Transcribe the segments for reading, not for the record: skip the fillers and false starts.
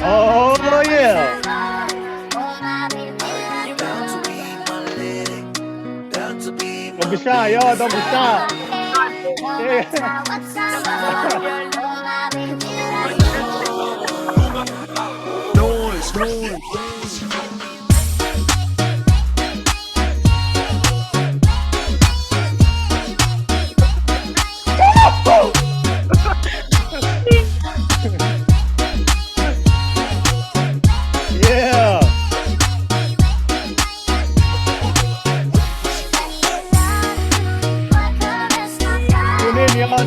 Oh yeah. Don't be shy, y'all. Don't be shy. Yeah. Noise. Yeah.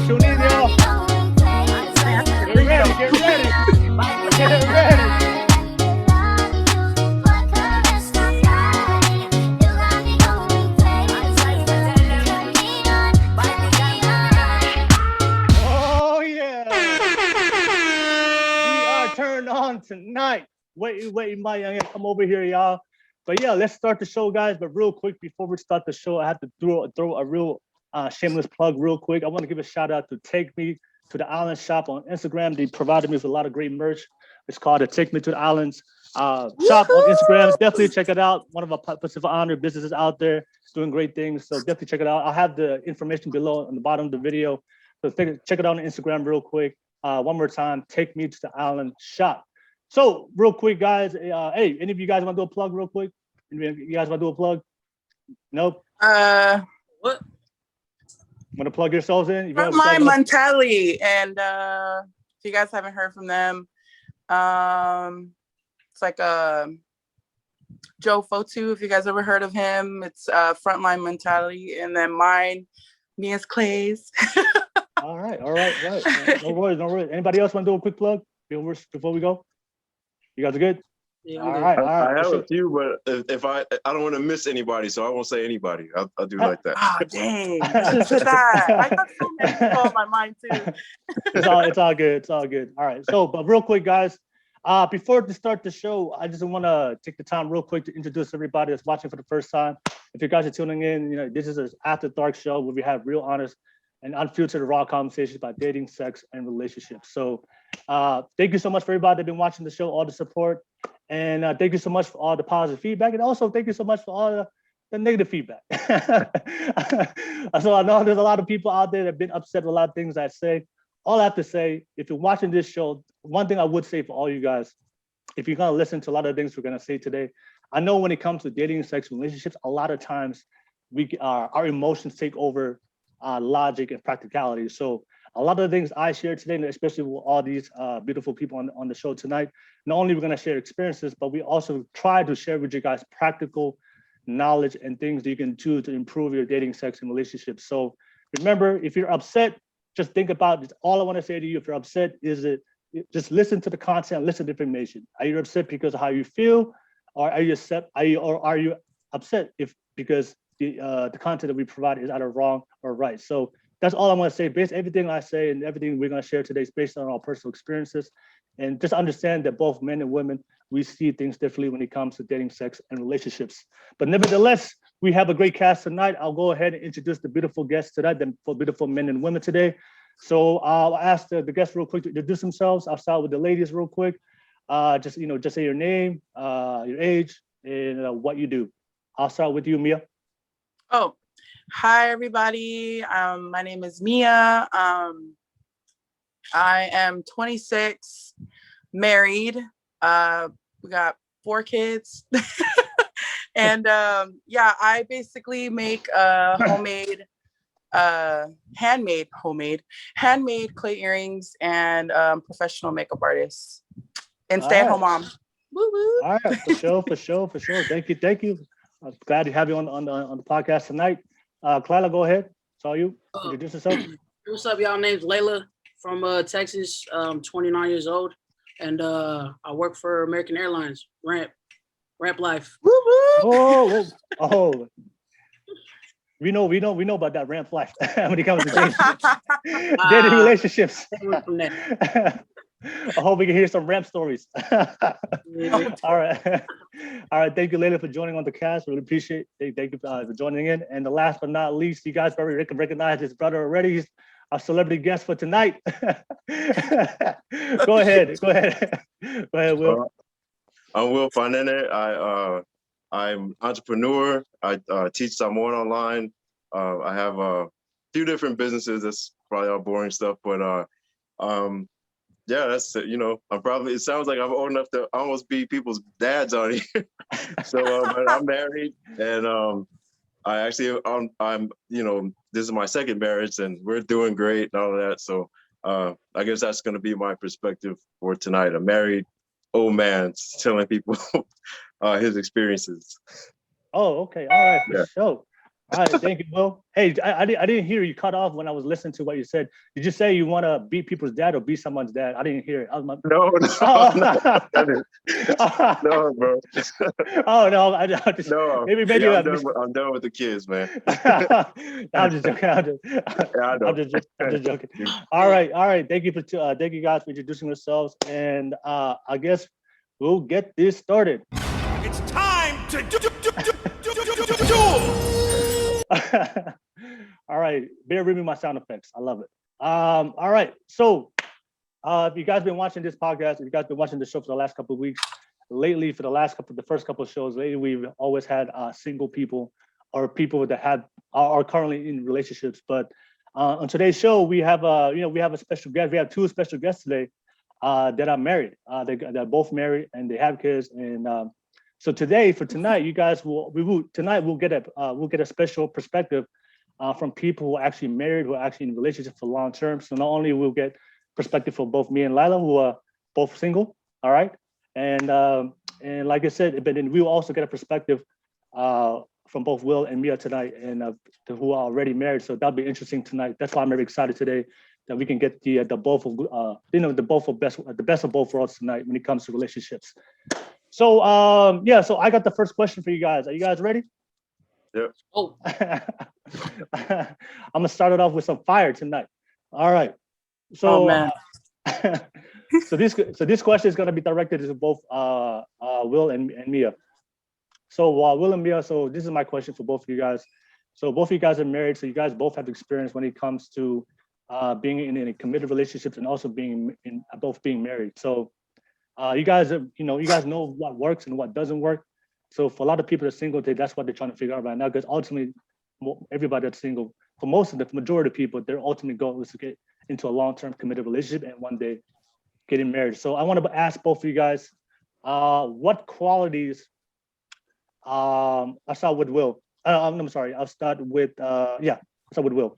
Tune in, y'all. Get ready. Oh yeah. We are turned on tonight. Wait, my young, come over here, y'all. But yeah, let's start the show, guys. But real quick, before we start the show, I have to throw a real shameless plug real quick. I want to give a shout out to Take Me to the Island shop on Instagram. They provided me with a lot of great merch. It's called the Take Me to the Islands shop on Instagram. Definitely check it out. One of our Pacific Island businesses out there doing great things. So definitely check it out. I'll have the information below on the bottom of the video. So check it out on Instagram real quick. One more time, Take Me to the Island shop. So real quick, guys. Hey, any of you guys want to do a plug real quick? Any of you guys want to do a plug? Nope. What? Want to plug yourselves in? My mentality, and if you guys haven't heard from them, it's like Joe Fotu. If you guys ever heard of him, it's Frontline Mentality, and then mine, me as Clays. All right. No worries. Anybody else want to do a quick plug before we go? You guys are good? Yeah, all right. I have a few, but if I don't want to miss anybody, so I won't say anybody. I'll do like that. Oh dang! I got so many people on my mind too. It's all good. All right. So, but real quick, guys, before to start the show, I just want to take the time real quick to introduce everybody that's watching for the first time. If you guys are tuning in, this is an after dark show where we have real honest and unfiltered raw conversations about dating, sex, and relationships. So, thank you so much for everybody that's been watching the show, all the support. And thank you so much for all the positive feedback. And also thank you so much for all the negative feedback. So I know there's a lot of people out there that have been upset with a lot of things I say. All I have to say, if you're watching this show, one thing I would say for all you guys, if you're going to listen to a lot of things we're going to say today, I know when it comes to dating and sex relationships, a lot of times our emotions take over logic and practicality. So a lot of the things I share today, especially with all these beautiful people on the show tonight, not only we're going to share experiences, but we also try to share with you guys practical knowledge and things that you can do to improve your dating, sex, and relationships. So remember, if you're upset, just think about it. All I want to say to you, if you're upset, just listen to the content, listen to the information. Are you upset because of how you feel, or are you upset because the content that we provide is either wrong or right? So that's all I want to say. Everything I say and everything we're going to share today is based on our personal experiences. And just understand that both men and women, we see things differently when it comes to dating, sex, and relationships. But nevertheless, we have a great cast tonight. I'll go ahead and introduce the beautiful guests tonight, the beautiful men and women today. So I'll ask the guests real quick to introduce themselves. I'll start with the ladies real quick. Just say your name, your age, and what you do. I'll start with you, Mia. Oh, hi, everybody. My name is Mia. I am 26, married. We got 4 kids. And I basically make handmade clay earrings and professional makeup artists and stay-at-home mom. Woo woo. All right, for sure. Thank you. I'm glad to have you on the podcast tonight. Kalaila, go ahead. It's all you. Introduce yourself. What's up, y'all? Name's Layla from Texas. 29 years old, and I work for American Airlines. Ramp life. Woo woo. Oh. We know about that ramp life when it comes to dating relationships. I hope we can hear some ramp stories. All right. Thank you, Layla, for joining on the cast. Really appreciate it. Thank you for joining in. And the last but not least, you guys probably recognize his brother already. He's our celebrity guest for tonight. Go ahead. Go ahead, Will. I'm Will Fanene. I'm entrepreneur. I teach Samoan online. I have a few different businesses. That's probably all boring stuff, but yeah, that's it. It sounds like I'm old enough to almost be people's dads on here. So, but I'm married, and I actually, I'm this is my second marriage, and we're doing great and all of that. So, I guess that's going to be my perspective for tonight. A married old man telling people his experiences. Oh, okay. All right, for Yeah. sure. All right, thank you, Will. Hey, I didn't hear you cut off when I was listening to what you said. Did you say you want to be people's dad or be someone's dad? I didn't hear it. I was my... No, no, bro. Oh no, I just No, maybe yeah, I'm done with the kids, man. I'm just joking. I'm just joking. All right. Thank you guys for introducing yourselves, and I guess we'll get this started. It's time to do. All right, bear with me my sound effects. I love it. All right, so if you guys been watching this podcast, if you guys been watching the show for the last couple of weeks, lately for the first couple of shows, lately we've always had single people or people that are currently in relationships. But on today's show, we have a special guest. We have two special guests today that are married. They're both married and they have kids. And so tonight, you guys we'll get a special perspective from people who are actually married, who are actually in relationships for long term. So not only we'll get perspective from both me and Lila, who are both single, all right, and like I said, but then we'll also get a perspective from both Will and Mia tonight, and who are already married. So that'll be interesting tonight. That's why I'm very excited today that we can get the best of both worlds tonight when it comes to relationships. So so I got the first question for you guys. Are you guys ready? Yep. Oh, I'm gonna start it off with some fire tonight. All right. So, man. so this question is gonna be directed to both Will and Mia. So Will and Mia, so this is my question for both of you guys. So both of you guys are married, so you guys both have experience when it comes to being in a committed relationships and also being married. So you guys know what works and what doesn't work. So for a lot of people that are single, that's what they're trying to figure out right now, because ultimately everybody that's single, for majority of people, their ultimate goal is to get into a long-term committed relationship and one day getting married. So I want to ask both of you guys, what qualities, I'll start with Will. I'm sorry, I'll start with Will.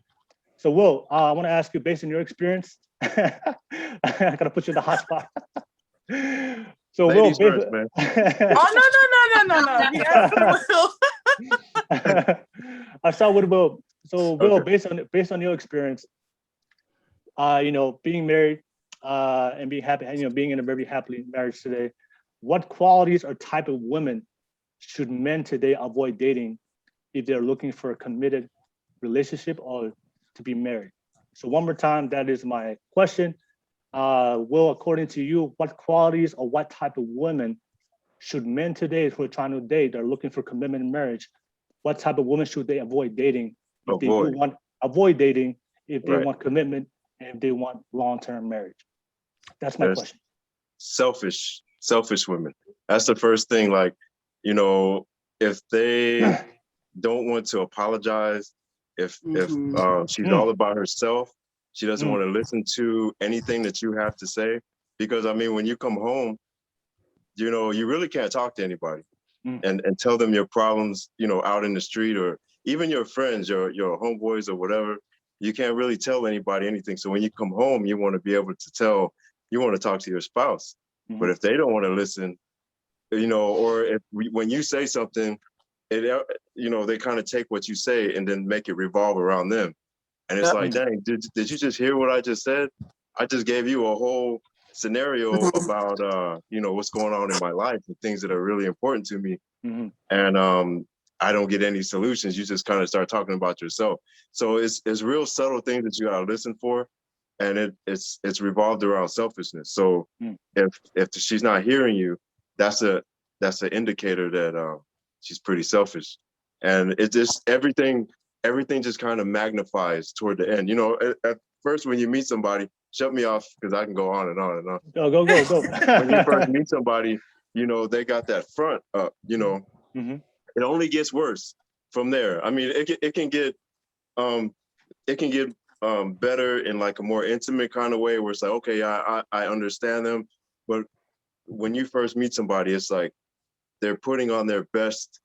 So Will, I want to ask you, based on your experience, I gotta put you in the hot spot. So Ladies Will, first, man. Oh no. Yes, Will. I start with Will. So Will, Okay. based on your experience, being married and being happy, being in a very happily marriage today, what qualities or type of women should men today avoid dating if they're looking for a committed relationship or to be married? So one more time, that is my question. Will, according to you, what qualities or what type of women should men today who are trying to date, they're looking for commitment in marriage, what type of women should they avoid dating if they do want if they want commitment and if they want long-term marriage? That's my question. Selfish women. That's the first thing. Like, if they don't want to apologize, if she's all about herself, she doesn't want to listen to anything that you have to say. Because when you come home, you really can't talk to anybody and tell them your problems, out in the street, or even your friends, your homeboys or whatever. You can't really tell anybody anything. So when you come home, you want to be able to talk to your spouse. But if they don't want to listen, or when you say something, they kind of take what you say and then make it revolve around them. And it's like, dang, did you just hear what I just said? I just gave you a whole scenario about, what's going on in my life and things that are really important to me. And I don't get any solutions. You just kind of start talking about yourself. So it's real subtle things that you got to listen for. And it's revolved around selfishness. So if she's not hearing you, that's an indicator that she's pretty selfish. And it's just everything everything just kind of magnifies toward the end. At first when you meet somebody, shut me off because I can go on and on and on. Go. When you first meet somebody, they got that front up, Mm-hmm. It only gets worse from there. I mean, it can get better in like a more intimate kind of way where it's like, okay, I understand them. But when you first meet somebody, it's like they're putting on their best,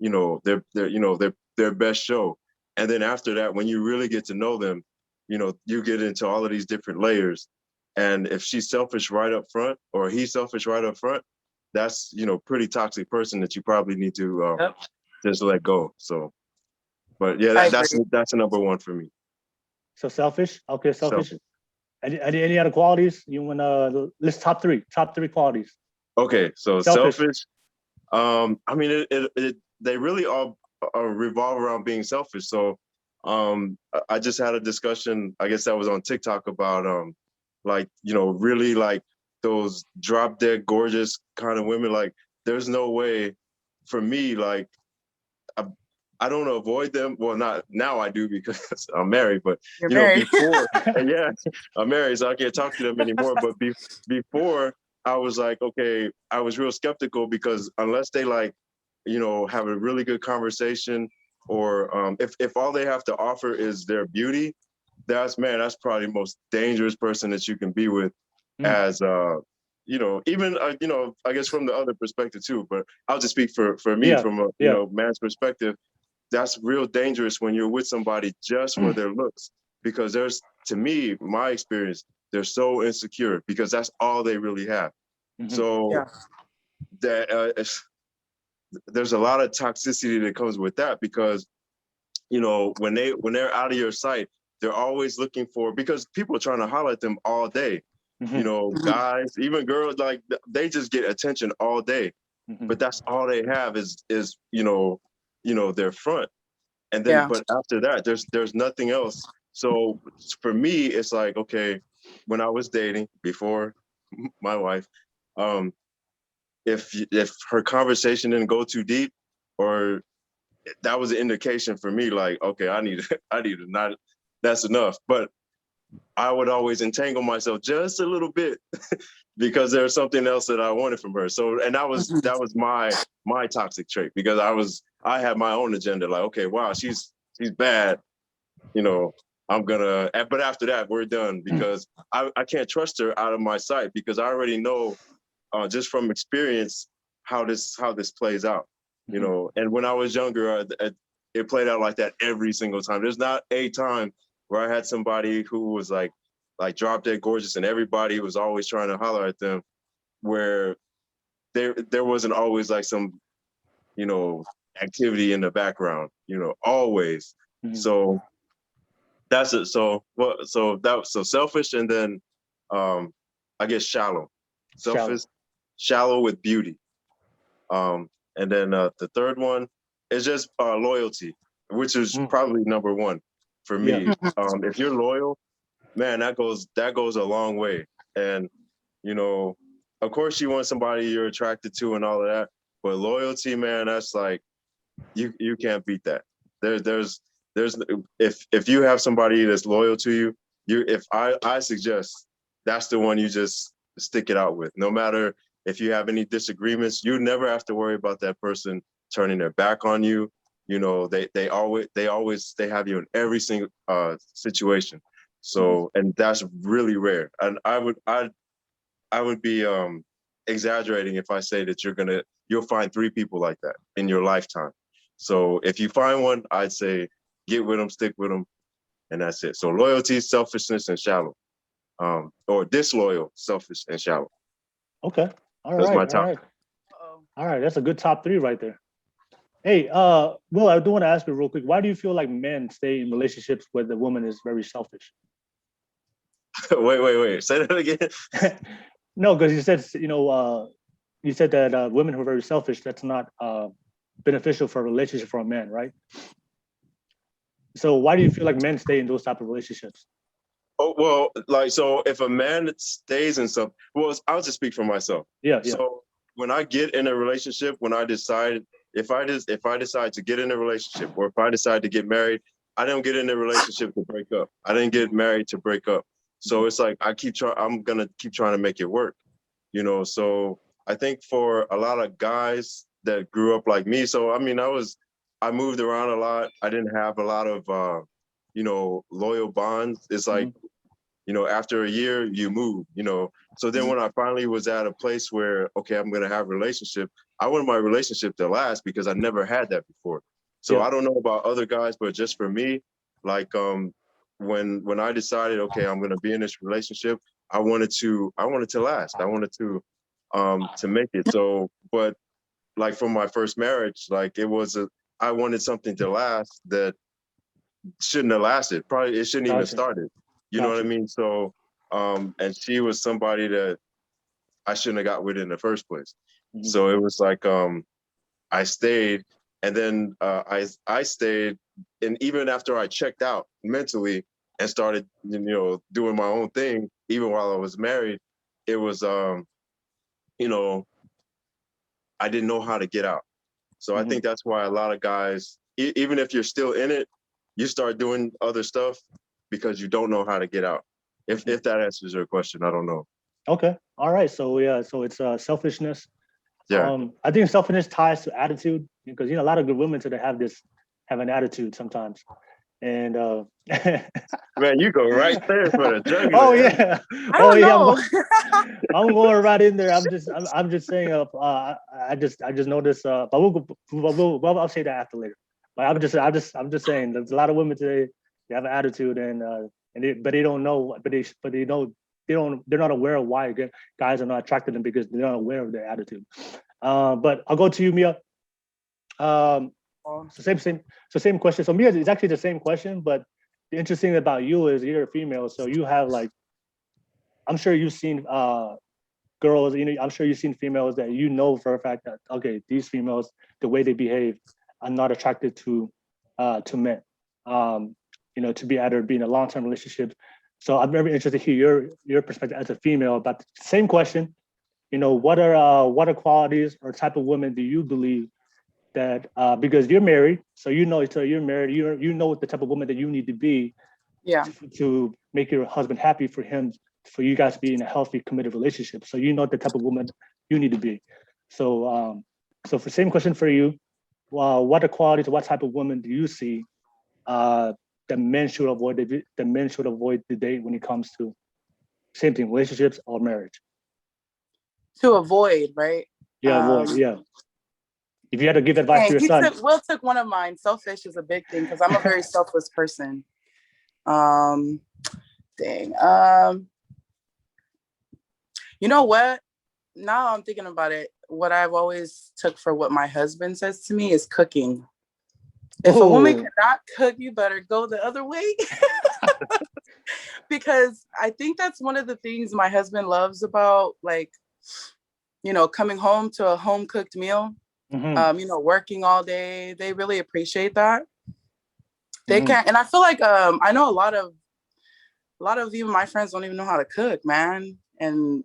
their best show. And then after that, when you really get to know them, you get into all of these different layers. And if she's selfish right up front or he's selfish right up front, that's, pretty toxic person that you probably need to just let go. So, but yeah, that's a number one for me. So selfish. Okay, selfish. Any other qualities you want to list? Top three qualities. Okay, so selfish. I mean, they really all revolve around being selfish. So, I just had a discussion. I guess that was on TikTok about really like those drop dead gorgeous kind of women. Like, there's no way for me. Like, I don't avoid them. Well, not now I do because I'm married, but before, yeah, I'm married, so I can't talk to them anymore. But before, I was like, okay, I was real skeptical because unless they like, have a really good conversation, or if all they have to offer is their beauty, that's probably the most dangerous person that you can be with, as even I guess from the other perspective too. But I'll just speak for me from a man's perspective. That's real dangerous when you're with somebody just for their looks, because to me, my experience, they're so insecure because that's all they really have. Mm-hmm. So there's a lot of toxicity that comes with that, because, when they're out of your sight, they're always looking for, because people are trying to holler at them all day. Mm-hmm. Guys, even girls, like they just get attention all day, but that's all they have is their front. And then, but after that, there's nothing else. So for me, it's like, okay, when I was dating before my wife, if her conversation didn't go too deep, or that was an indication for me, like, okay, I need to not, that's enough. But I would always entangle myself just a little bit because there's something else that I wanted from her. So, and that was my toxic trait, because I had my own agenda. Like, okay, wow, she's bad, I'm gonna. But after that, we're done, because I can't trust her out of my sight, because I already know, just from experience, how this plays out. And when I was younger, it played out like that every single time. There's not a time where I had somebody who was like drop dead gorgeous and everybody was always trying to holler at them, where there wasn't always like some, activity in the background, always. Mm-hmm. So that's it. So selfish, and then I guess shallow. Selfish, shallow with beauty. And then the third one is just loyalty, which is probably number one for me. Yeah. If you're loyal, man, that goes a long way. And, of course you want somebody you're attracted to and all of that, but loyalty, man, that's like, you can't beat that. There's if you have somebody that's loyal to you, I suggest that's the one you just stick it out with. No matter if you have any disagreements, you never have to worry about that person turning their back on you. They always have you in every single situation. So, and that's really rare. And I would be exaggerating if I say that you'll find 3 people like that in your lifetime. So if you find one, I'd say get with them, stick with them, and that's it. So loyalty, selfishness, and shallow, or disloyal, selfish, and shallow. Okay, that's my top. All right, that's a good top 3 right there. Hey, Will, I do want to ask you real quick. Why do you feel like men stay in relationships where the woman is very selfish? Wait. Say that again. No, because you said that women who are very selfish, that's not beneficial for a relationship for a man, right? So why do you feel like men stay in those type of relationships? Oh, well, so if a man stays in I'll just speak for myself. Yeah. So when I get in a relationship, when I decide if I decide to get in a relationship, or if I decide to get married, I don't get in a relationship to break up. I didn't get married to break up. So it's like I'm gonna keep trying to make it work, you know. So I think for a lot of guys that grew up like me, so I mean, I moved around a lot. I didn't have a lot of you know, loyal bonds. It's like, you know, after a year you move, you know. So then when I finally was at a place where, okay, I'm gonna have a relationship, I wanted my relationship to last because I never had that before. So I don't know about other guys, but just for me, like when I decided, okay, I'm gonna be in this relationship, I wanted to last. I wanted to make it. So, but like from my first marriage, like I wanted something to last that shouldn't have lasted. Probably it shouldn't even started. You know what I mean? So, and she was somebody that I shouldn't have got with in the first place. So it was like, I stayed, and then I stayed, and even after I checked out mentally and started, you know, doing my own thing, even while I was married, it was, you know, I didn't know how to get out. So I think that's why a lot of guys, even if you're still in it, you start doing other stuff because you don't know how to get out. If that answers your question, I don't know. Okay. All right. So yeah, so it's selfishness. Yeah. I think selfishness ties to attitude, because, you know, a lot of good women today have an attitude sometimes. And Man, you go right there for the jugular. oh yeah. I don't know. I'm going right in there. I'm just saying. I just noticed. But I'll say that after later. But I'm just saying. There's a lot of women today. They have an attitude, but they don't know. But they know they're not aware of why guys are not attracted to them, because they're not aware of their attitude. But I'll go to you, Mia. Same question. So Mia, it's actually the same question, but the interesting about you is you're a female, so you have, like, I'm sure you've seen girls, you know, I'm sure you've seen females that you know for a fact that, okay, these females, the way they behave, are not attracted to men, you know, to be in a long-term relationship. So I'm very interested to hear your perspective as a female about the same question. You know, what are qualities or type of women do you believe that, because you're married, so you're married, you know what the type of woman that you need to be, to make your husband happy, for you guys to be in a healthy, committed relationship. So you know the type of woman you need to be. So so for same question for you, what are qualities, what type of woman do you see that men should avoid the date when it comes to same thing, relationships or marriage? To avoid, right? Avoid. If you had to give advice to your son. Will took one of mine. Selfish is a big thing because I'm a very selfless person. You know what? Now I'm thinking about it. What I've always took for what my husband says to me is cooking. If a woman cannot cook, you better go the other way. Because I think that's one of the things my husband loves about, like, you know, coming home to a home cooked meal. You know, working all day, they really appreciate that. They can't, and I feel like I know a lot of even my friends don't even know how to cook, man. And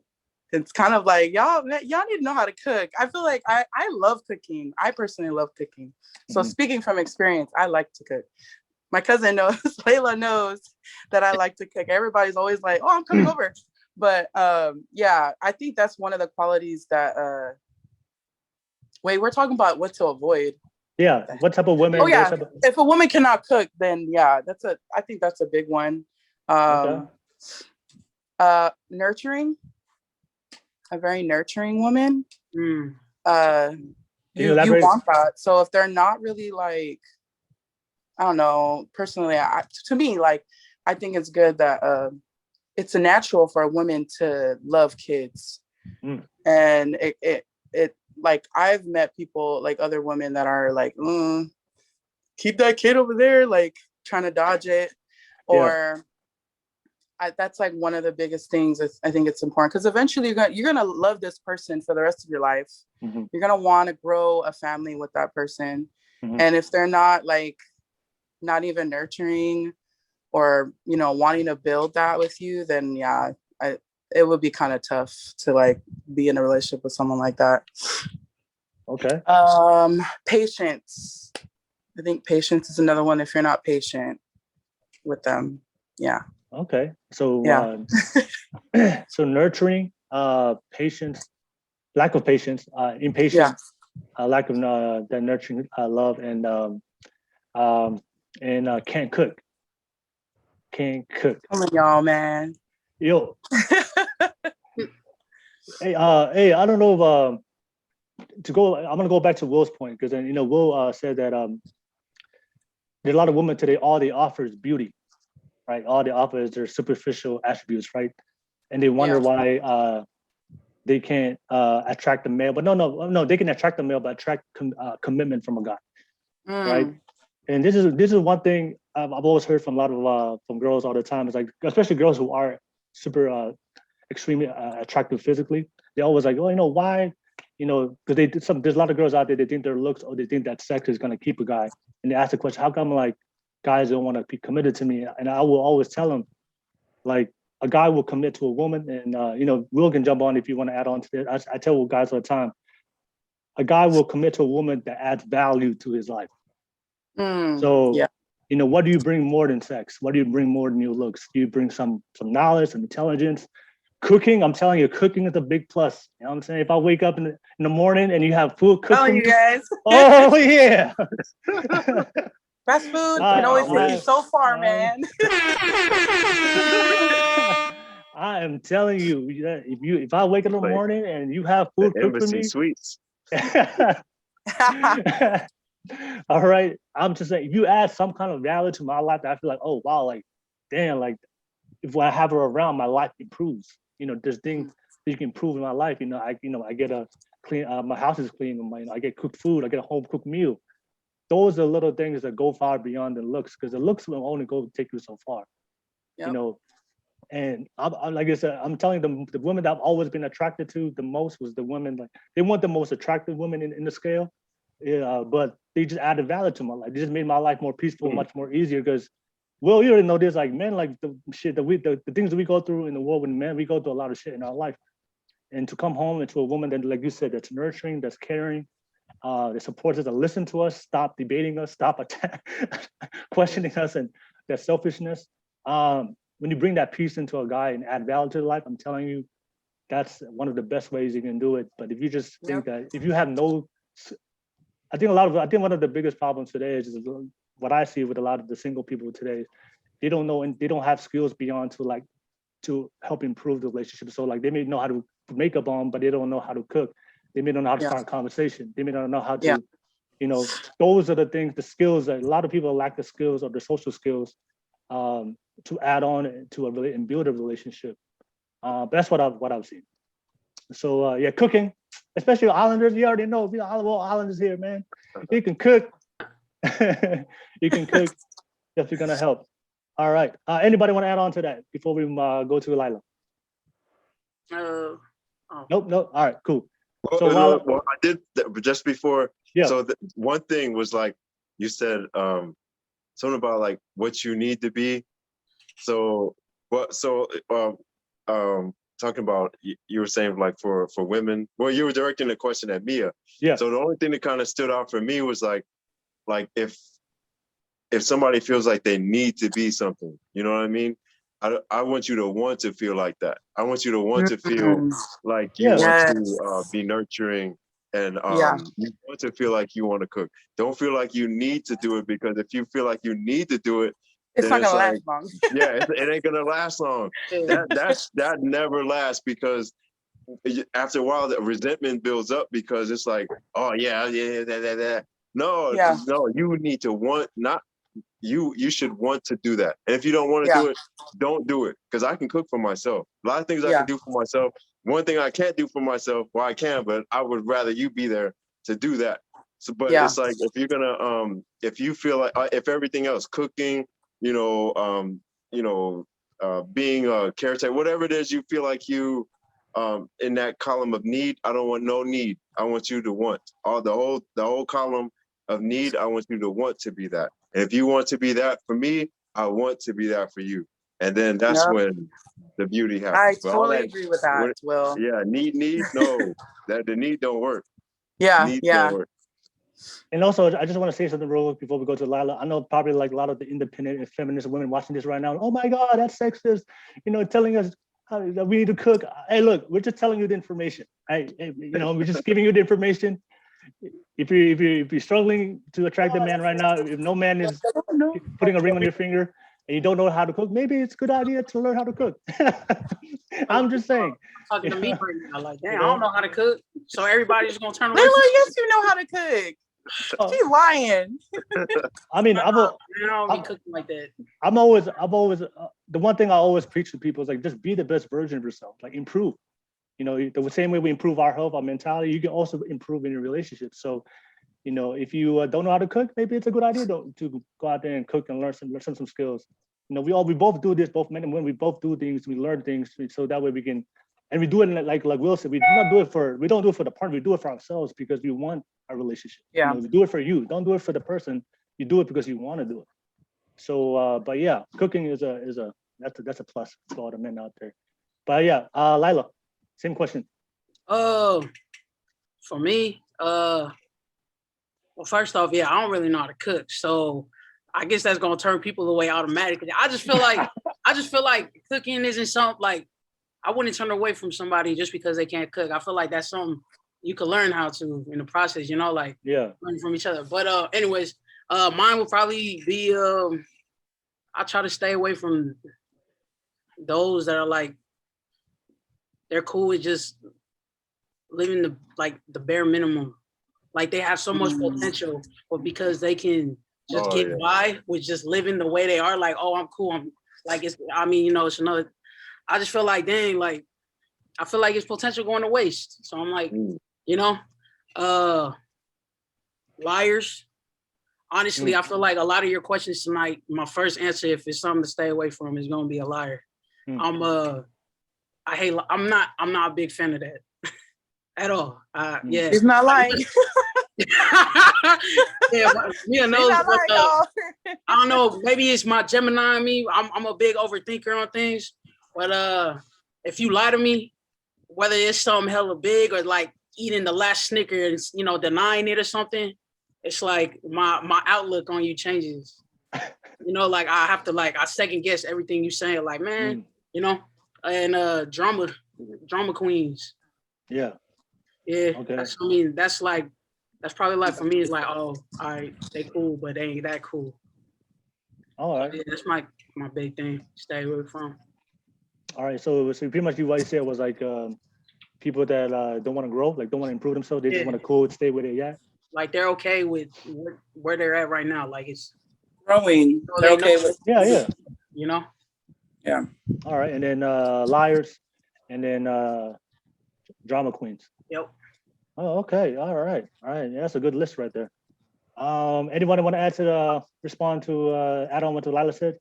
it's kind of like y'all need to know how to cook. I feel like I love cooking. I personally love cooking. So speaking from experience, I like to cook. My cousin knows, Layla knows that I like to cook. Everybody's always like, "Oh, I'm coming over." But yeah, I think that's one of the qualities that wait, we're talking about what to avoid. Yeah, what type of women? Oh yeah, if a woman cannot cook, then yeah, I think that's a big one. Nurturing, a very nurturing woman. You want that. So if they're not really, like, I don't know, personally, to me, like, I think it's good that it's a natural for a woman to love kids. And it like, I've met people, like other women that are like, keep that kid over there, like trying to dodge it. Or that's like one of the biggest things. I think it's important because eventually you're gonna love this person for the rest of your life. You're gonna want to grow a family with that person. And if they're not, like, not even nurturing or, you know, wanting to build that with you, then yeah, it would be kind of tough to, like, be in a relationship with someone like that. Okay. Patience. I think patience is another one if you're not patient with them. Yeah. Okay. So Yeah. so nurturing, patience, lack of patience, impatience, lack of that nurturing love, and can't cook. Can't cook. Come on, y'all, man. Yo. Hey, I don't know if I'm gonna go back to Will's point, because then Will said that there's a lot of women today, all they offer is beauty, right? All they offer is their superficial attributes, right? And they wonder why they can't attract the male. But no, they can attract the male, but attract commitment from a guy, right? And this is one thing I've always heard from a lot of from girls all the time. Is like, especially girls who are super extremely attractive physically. They're always like, oh, why? Because there's a lot of girls out there, they think their looks or they think that sex is gonna keep a guy. And they ask the question, how come like guys don't want to be committed to me? And I will always tell them, like, a guy will commit to a woman, and Will can jump on if you want to add on to this. I tell guys all the time, a guy will commit to a woman that adds value to his life. So, what do you bring more than sex? What do you bring more than your looks? Do you bring some knowledge, some intelligence? Cooking, I'm telling you, cooking is a big plus. You know what I'm saying? If I wake up in the morning and you have food cooked for me, you guys. Oh yeah. Fast food can always take you so far, man. I am telling you, if I wake up in the morning and you have food cooked for me, sweets. All right. I'm just saying, if you add some kind of value to my life, I feel like, oh wow, like damn, like if I have her around, my life improves. There's things that you can improve in my life. I get a clean, my house is clean. I get cooked food. I get a home cooked meal. Those are little things that go far beyond the looks, because the looks will only take you so far. Yep. And I'm like I said, I'm telling you, the women that I've always been attracted to the most was the women, like they weren't the most attractive women in the scale, but they just added value to my life. They just made my life more peaceful, much more easier. Because, well, you already know this, like men, like the shit that the things that we go through in the world with men, we go through a lot of shit in our life. And to come home into a woman that, like you said, that's nurturing, that's caring, that supports us, that listen to us, stop debating us, stop questioning us, and that selfishness. When you bring that peace into a guy and add value to the life, I'm telling you, that's one of the best ways you can do it. But if you just think that, if you have no, I think one of the biggest problems today is what I see with a lot of the single people today. They don't know, and they don't have skills beyond to help improve the relationship. So like they may know how to put makeup on, but they don't know how to cook. They may not know how to start a conversation. They may not know how to, those are the things, the skills that a lot of people lack, the skills or the social skills to add on to and build a relationship. That's what I've seen. So cooking, especially Islanders, you already know, all Islanders here, man. You can cook. You can cook. Definitely gonna help. All right. Anybody want to add on to that before we go to Kalaila? Nope. All right. Cool. So I did just before. Yeah. So one thing was like you said something about like what you need to be. So talking about, you were saying like for women. Well, you were directing the question at Mia. Yeah. So the only thing that kind of stood out for me was like if somebody feels like they need to be something, you know what I mean? I want you to want to feel like that. I want you to want to feel like you want to be nurturing, and you want to feel like you want to cook. Don't feel like you need to do it, because if you feel like you need to do it, it's not gonna last long. It ain't gonna last long. That never lasts, because after a while the resentment builds up, because it's like, oh yeah. No, you need to want, not you should want to do that. And if you don't want to do it, don't do it. Because I can cook for myself. A lot of things I can do for myself. One thing I can't do for myself, well, I can, but I would rather you be there to do that. So, but it's like, if you're gonna, if you feel like, if everything else, cooking, being a caretaker, whatever it is, you feel like you, in that column of need, I don't want no need. I want you to want. The whole column of need, I want you to want to be that. And if you want to be that for me, I want to be that for you. And then that's when the beauty happens. I totally agree with that, Will. Yeah, need, no, that the need don't work. Yeah, need yeah. that work. And also, I just want to say something real quick before we go to Lila. I know probably like a lot of the independent and feminist women watching this right now. Oh my God, that's sexist. Telling us that we need to cook. Hey, look, we're just telling you the information. We're just giving you the information. If you're struggling to attract a man right now, if no man is putting a ring on your finger and you don't know how to cook, maybe it's a good idea to learn how to cook. I'm just saying. Talking to me right now, like, damn, I don't know how to cook. So everybody's gonna turn around. Layla, yes, you know how to cook. She's lying. I mean, I don't be cooking like that. I've always the one thing I always preach to people is like, just be the best version of yourself, like improve. The same way we improve our health, our mentality, you can also improve in your relationship. So, if you don't know how to cook, maybe it's a good idea to go out there and cook and learn some skills. We both do this, both men and women, we both do things, we learn things, so that way we can, and we do it like Will said, we don't do it for the partner, we do it for ourselves because we want a relationship. Yeah. We do it for you. Don't do it for the person. You do it because you want to do it. So, but yeah, cooking is that's a plus for all the men out there. But yeah, Lila, same question. For me, well, first off, yeah, I don't really know how to cook, so I guess that's gonna turn people away automatically. I just feel like cooking isn't something like I wouldn't turn away from somebody just because they can't cook. I feel like that's something you can learn how to in the process, like learn from each other. But anyways, mine would probably be I try to stay away from those that are like they're cool with just living the bare minimum. Like they have so much potential, but because they can just get by with just living the way they are, like, oh, I'm cool. I'm like, it's another. I just feel like, dang, like, I feel like it's potential going to waste. So I'm like, liars. Honestly, I feel like a lot of your questions tonight, my first answer, if it's something to stay away from, is going to be a liar. I'm not a big fan of that at all. Yeah. He's not lying. I don't know. Maybe it's my Gemini in me. I'm a big overthinker on things. But if you lie to me, whether it's something hella big or like eating the last Snicker and denying it or something, it's like my outlook on you changes. Like I have to I second guess everything you saying. Like, man, and drama queens. Yeah. Yeah. Okay. That's probably like for me, it's like, oh, all right, they cool, but they ain't that cool. All right. So, yeah, that's my big thing. Stay away from. All right. So pretty much what you said was like people that don't want to grow, like don't want to improve themselves. They just want to stay where they're at. Like they're okay with where they're at right now. Like it's growing. They're okay with. Yeah. Yeah. All right. And then liars, and then drama queens. Yep. Oh, okay. All right. Yeah, that's a good list right there. Anyone want to add to respond to add on what Lila said?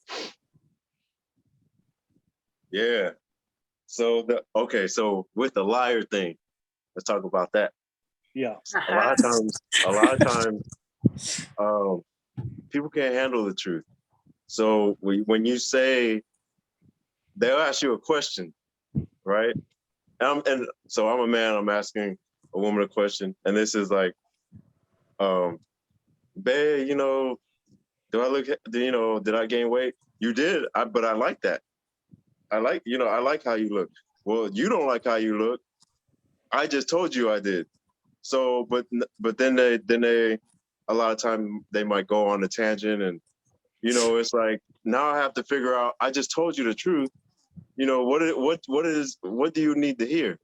Yeah. So with the liar thing, let's talk about that. Yeah. A lot of times, people can't handle the truth. So when you say, they'll ask you a question, right? And so I'm a man, I'm asking a woman a question, and this is like, babe, did I gain weight? You did, but I like that. I like how you look. Well, you don't like how you look. I just told you I did. So, but then they a lot of time they might go on a tangent, and it's like, now I have to figure out. I just told you the truth. What do you need to hear?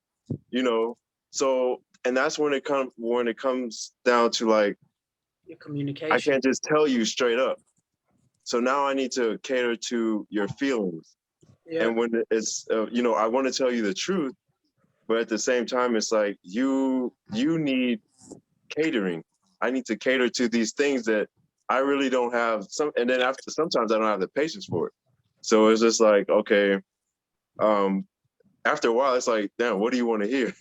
So, and that's when it comes down to like your communication. I can't just tell you straight up. So now I need to cater to your feelings. Yeah. And when it's I want to tell you the truth, but at the same time it's like you need catering. I need to cater to these things that I really don't have and then sometimes I don't have the patience for it. So it's just like, okay, after a while it's like, damn, what do you want to hear?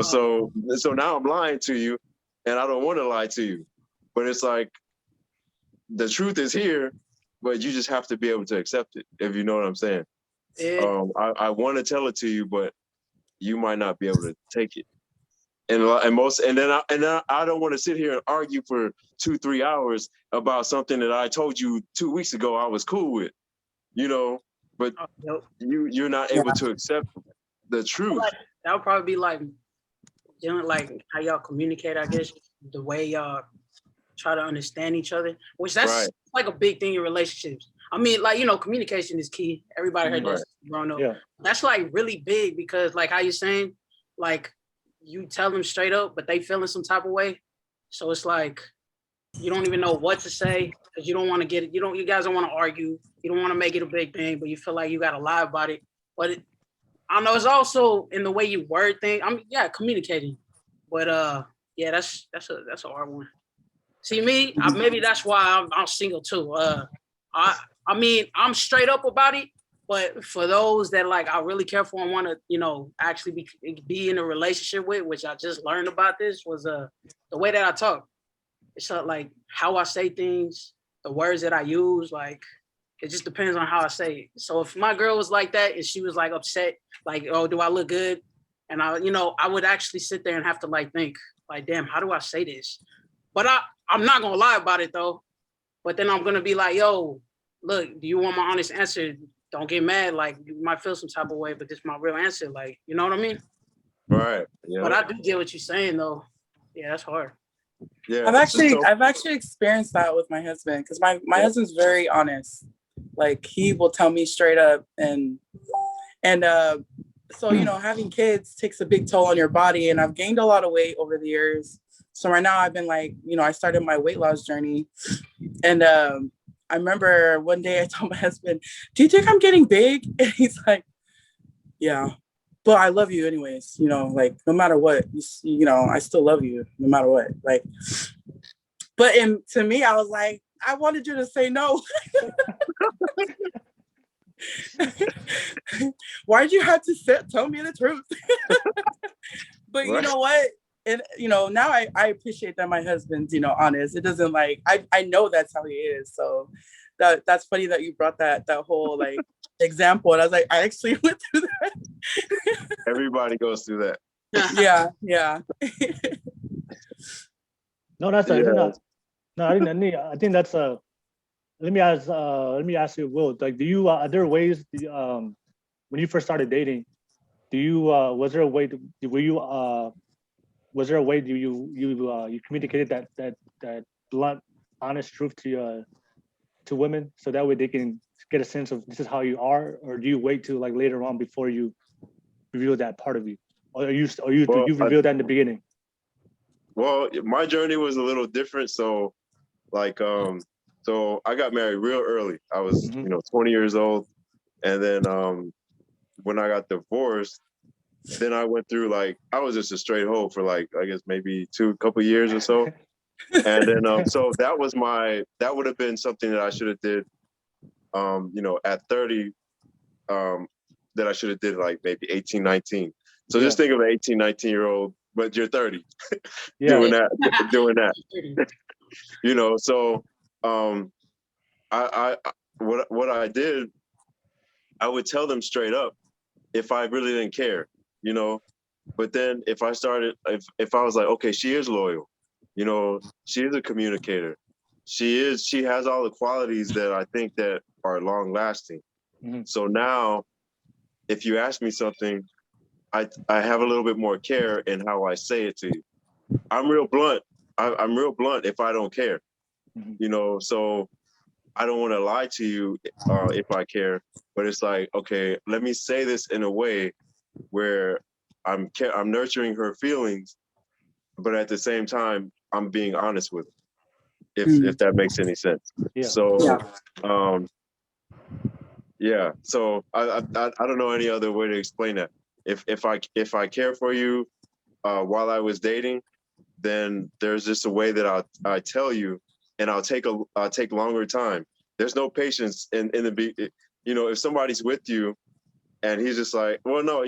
So now I'm lying to you, and I don't want to lie to you, but it's like the truth is here, but you just have to be able to accept it, if you know what I'm saying. Yeah. I want to tell it to you, but you might not be able to take it. And then I don't want to sit here and argue for 2-3 hours about something that I told you 2 weeks ago I was cool with, you know, but you're not able to accept the truth. That would probably be like how y'all communicate, I guess, the way y'all try to understand each other, which that's like a big thing in relationships. I mean, like, you know, communication is key. Everybody heard this growing up. Yeah. That's like really big because like how you're saying, like you tell them straight up, but they feeling some type of way. So it's like, you don't even know what to say because you don't want to get it. You guys don't want to argue. You don't want to make it a big thing, but you feel like you got to lie about it. But I know it's also in the way you word things. I mean, yeah, communicating. But yeah, that's a hard one. See me, maybe that's why I'm single too. I mean, I'm straight up about it, but for those that like I really care for and want to, you know, actually be in a relationship with, which I just learned about this, was the way that I talk. It's like how I say things, the words that I use, like it just depends on how I say it. So if my girl was like that and she was like upset, like, oh, do I look good? And I would actually sit there and have to like think, like, damn, how do I say this? But I'm not gonna lie about it though. But then I'm gonna be like, yo, look, do you want my honest answer? Don't get mad. Like you might feel some type of way, but this is my real answer. Like, you know what I mean? Right. Yeah. But I do get what you're saying though. Yeah, that's hard. Yeah. I've actually experienced that with my husband because my husband's very honest. Like he will tell me straight up and so, you know, having kids takes a big toll on your body, and I've gained a lot of weight over the years. So right now I've been like, you know, I started my weight loss journey, and I remember one day I told my husband, do you think I'm getting big? And he's like, yeah, but I love you anyways, you know, like no matter what, you know, I still love you no matter what. Like, but to me, I was like, I wanted you to say no. Why'd you have to tell me the truth? But you know what? And you know, now I appreciate that my husband's, you know, honest. It doesn't like I know that's how he is. So that's funny that you brought that whole like example. And I was like, I actually went through that. Everybody goes through that. Yeah. No, that's I think that's a. Let me ask you, Will. Like, do you are there ways when you first started dating? Do you was there a way you communicated that blunt, honest truth to women so that way they can get a sense of this is how you are, or do you wait till like later on before you reveal that part of you, or you revealed that in the beginning? Well, my journey was a little different. So, like, so I got married real early. I was, 20 years old. And then when I got divorced, then I went through like, I was just a straight hoe for like, I guess maybe couple years or so. And then, so that would have been something that I should have did, at 30, that I should have did like maybe 18, 19. So just think of an 18, 19-year-old, but you're 30 doing that, so what I did, I would tell them straight up if I really didn't care, but then if I was like, okay, she is loyal, she is a communicator. She has all the qualities that I think that are long lasting. Mm-hmm. So now if you ask me something, I have a little bit more care in how I say it to you. I'm real blunt. I'm real blunt if I don't care, so I don't want to lie to you if I care, but it's like, okay, let me say this in a way where I'm nurturing her feelings, but at the same time, I'm being honest with her, if that makes any sense. Yeah. So, so I don't know any other way to explain that. If I care for you while I was dating, then there's just a way that I tell you, and I'll take longer time. There's no patience in the if somebody's with you and he's just like, well, no,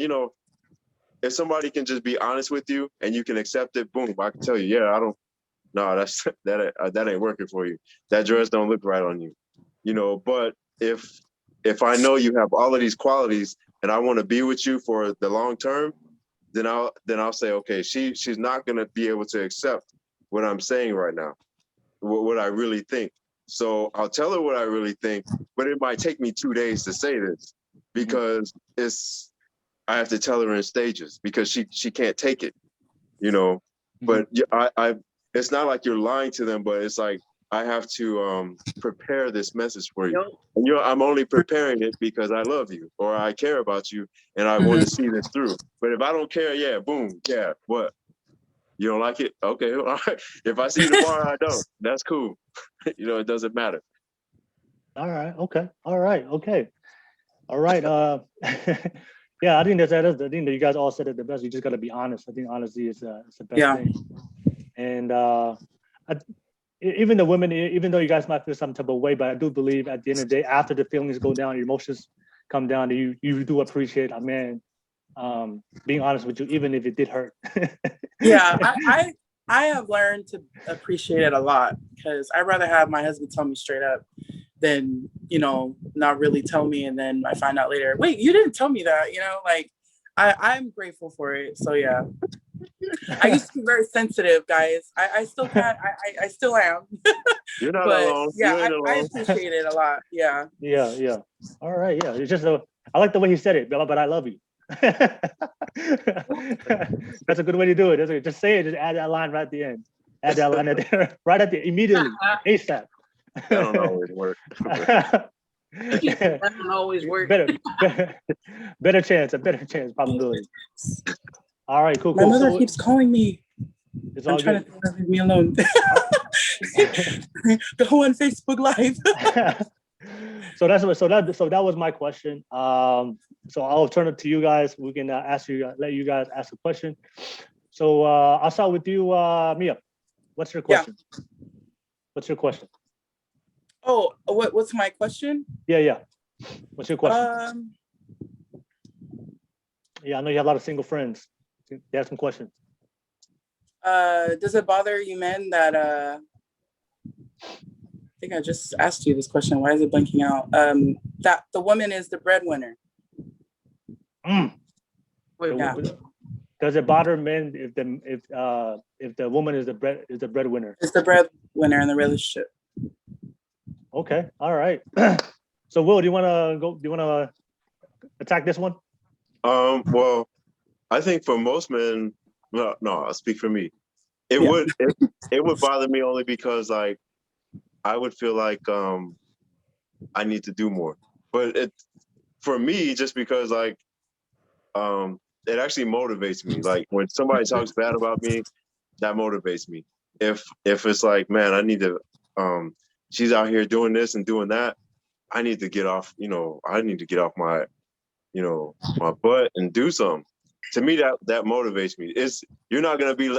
if somebody can just be honest with you and you can accept it, boom, I can tell you, that ain't working for you. That dress don't look right on you, but if I know you have all of these qualities and I want to be with you for the long term, then I'll say, okay, she's not gonna be able to accept what I'm saying right now, what I really think. So I'll tell her what I really think, but it might take me 2 days to say this because I have to tell her in stages because she can't take it, you know. But I it's not like you're lying to them, but it's like I have to prepare this message for you. And I'm only preparing it because I love you or I care about you and I want to see this through. But if I don't care, yeah, boom, yeah, what? You don't like it? Okay, all right. If I see you tomorrow, I don't. That's cool. You know, it doesn't matter. All right. Okay. All right. Okay. All right. Yeah, I think that's the thing that you guys all said it the best. You just got to be honest. I think honesty is the best thing. And even the women, even though you guys might feel some type of way, but I do believe at the end of the day, after the feelings go down, your emotions come down, you do appreciate a man being honest with you, even if it did hurt. Yeah, I have learned to appreciate it a lot because I'd rather have my husband tell me straight up than, you know, not really tell me. And then I find out later, wait, you didn't tell me that, you know, like I'm grateful for it. So yeah, I used to be very sensitive, guys. I still can't, I still am. You're not but alone. Yeah, alone. I appreciate it a lot. Yeah. Yeah. All right. Yeah. It's just I like the way he said it, but I love you. That's a good way to do it. Just say it. Just add that line right at the end. Add that line at there, right at the immediately, ASAP. That don't always work. That don't always work. Better chance, probability. All right, cool. My mother keeps calling me. It's I'm all trying good. to leave me alone. Go on Facebook Live. So that was my question. So I'll turn it to you guys. We can let you guys ask a question. So I'll start with you, Mia. What's your question? Yeah. What's your question? Oh, what's my question? Yeah. What's your question? Yeah, I know you have a lot of single friends. They have some questions. Does it bother you men that I think I just asked you this question. Why is it blanking out? That the woman is the breadwinner. Wait, yeah. Does it bother men if the woman is the breadwinner? It's the breadwinner in the relationship. Okay, all right. So Will, do you want to attack this one? Well, I think for most men, no, I'll speak for me. It would bother me only because like I would feel like I need to do more. But for me, just because like it actually motivates me. Like when somebody talks bad about me, that motivates me. If it's like, man, I need to she's out here doing this and doing that, I need to get off, I need to get off my my butt and do something. To me, that motivates me. You're not gonna be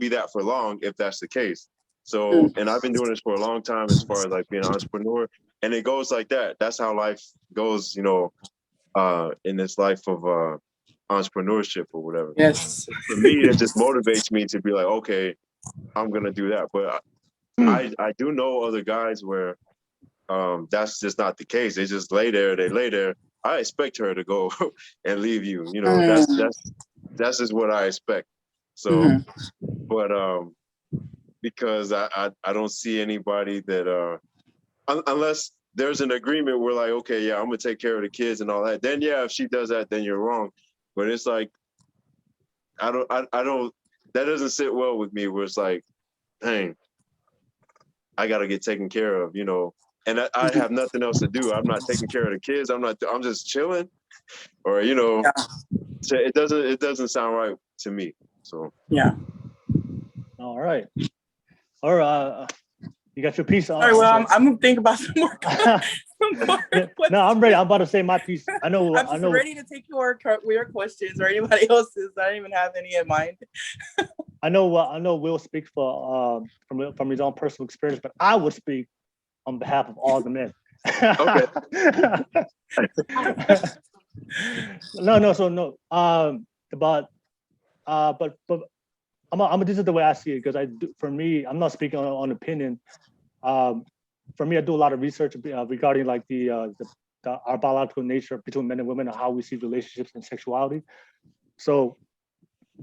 that for long if that's the case. So, and I've been doing this for a long time as far as like being an entrepreneur, and it goes like that. That's how life goes, in this life of entrepreneurship or whatever. Yes. For me, it just motivates me to be like, okay, I'm gonna do that. But I do know other guys where that's just not the case. They just lay there. I expect her to go and leave you. That's just what I expect. So, but because I don't see anybody that unless there's an agreement where like, okay, yeah, I'm gonna take care of the kids and all that. Then yeah, if she does that, then you're wrong. But it's like I don't that doesn't sit well with me. Where it's like, dang, I gotta get taken care of, and I have nothing else to do. I'm not taking care of the kids. I'm just chilling, or so it doesn't sound right to me. So yeah. All right. You got your piece on. All right. Well, I'm gonna think about some more. No, I'm ready. I'm about to say my piece. I know. I'm just ready to take your questions or anybody else's. I don't even have any in mind. I know Will speak for from his own personal experience, but I would speak on behalf of all the men. Okay. But this is the way I see it, because for me, I'm not speaking on opinion. For me, I do a lot of research regarding like our biological nature between men and women and how we see relationships and sexuality. So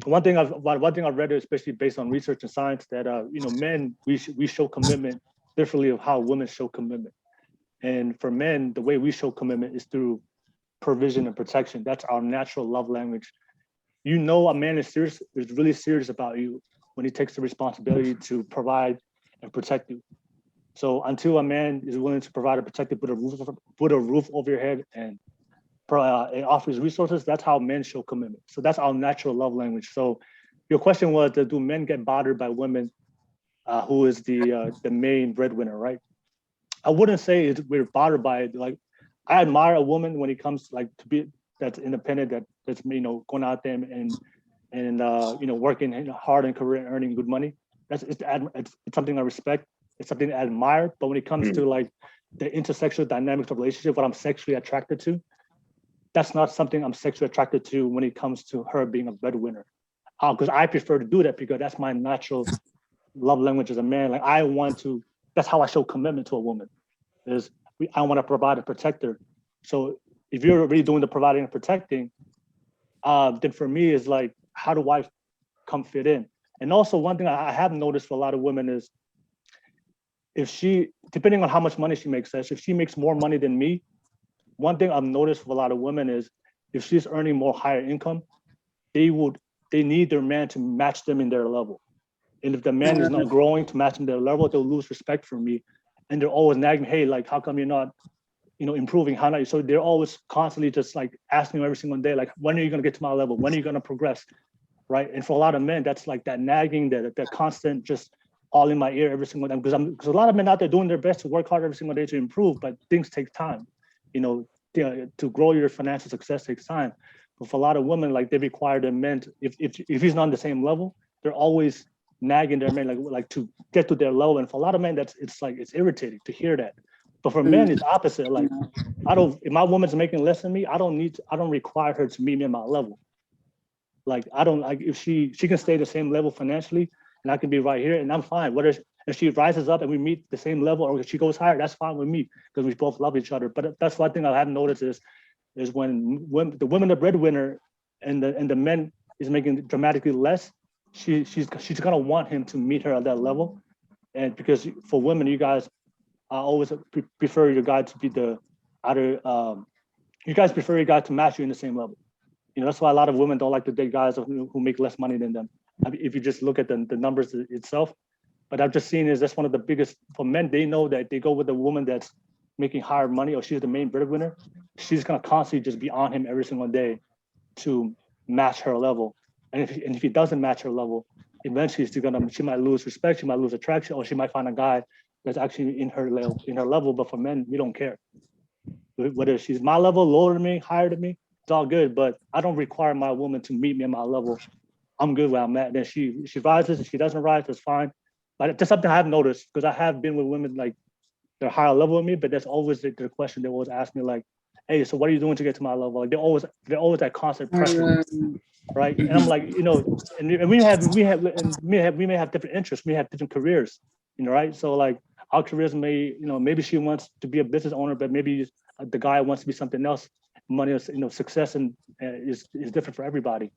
one thing I've read, especially based on research and science, that men, we show commitment differently of how women show commitment. And for men, the way we show commitment is through provision and protection. That's our natural love language. A man is really serious about you when he takes the responsibility to provide and protect you. So until a man is willing to provide and protect you, put a roof over your head and offer his resources, that's how men show commitment. So that's our natural love language. So your question was, do men get bothered by women who is the main breadwinner, right? I wouldn't say we're bothered by it. Like, I admire a woman when it comes to, like, to be that's independent, that's going out there and working hard in career and earning good money. It's something I respect. It's something I admire. But when it comes to like the intersexual dynamics of relationship, what I'm sexually attracted to, that's not something I'm sexually attracted to when it comes to her being a breadwinner. Because I prefer to do that because that's my natural love language as a man. Like, that's how I show commitment to a woman. I want to provide and protect her. So if you're really doing the providing and protecting, then for me is like, how do I come fit in? And also one thing I have noticed for a lot of women is, depending on how much money she makes, if she makes more money than me, one thing I've noticed for a lot of women is, if she's earning more higher income, they need their man to match them in their level. And if the man is not growing to match in their level, they'll lose respect for me. And they're always nagging me, hey, like, how come you're not, improving? How not? So they're always constantly just like asking me every single day, like, when are you going to get to my level? When are you going to progress? Right. And for a lot of men, that's like that nagging, that constant, just all in my ear every single day. Because a lot of men out there doing their best to work hard every single day to improve, but things take time. To grow your financial success takes time. But for a lot of women, like, they require their men if he's not on the same level, they're always nagging their men like to get to their level. And for a lot of men, it's irritating to hear that. But for men, it's opposite. Like, if my woman's making less than me, I don't require her to meet me at my level. Like, if she can stay the same level financially, and I can be right here, and I'm fine. If she rises up and we meet the same level, or if she goes higher, that's fine with me, because we both love each other. But that's one thing I have noticed is when the women are breadwinner and the men is making dramatically less, she's gonna want him to meet her at that level. And because for women, you guys, I always prefer your guy to be you guys prefer your guy to match you in the same level. That's why a lot of women don't like to date guys who make less money than them. I mean, if you just look at the numbers itself. But I've just seen that's one of the biggest, for men, they know that they go with a woman that's making higher money, or she's the main breadwinner, she's gonna constantly just be on him every single day to match her level. And if he doesn't match her level, eventually she might lose respect, she might lose attraction, or she might find a guy that's actually in her level. But for men, we don't care. Whether she's my level, lower than me, higher than me, it's all good. But I don't require my woman to meet me at my level. I'm good where I'm at. Then she rises, and she doesn't rise, that's fine. But that's something I've noticed, because I have been with women like they're higher level with me, but that's always the question they always ask me, like, hey, so what are you doing to get to my level? Like, they're always that constant pressure, right? And I'm like, and we may have different interests, we have different careers, right? So like our careers maybe she wants to be a business owner, but maybe the guy wants to be something else. Money, success and is different for everybody.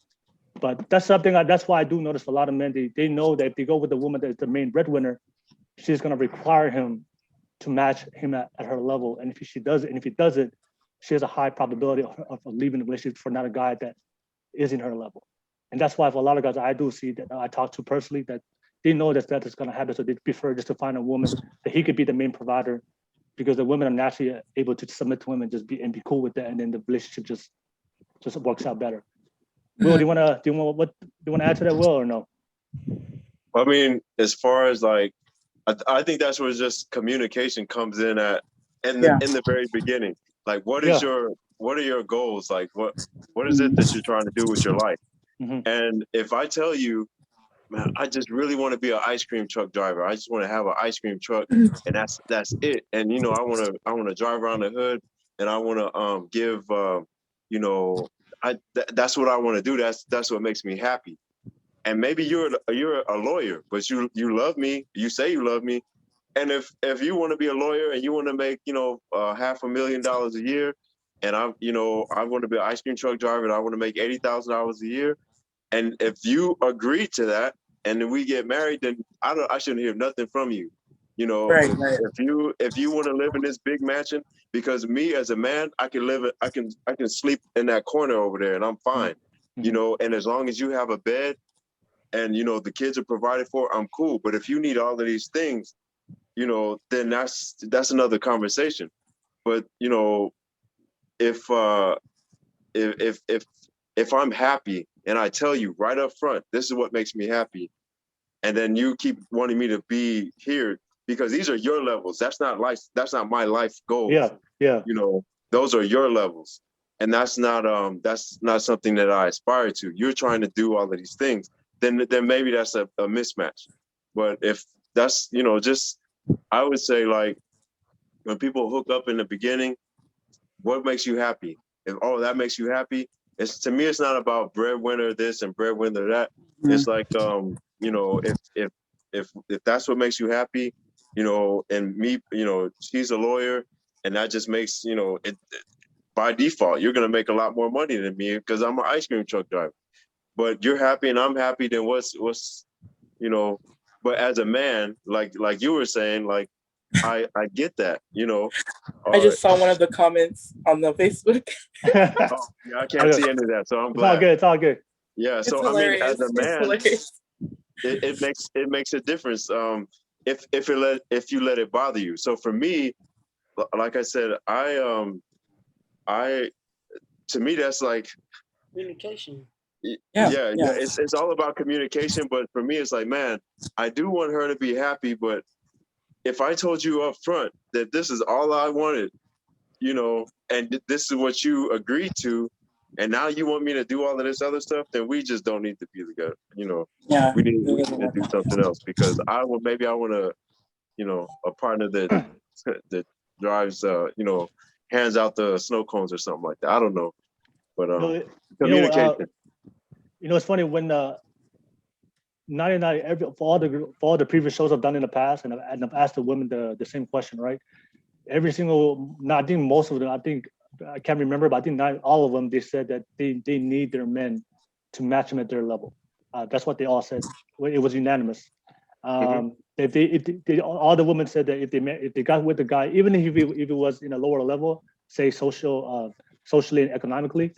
But that's something that's why I do notice for a lot of men, they know that if they go with the woman that's the main breadwinner, she's gonna require him to match him at her level. And if he doesn't, she has a high probability of leaving the relationship for not a guy that is in her level. And that's why for a lot of guys I do see that I talk to personally, that they know that is gonna happen. So they prefer just to find a woman that he could be the main provider, because the women are naturally able to submit to him and just be cool with that, and then the relationship just works out better. Will, do you want to add to that, Will, or no? I mean, as far as like, I think that's where just communication comes in in the very beginning. Like, what are your goals? Like, what is it that you're trying to do with your life? Mm-hmm. And if I tell you, man, I just really want to be an ice cream truck driver. I just want to have an ice cream truck, and that's it. And I want to drive around the hood, and I want to give that's what I want to do. That's what makes me happy. And maybe you're a lawyer, but you love me. You say you love me. And if you want to be a lawyer and you want to make $500,000 a year, and I want to be an ice cream truck driver and I want to make $80,000 a year, And if you agree to that, and then we get married, then I shouldn't hear nothing from you. You know, Right. if you want to live in this big mansion, because me as a man, I can sleep in that corner over there and I'm fine. You know, and as long as you have a bed and you know the kids are provided for, I'm cool. But if you need all of these things, you know, then that's another conversation. But you know, if I'm happy and I tell you right up front, this is what makes me happy, and then you keep wanting me to be here because these are your levels. That's not my life goals. Yeah. You know, those are your levels, and that's not something that I aspire to. You're trying to do all of these things, then maybe that's a mismatch. But if that's, you know, just I would say, like, when people hook up in the beginning, what makes you happy? If that makes you happy, to me it's not about breadwinner this and breadwinner that. It's like you know, if that's what makes you happy, you know, and me, you know, she's a lawyer, and that just makes, you know, it by default you're gonna make a lot more money than me because I'm an ice cream truck driver. But you're happy and I'm happy, then what's you know? But as a man, like you were saying, like I get that, you know. I just saw one of the comments on the Facebook. Oh, yeah, I can't see any of that, so I'm glad. It's all good. Yeah, It's so hilarious. I mean, as a man, it makes a difference. If you let it bother you. So for me, like I said, to me that's like communication. Yeah. It's all about communication. But for me, it's like, man, I do want her to be happy, but if I told you up front that this is all I wanted, you know, and this is what you agreed to, and now you want me to do all of this other stuff, then we just don't need to be together. You know, we need to do something else, because I want to, you know, a partner that drives, you know, hands out the snow cones or something like that. I don't know, but communication. You know, it's funny when 99 for all the previous shows I've done in the past, and I've asked the women the same question, right? Every single, I think most of them, I can't remember, but I think not all of them, they said that they need their men to match them at their level. That's what they all said. It was unanimous. If they all the women said that if they got with the guy, even if it was in a lower level, say socially and economically,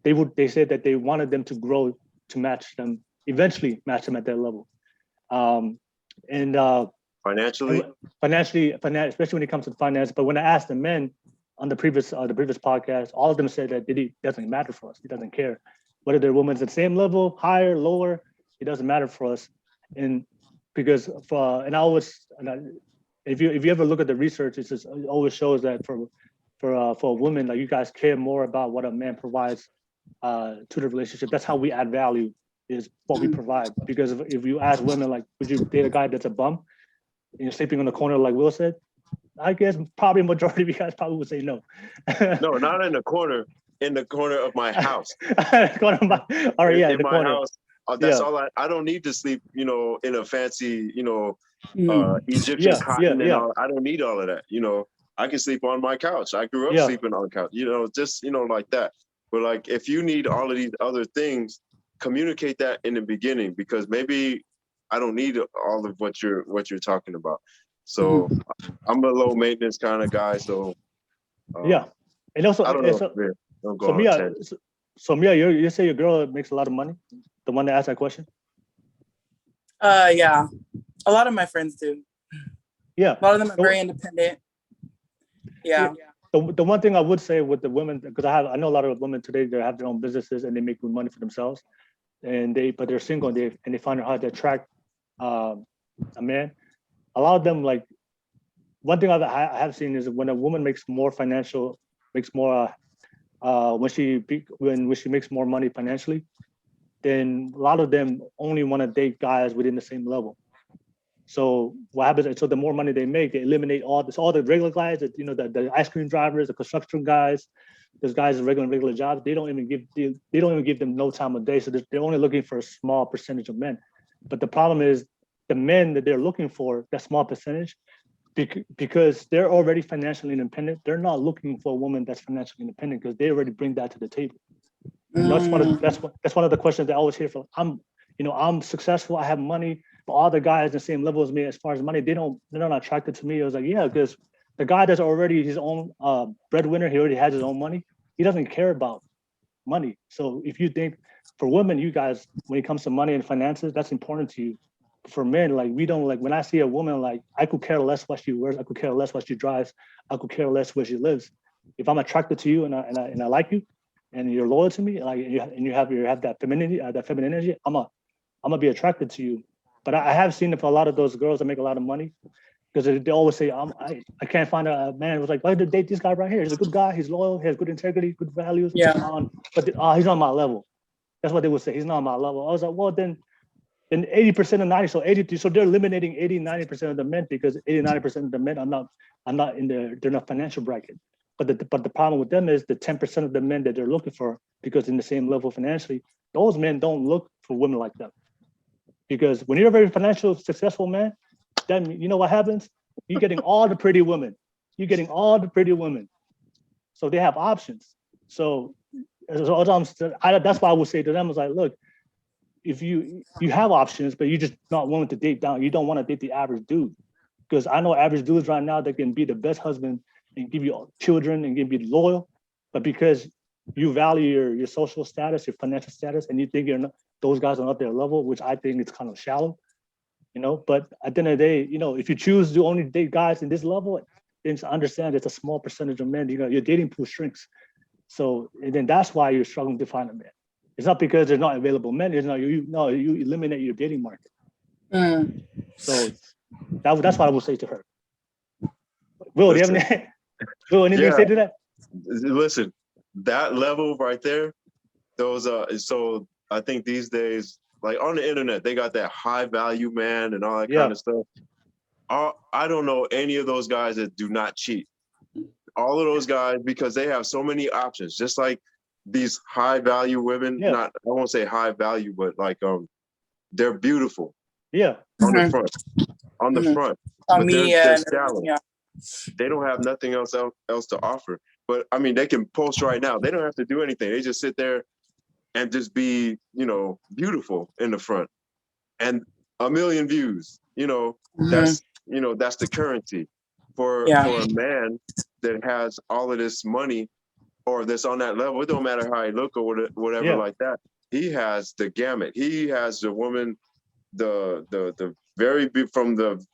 they said that they wanted them to grow to match them, eventually match them at their level. Financially, especially when it comes to finance. But when I asked the men on the previous podcast, all of them said that it doesn't matter for us. It doesn't care whether their woman's at the same level, higher, lower. It doesn't matter for us. And because if you ever look at the research, it always shows that for a woman, like, you guys care more about what a man provides to the relationship. That's how we add value, is what we provide. Because if you ask women, like, would you date a guy that's a bum and you're sleeping on the corner, like Will said, I guess probably a majority of you guys probably would say no. No, not in the corner. In the corner of my house. In the my corner. House. That's all. I don't need to sleep, you know, in a fancy, you know, Egyptian cotton and all. I don't need all of that. You know, I can sleep on my couch. I grew up sleeping on couch. You know, just, you know, like that. But like, if you need all of these other things, communicate that in the beginning, because maybe I don't need all of what you're talking about. So I'm a low maintenance kind of guy. So and also I don't know. So Mia, you say your girl makes a lot of money? The one that asked that question? Yeah, a lot of my friends do. Yeah, a lot of them are very independent. Yeah. The one thing I would say with the women, because I know a lot of women today, they have their own businesses and they make good money for themselves, but they're single and they find it hard to attract a man. A lot of them, like, one thing I have seen is when a woman when she makes more money financially, then a lot of them only want to date guys within the same level. So what happens is, so the more money they make, they eliminate all the regular guys, that, you know, the ice cream drivers, the construction guys, those guys with regular jobs. They don't even give them no time of day. So they're only looking for a small percentage of men. But the problem is, the men that they're looking for, that small percentage, because they're already financially independent, they're not looking for a woman that's financially independent, because they already bring that to the table. That's one of the questions that I always hear from. I'm successful, I have money, but all the guys the same level as me as far as money, they're not attracted to me. I was like, yeah, because the guy that's already his own breadwinner, he already has his own money. He doesn't care about money. So if you think for women, you guys, when it comes to money and finances, that's important to you. For men, like we don't, like when I see a woman, like I could care less what she wears, I could care less what she drives, I could care less where she lives. If I'm attracted to you and I like you, and you're loyal to me, like you have that femininity, that feminine energy, I'm gonna be attracted to you. But I have seen it for a lot of those girls that make a lot of money, because they always say, I can't find a man who's like, why did I date this guy right here? He's a good guy, he's loyal, he has good integrity, good values. But he's not on my level. That's what they would say. He's not on my level. I was like, well, then 80% of 90, so 80, so they're eliminating 80-90% of the men, because 80-90% of the men are not in they're not financial bracket. But the problem with them is the 10% of the men that they're looking for, because in the same level financially, those men don't look for women like them. Because when you're a very financially successful man, then you know what happens? You're getting all the pretty women. You're getting all the pretty women. So they have options. So that's why I would say to them, is like, look, if you have options, but you're just not willing to date down, you don't want to date the average dude. Because I know average dudes right now that can be the best husband and give you children and give you loyal, but because you value your social status, your financial status, and you think those guys are not their level, which I think it's kind of shallow, But at the end of the day, if you choose to only date guys in this level, then understand it's a small percentage of men. Your dating pool shrinks. So and then that's why you're struggling to find a man. It's not because there's not available men. It's not you eliminate your dating market. So that's what I would say to her. Will, do you have anything to say to that? Listen, that level right there, those so I think these days, like on the internet, they got that high value man and all that kind of stuff. I don't know any of those guys that do not cheat. All of those guys, because they have so many options, just like these high value women, I won't say high value, but like they're beautiful. Yeah. On the front. But they're shallow. They don't have nothing else to offer. But I mean, they can post right now. They don't have to do anything. They just sit there and just be, beautiful in the front. And 1 million views, that's the currency for a man that has all of this money or that's on that level. It don't matter how he look or whatever like that. He has the gamut. He has the woman, the very from the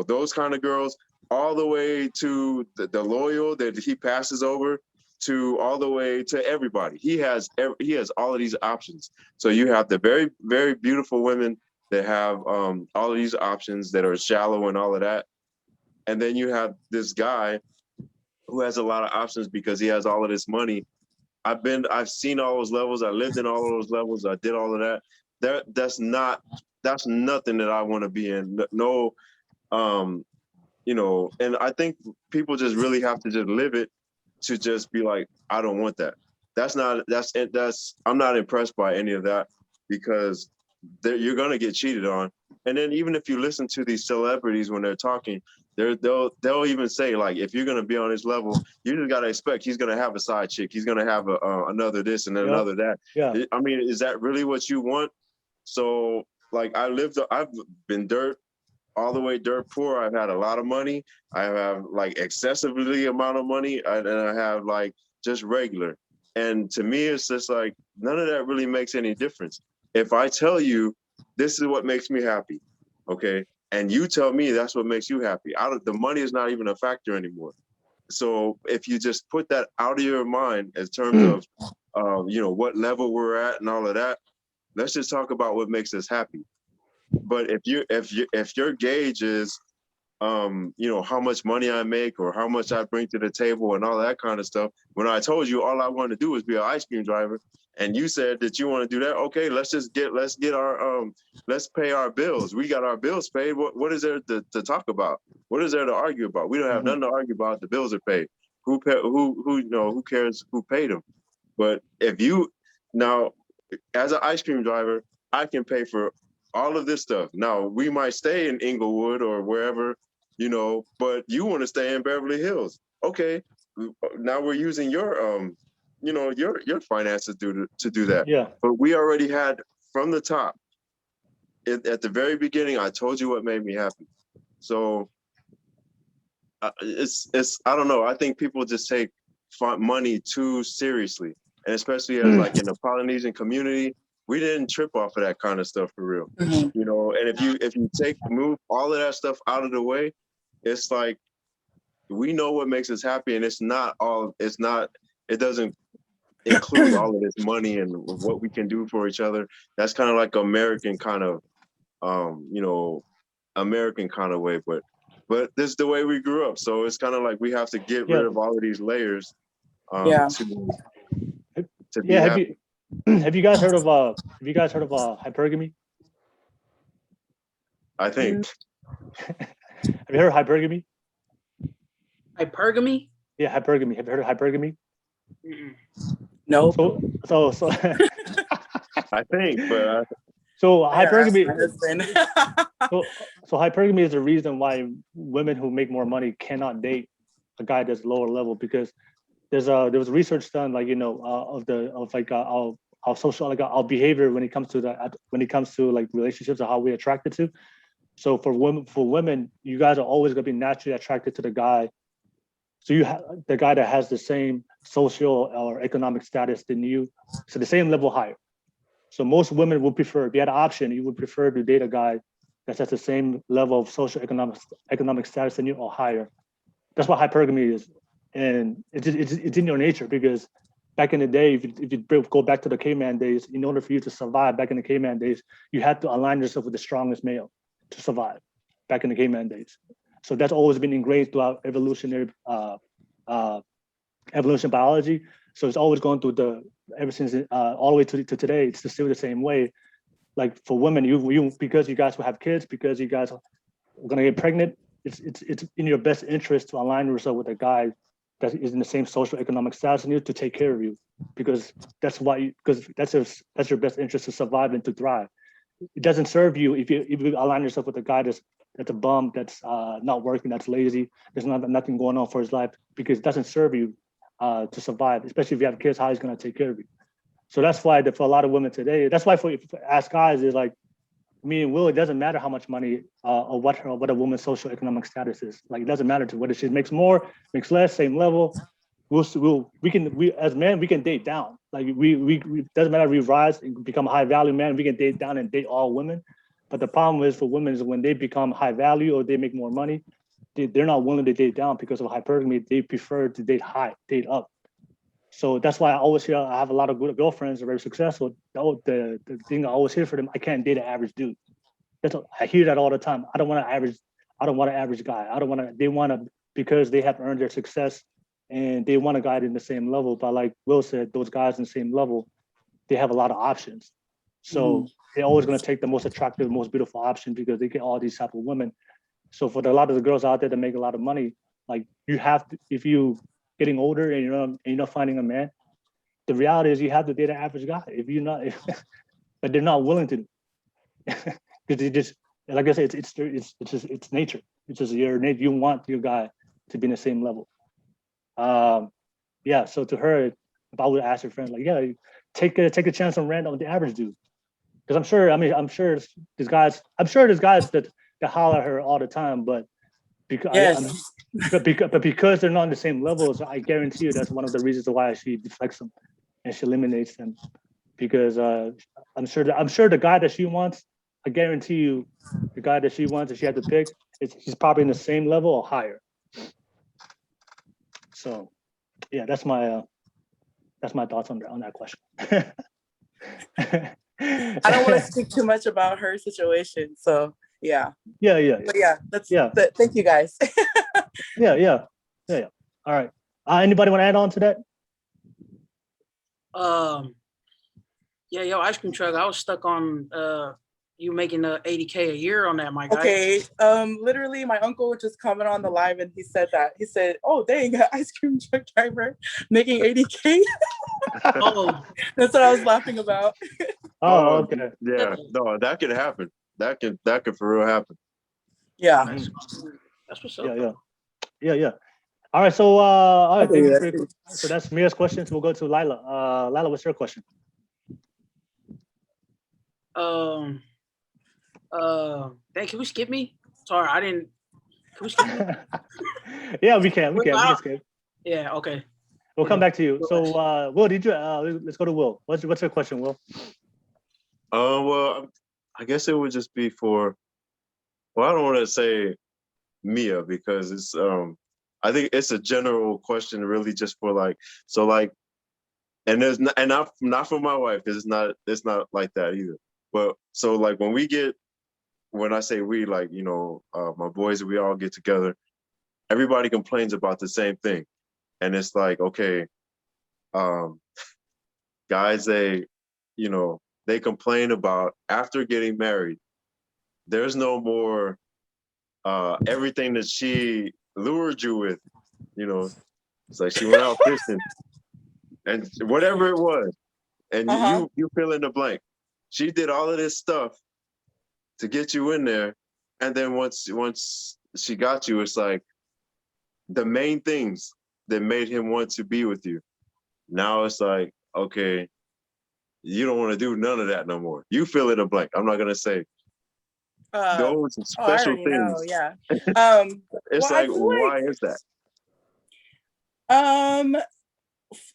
those kind of girls, all the way to the loyal that he passes over to all the way to everybody. He has all of these options. So you have the very, very beautiful women that have all of these options that are shallow and all of that. And then you have this guy who has a lot of options because he has all of this money. I've seen all those levels. I lived in all of those levels. I did all of that. That's nothing that I want to be in. No, and I think people just really have to just live it to just be like, I don't want that. I'm not impressed by any of that, because you're going to get cheated on. And then even if you listen to these celebrities when they're talking, they'll even say, like, if you're going to be on this level, you just got to expect he's going to have a side chick. He's going to have another this and another that. Yeah. I mean, is that really what you want? So like I've been all the way dirt poor. I've had a lot of money. I have like excessively amount of money, and I have like just regular. And to me, it's just like, none of that really makes any difference. If I tell you, this is what makes me happy, okay? And you tell me that's what makes you happy. The money is not even a factor anymore. So if you just put that out of your mind in terms of, what level we're at and all of that, let's just talk about what makes us happy. But if your gauge is, how much money I make or how much I bring to the table and all that kind of stuff, when I told you all I wanted to do was be an ice cream driver, and you said that you want to do that, okay, let's get our let's pay our bills. We got our bills paid. What is there to talk about? What is there to argue about? We don't have nothing to argue about. The bills are paid. Who cares who paid them? But if you now, as an ice cream driver, I can pay for all of this stuff. Now we might stay in Inglewood or wherever, but you want to stay in Beverly Hills. Okay, now we're using your your finances to do that. Yeah. But we already had from the top. At the very beginning, I told you what made me happy. So it's I don't know. I think people just take money too seriously, and especially as like in the Polynesian community, we didn't trip off of that kind of stuff for real. And if you move all of that stuff out of the way, it's like we know what makes us happy, and it doesn't include all of this money and what we can do for each other. That's kind of like American kind of American kind of way, but this is the way we grew up. So it's kind of like we have to get rid of all of these layers to be happy. Have you guys heard of hypergamy? I think. Have you heard of hypergamy? Hypergamy? Yeah, hypergamy. Have you heard of hypergamy? No. So I think, but so hypergamy. So hypergamy is the reason why women who make more money cannot date a guy that's lower level, because there was research done, like our social, like our behavior when it comes to like relationships or how we're attracted to. So for women, you guys are always gonna be naturally attracted to the guy. So you have the guy that has the same social or economic status than you, so the same level higher. So most women would prefer, if you had an option, you would prefer to date a guy that's at the same level of social economic status than you or higher. That's what hypergamy is, and it's in your nature, because back in the day, if you go back to the caveman days, in order for you to survive back in the caveman days, you had to align yourself with the strongest male to survive back in the caveman days. So that's always been ingrained throughout evolution biology. So it's always going through ever since all the way to today. It's still the same way. Like for women, you because you guys will have kids, because you guys are gonna get pregnant, it's in your best interest to align yourself with a guy that is in the same social economic status and you to take care of you, because that's your best interest to survive and to thrive. It doesn't serve you if you align yourself with a guy that's a bum, that's not working, that's lazy, there's nothing going on for his life, because it doesn't serve you to survive, especially if you have kids. How he's going to take care of you. So that's why for a lot of women today, that's why for ask guys is like me and Will, it doesn't matter how much money or what a woman's social economic status is. Like, it doesn't matter to whether she makes more, makes less, same level. We as men, we can date down. Like we doesn't matter if we rise and become a high value man, we can date down and date all women. But the problem is for women is when they become high value or they make more money, they're not willing to date down because of hypergamy. They prefer to date up. So that's why I always hear, I have a lot of good girlfriends that are very successful. The thing I always hear for them, I can't date an average dude. I hear that all the time. I don't want an average guy. They want to, because they have earned their success and they want a guy in the same level. But like Will said, those guys in the same level, they have a lot of options. So they're always going to take the most attractive, most beautiful option because they get all these type of women. So for a lot of the girls out there that make a lot of money, like you have to, if you getting older and you're not finding a man, the reality is you have to date an average guy. But they're not willing to, because they just, like I said, it's nature. It's just your nature. You want your guy to be in the same level. Yeah. So to her, if I would ask her friends, like, yeah, take a chance on the average dude, because I'm sure there's guys that holler at her all the time, but because because they're not on the same levels, I guarantee you that's one of the reasons why she deflects them and she eliminates them, because I'm sure the guy that she wants, I guarantee you, the guy that she wants, if she had to pick, he's probably in the same level or higher. So, yeah, that's my thoughts on that question. I don't want to speak too much about her situation, so yeah. Yeah. But thank you guys. Yeah. All right. Anybody want to add on to that? Yeah, ice cream truck. I was stuck on you making $80K a year on that, my guy. Okay. Literally, my uncle just commented on the live and he said that. He said, "Oh, dang, an ice cream truck driver making $80K." Oh, that's what I was laughing about. Oh, okay. Yeah, no, that could happen. That could for real happen. Yeah. That's what's up. Yeah. All right, so all right, thank you Yeah, for your, so that's Mia's questions. We'll go to Lila. Lila, what's your question? Can we skip me? Sorry, I didn't. Can we skip me? Yeah, we can skip. Yeah, okay. We'll come back to you. So, Will, did you? Let's go to Will. What's your question, Will? Well, I guess it would just be for. Well, I don't want to say Mia because it's I think it's a general question, really, just for like so like, and there's not, and not for my wife because it's not like that either. But so like when I say we, like my boys, we all get together. Everybody complains about the same thing, and it's like okay, guys, they complain about after getting married. There's no more everything that she lured you with, it's like she went out fishing and whatever it was, and you fill in the blank. She did all of this stuff to get you in there, and then once she got you, it's like the main things that made him want to be with you. Now it's like, okay, you don't want to do none of that no more. You fill in the blank. I'm not gonna say those special things. Know, yeah. It's like, why is that?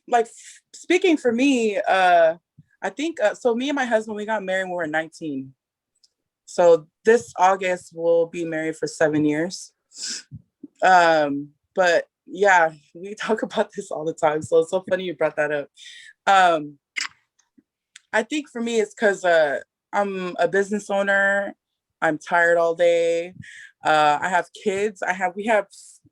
Like speaking for me, I think so. Me and my husband, we got married when we were 19. So this August we'll be married for 7 years. But yeah, we talk about this all the time. So it's so funny you brought that up. I think for me, it's because I'm a business owner. I'm tired all day. I have kids. We have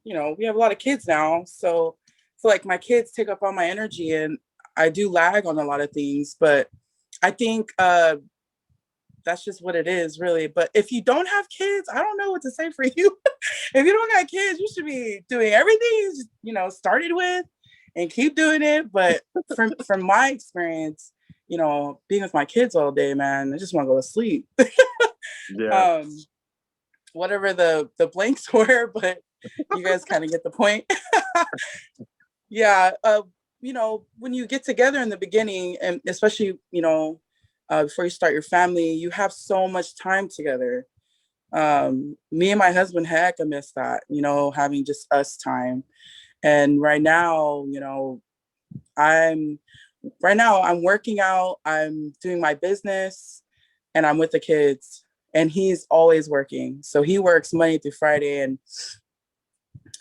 a lot of kids now. So like my kids take up all my energy and I do lag on a lot of things, but I think that's just what it is, really. But if you don't have kids, I don't know what to say for you. If you don't got kids, you should be doing everything you started with and keep doing it. But from my experience, being with my kids all day, man, I just want to go to sleep. Yeah. Whatever the blanks were, but you guys kind of get the point. Yeah. When you get together in the beginning, and especially, before you start your family, you have so much time together. Me and my husband, heck, I miss that, having just us time. And right now, I'm working out, I'm doing my business, and I'm with the kids. And he's always working. So he works Monday through Friday and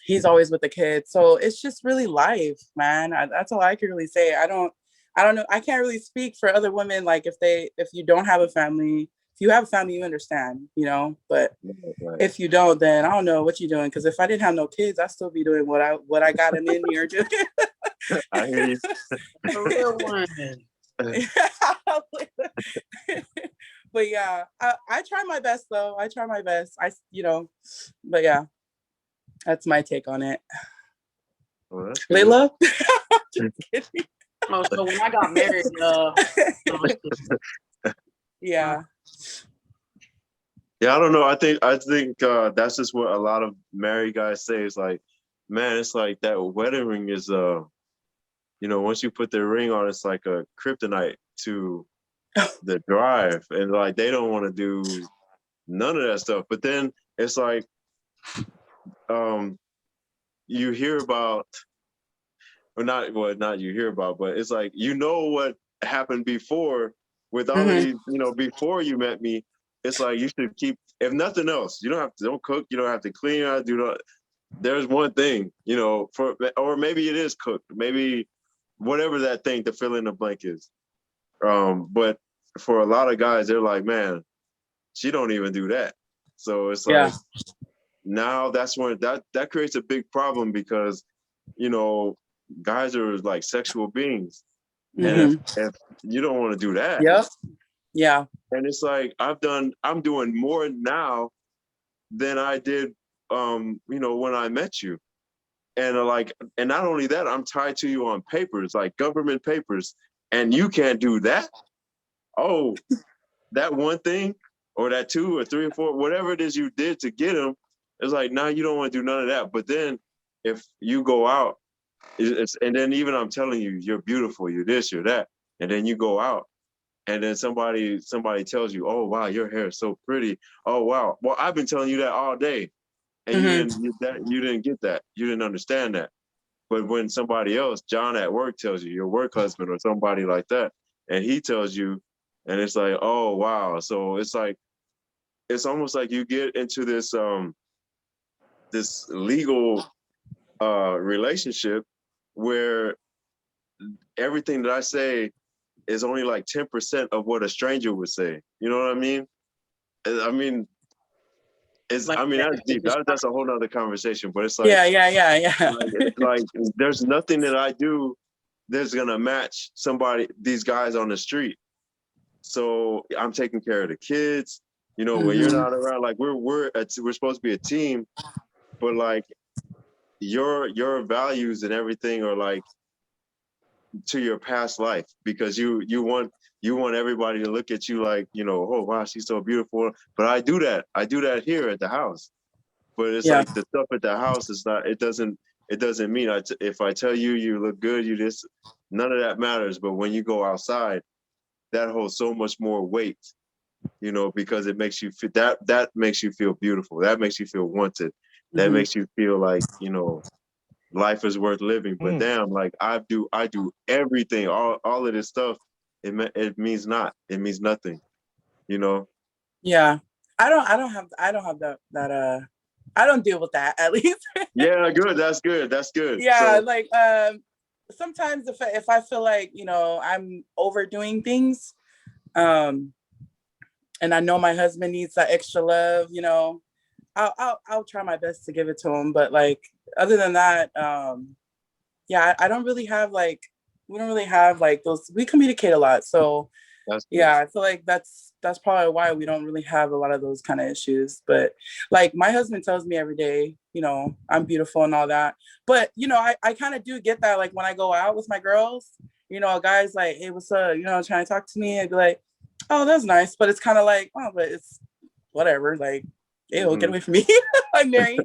he's always with the kids. So it's just really life, man. That's all I can really say. I don't know. I can't really speak for other women. Like if you don't have a family, if you have a family, you understand, but if you don't, then I don't know what you're doing. Cause if I didn't have no kids, I'd still be doing what I got him in here doing. I hear you. The real one. But yeah, I try my best though. But yeah, that's my take on it. Well, Layla? So when I got married, yeah. Yeah, I don't know. I think that's just what a lot of married guys say. It's like, man, it's like that wedding ring is once you put the ring on, it's like a kryptonite to the drive, and like they don't want to do none of that stuff. But then it's like you hear about, or not you hear about, but it's like what happened before with all of these, before you met me. It's like you should keep, if nothing else, don't cook, you don't have to clean, there's one thing, or maybe it is cooked, maybe whatever that thing to fill in the blank is. But for a lot of guys, they're like, man, she don't even do that. So it's like, now that's when that creates a big problem because, guys are like sexual beings. And if you don't want to do that. Yep. Yeah. And it's like, I'm doing more now than I did, when I met you. And and not only that, I'm tied to you on papers, like government papers, and you can't do that. Oh, that one thing, or that 2 or 3 or 4, whatever it is you did to get him, it's like, now you don't want to do none of that. But then if you go out, and then even I'm telling you, you're beautiful, you're this, you're that, and then you go out, and then somebody tells you, oh wow, your hair is so pretty. Oh wow, well I've been telling you that all day, and you didn't get that, you didn't understand that. But when somebody else, John at work, tells you, your work husband or somebody like that, and he tells you, and it's like, oh wow. So it's like, it's almost like you get into this this legal relationship where everything that I say is only like 10% of what a stranger would say. You know what I mean? I mean, it's, Like, I mean, that's deep. That's a whole nother conversation, but it's like, Yeah. like there's nothing that I do that's gonna match these guys on the street. So I'm taking care of the kids, you know, when you're not around, like we're supposed to be a team, but like your values and everything are like to your past life, because you want everybody to look at you like, you know, oh wow, she's so beautiful. But I do that here at the house. But it's like the stuff at the house is not, it doesn't mean if I tell you you look good, you just, none of that matters. But when you go outside, that holds so much more weight, you know, because it makes you feel that makes you feel beautiful. That makes you feel wanted. That makes you feel like, you know, life is worth living. But damn, like I do everything, all of this stuff. It means nothing, you know? Yeah. I don't have that I don't deal with that, at least. Yeah, good. That's good. Yeah, so, like sometimes if I feel like, you know, I'm overdoing things, and I know my husband needs that extra love, you know, I'll try my best to give it to him. But like other than that, yeah, I don't really have like, we don't really have like those, we communicate a lot. So yeah, I feel like that's probably why we don't really have a lot of those kind of issues. But like my husband tells me every day, you know, I'm beautiful and all that. But, you know, I kind of do get that, like when I go out with my girls, you know, a guy's like, hey, what's up? You know, trying to talk to me. I'd be like, oh, that's nice. But it's kind of like, oh, but it's whatever. Like, ew, get away from me. I'm married.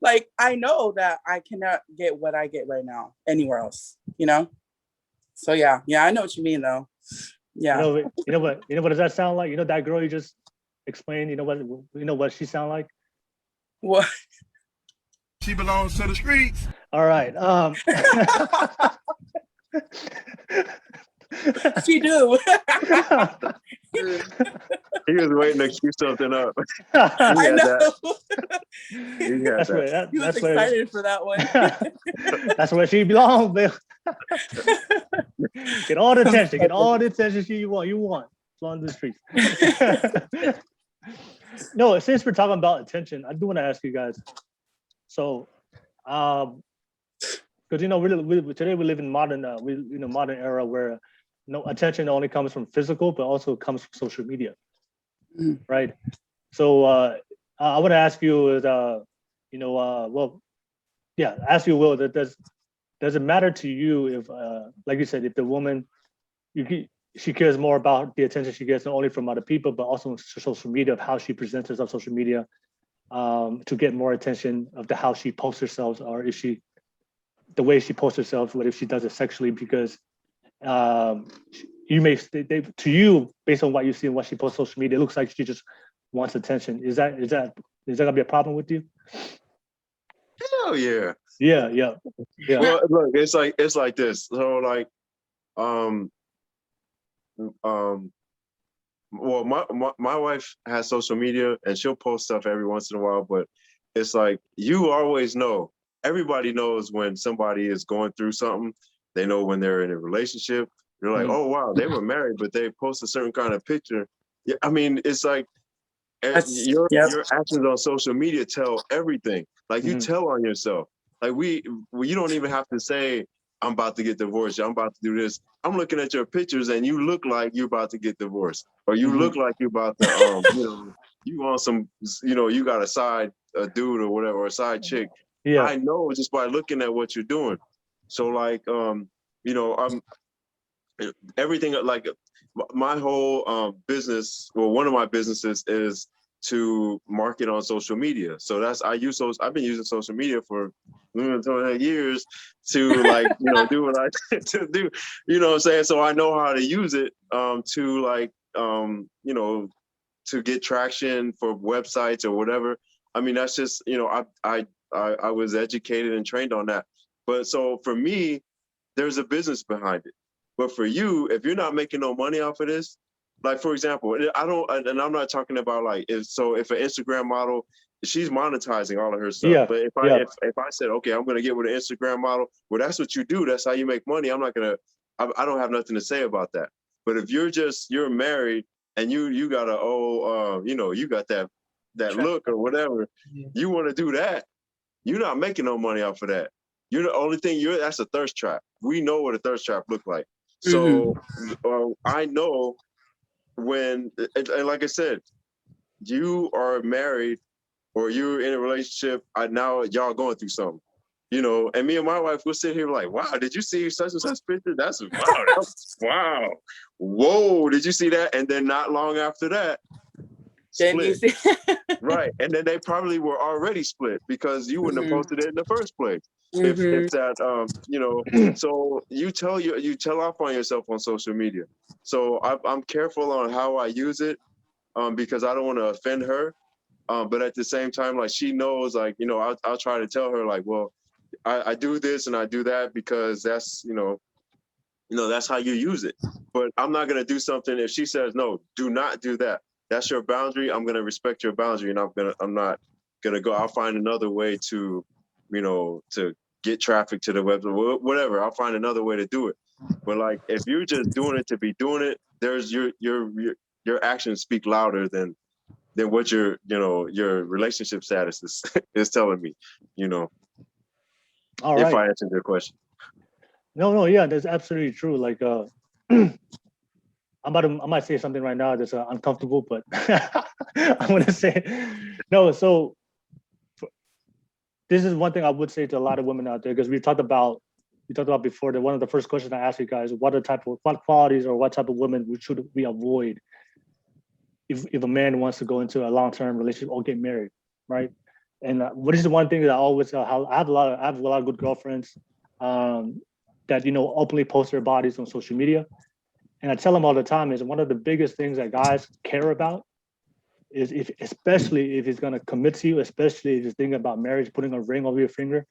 Like, I know that I cannot get what I get right now anywhere else, you know? So yeah, I know what you mean though. Yeah. You know what does that sound like? You know that girl you just explained, you know what she sound like? What? She belongs to the streets. All right. She do. he was waiting to cue something up. I know. He was excited for that one. That's where she belongs, man. Get all the attention you want. On the streets. No, since we're talking about attention, I do want to ask you guys. So, because you know, today we live in modern era where attention only comes from physical, but also comes from social media, right? So I want to ask you is, ask you, Will, that does it matter to you if, like you said, if the woman, she cares more about the attention she gets not only from other people, but also on social media, of how she presents herself on social media, to get more attention of how she posts herself, or if the way she posts herself, what if she does it sexually, because to you, based on what you see and what she posts on social media, it looks like she just wants attention. Is that gonna be a problem with you? Hell yeah. Yeah. Well, look, it's like this. So like, well, my wife has social media and she'll post stuff every once in a while, but it's like, you always know, everybody knows when somebody is going through something. They know when they're in a relationship. You're like, oh wow, they were married, but they post a certain kind of picture. Yeah, I mean, it's like your actions on social media tell everything. Like you tell on yourself. Like you don't even have to say, I'm about to get divorced, I'm about to do this. I'm looking at your pictures and you look like you're about to get divorced, or you look like you're about to, you want some, you got a dude or whatever, or a side chick. Yeah. I know just by looking at what you're doing. So like, I'm everything, like my whole business, well, one of my businesses is to market on social media. So I've been using social media for 20 years to like, do what I to do, what I'm saying? So I know how to use it to like, to get traction for websites or whatever. I mean, that's just, I was educated and trained on that. But so for me, there's a business behind it. But for you, if you're not making no money off of this, like, for example, and I'm not talking about like, if an Instagram model, she's monetizing all of her stuff. Yeah, but if I said, okay, I'm going to get with an Instagram model, well, that's what you do. That's how you make money. I don't have nothing to say about that. But if you're married and you got you got that look or whatever, you want to do that, you're not making no money off of that. You're the only thing that's a thirst trap. We know what a thirst trap look like. So I know when, and like I said, you are married or you're in a relationship, now y'all going through something, and me and my wife will sit here like, wow, did you see such and such picture? Wow. Whoa, did you see that? And then not long after that, split. Right. And then they probably were already split because you wouldn't have posted it in the first place. If that, so you tell off on yourself on social media. So I'm careful on how I use it because I don't want to offend her. But at the same time, like, she knows, like, I'll try to tell her, like, well, I do this and I do that because that's, that's how you use it. But I'm not going to do something if she says, no, do not do that. That's your boundary. I'm going to respect your boundary, and I'm not going to go. I'll find another way to, to get traffic to the website, whatever. I'll find another way to do it. But like, if you're just doing it to be doing it, there's your actions speak louder than what your relationship status is telling me, All right. If I answered your question. No, yeah, that's absolutely true. Like, I might say something right now that's uncomfortable, but I'm gonna say no. So this is one thing I would say to a lot of women out there, because we talked about before that one of the first questions I asked you guys, what qualities or what type of women should we avoid if a man wants to go into a long-term relationship or get married, right? And what is the one thing that I always I have a lot of good girlfriends that openly post their bodies on social media, and I tell them all the time is one of the biggest things that guys care about is especially if he's going to commit to you, especially if he's thinking about marriage, putting a ring over your finger,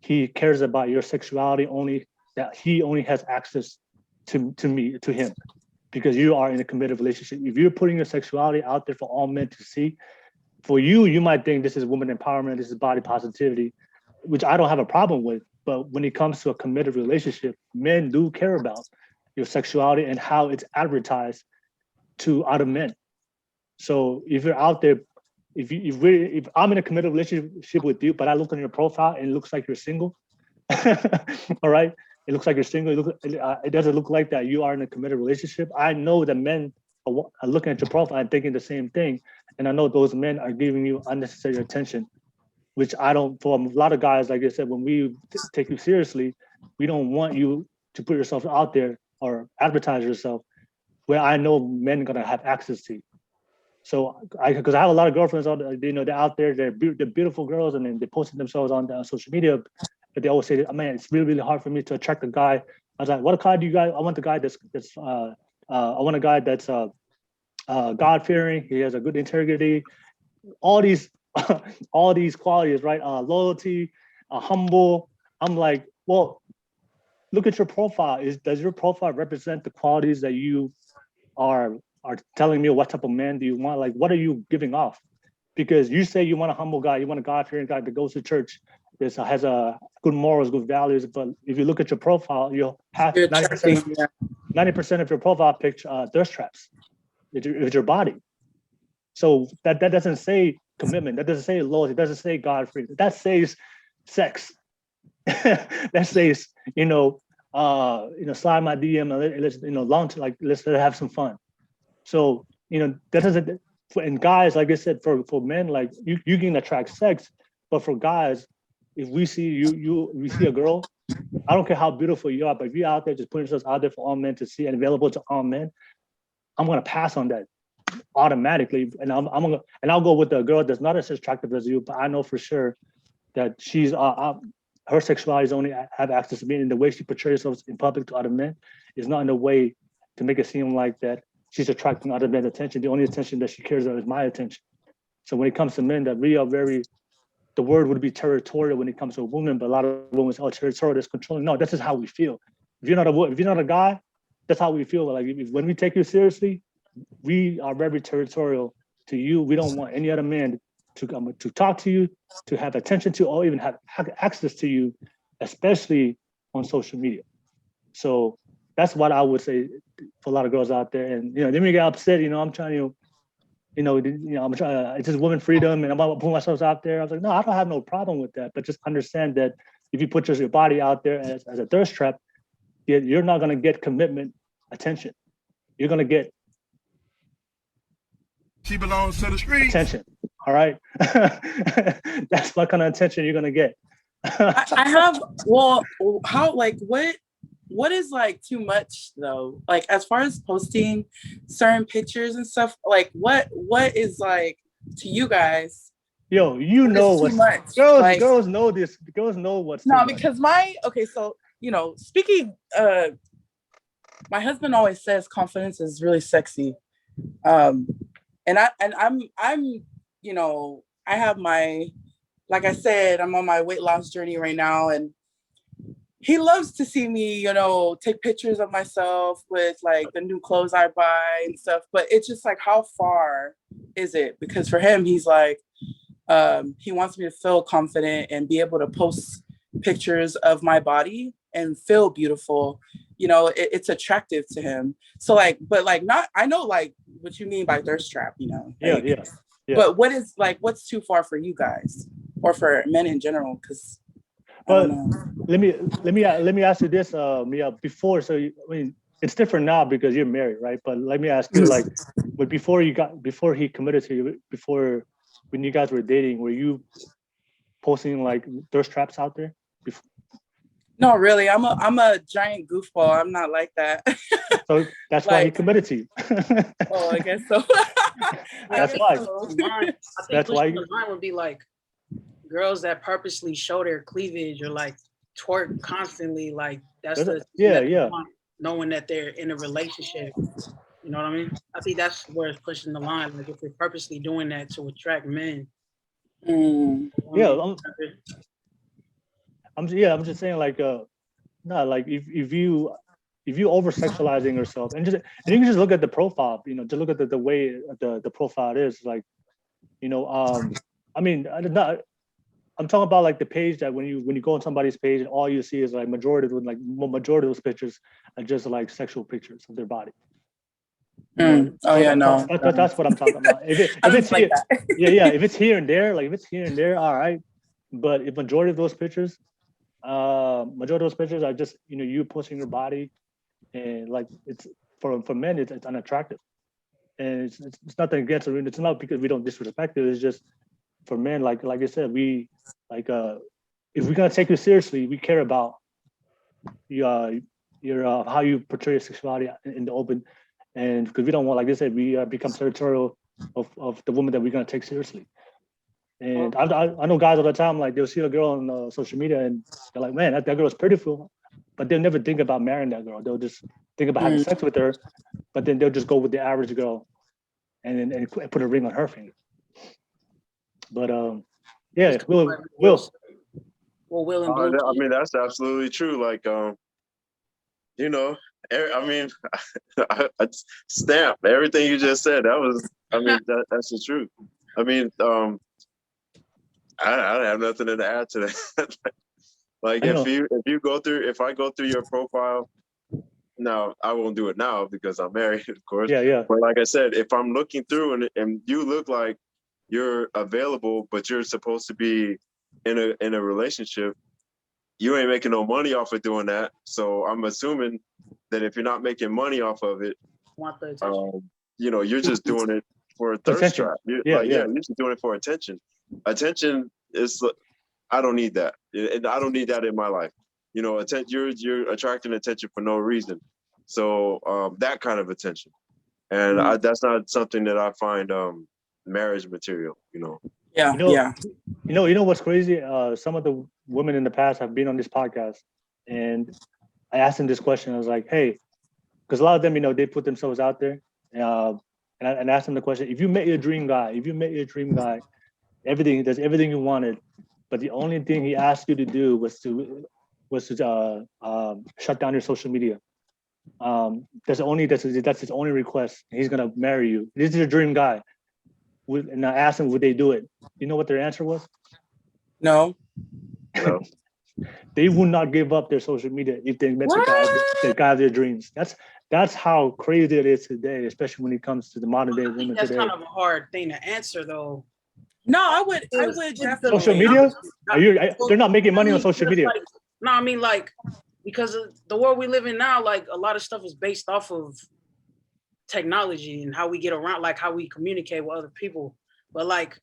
he cares about your sexuality only, that he only has access to him, because you are in a committed relationship. If you're putting your sexuality out there for all men to see, for you might think this is woman empowerment, this is body positivity, which I don't have a problem with. But when it comes to a committed relationship, men do care about your sexuality and how it's advertised to other men. So if you're out there, if I'm in a committed relationship with you, but I look on your profile and it looks like you're single, all right? It looks like you're single. It doesn't look like that you are in a committed relationship. I know that men are looking at your profile and thinking the same thing. And I know those men are giving you unnecessary attention, which I don't, for a lot of guys, like I said, when we take you seriously, we don't want you to put yourself out there or advertise yourself where I know men are gonna have access to you. So because I have a lot of girlfriends out there, they're out there, they're beautiful girls, and then they posted themselves on social media, but they always say, man, it's really, really hard for me to attract a guy. I was like, what kind do you guys? I want the guy I want a guy that's God-fearing. He has a good integrity, all these qualities, right? Loyalty, humble. I'm like, well, look at your profile. Does your profile represent the qualities that you are telling me? What type of man do you want? Like, what are you giving off? Because you say you want a humble guy, you want a God-fearing guy that goes to church, that has a good morals, good values. But if you look at your profile, you'll have 90% of your profile picture thirst traps with your body. So that doesn't say commitment. That doesn't say loyalty. That doesn't say God-fearing. That says sex. That says, slide my DM and let's, launch, like, let's have some fun. So, that doesn't, and guys, like I said, for men, like you can attract sex, but for guys, if we see we see a girl, I don't care how beautiful you are, but if you're out there just putting yourself out there for all men to see and available to all men, I'm gonna pass on that. automatically, and I'll go with the girl that's not as attractive as you, but I know for sure that she's her sexuality is only have access to me, and the way she portrays herself in public to other men is not in a way to make it seem like that she's attracting other men's attention. The only attention that she cares about is my attention. So when it comes to men, that we are the word would be territorial when it comes to a woman, but a lot of women say, oh, territorial, that's controlling. No, that's just how we feel. If you're not a guy, that's how we feel. Like when we take you seriously, we are very territorial to you. We don't want any other man to talk to you, to have attention to, or even have access to you, especially on social media. So that's what I would say for a lot of girls out there. And then we get upset. I'm trying to, I'm trying. It's just women freedom, and I'm about to put myself out there. I was like, no, I don't have no problem with that, but just understand that if you put your body out there as a thirst trap, you're not gonna get commitment attention. You're gonna get She belongs to the streets. attention. All right. That's what kind of attention you're gonna get. I have what is like too much though? Like as far as posting certain pictures and stuff, like what is like to you guys? Yo, what's too much. Girls know this. Girls know what's no, too because much. so speaking my husband always says confidence is really sexy. And I'm I have like I said, I'm on my weight loss journey right now, and he loves to see me, take pictures of myself with like the new clothes I buy and stuff. But it's just like, how far is it? Because for him, he's like, he wants me to feel confident and be able to post pictures of my body and feel beautiful. It's attractive to him. So like, but like not, I know like what you mean by thirst trap, like, Yeah. But what's too far for you guys or for men in general? Because but let me ask you this, Mia, before, it's different now because you're married, right? But let me ask you, like, but before he committed to you, when you guys were dating, were you posting like thirst traps out there? No, really. I'm a giant goofball. I'm not like that. So that's why he committed to you. Oh, I guess so. That's why. That's why the line would be like girls that purposely show their cleavage or like twerk constantly. Like that's knowing that they're in a relationship. You know what I mean? I think that's where it's pushing the line. Like if they're purposely doing that to attract men. I'm just saying, like, like if you over sexualizing yourself, and you can just look at the profile, just look at the way the profile is, like, I mean, I'm talking about like the page that when you go on somebody's page and all you see is like majority of those pictures are just like sexual pictures of their body. No. That's what I'm talking about. If it's here and there, all right. But if majority of those pictures are just you posting your body, and like it's for men it's unattractive, and it's nothing against it. It's not because we don't disrespect it. It's just for men, like I said, we like if we're gonna take you seriously, we care about your how you portray your sexuality in the open, and because we don't want, like I said, we become territorial of the woman that we're gonna take seriously. And I know guys all the time, like they'll see a girl on social media and they're like, man, that girl is beautiful, but they'll never think about marrying that girl. They'll just think about having sex with her, but then they'll just go with the average girl and put a ring on her finger. But Will. Well, Will and Blue. I mean, that's absolutely true. Like, I mean, I stamp everything you just said. That's the truth. I mean, I have nothing to add to that. Like, if I go through your profile, now I won't do it now because I'm married, of course. Yeah. But like I said, if I'm looking through and you look like you're available, but you're supposed to be in a relationship, you ain't making no money off of doing that. So I'm assuming that if you're not making money off of it, you're just doing it for a thirst trap. You're just doing it for attention. Attention is, I don't need that. I don't need that in my life. You're attracting attention for no reason. So that kind of attention. And that's not something that I find marriage material, you know. Yeah, You know what's crazy? Some of the women in the past have been on this podcast, and I asked them this question. I was like, hey, because a lot of them, they put themselves out there, and I asked them the question: if you met your dream guy, everything you wanted, but the only thing he asked you to do was to shut down your social media. That's his only request. He's gonna marry you. This is your dream guy. And I asked them, would they do it? You know what their answer was? No. They would not give up their social media if they met the guy of their dreams. That's how crazy it is today, especially when it comes to the modern day women that's today. Kind of a hard thing to answer, though. No, I would definitely. Social media? They're not making money on social media. No, I mean, like, because of the world we live in now, like, a lot of stuff is based off of technology and how we get around, like how we communicate with other people. But like,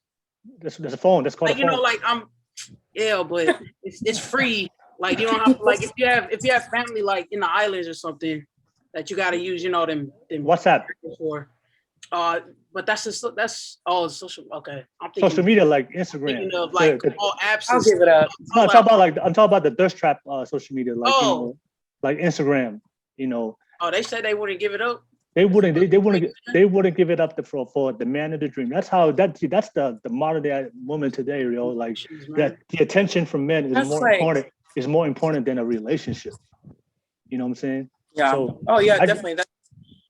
there's a phone. That's called like, a phone. like but it's free. Like, you don't have to, like, if you have family like in the islands or something that you got to use, them WhatsApp for. But that's social. Okay, I'm thinking social media like Instagram. Thinking of like all apps. I'll give it up. No, I'm talking about the thirst trap social media, like like Instagram. Oh, they said they wouldn't give it up. They wouldn't give it up for the man of the dream. That's the modern day woman today, like that the attention from men is more important than a relationship. You know what I'm saying? Yeah. So, definitely.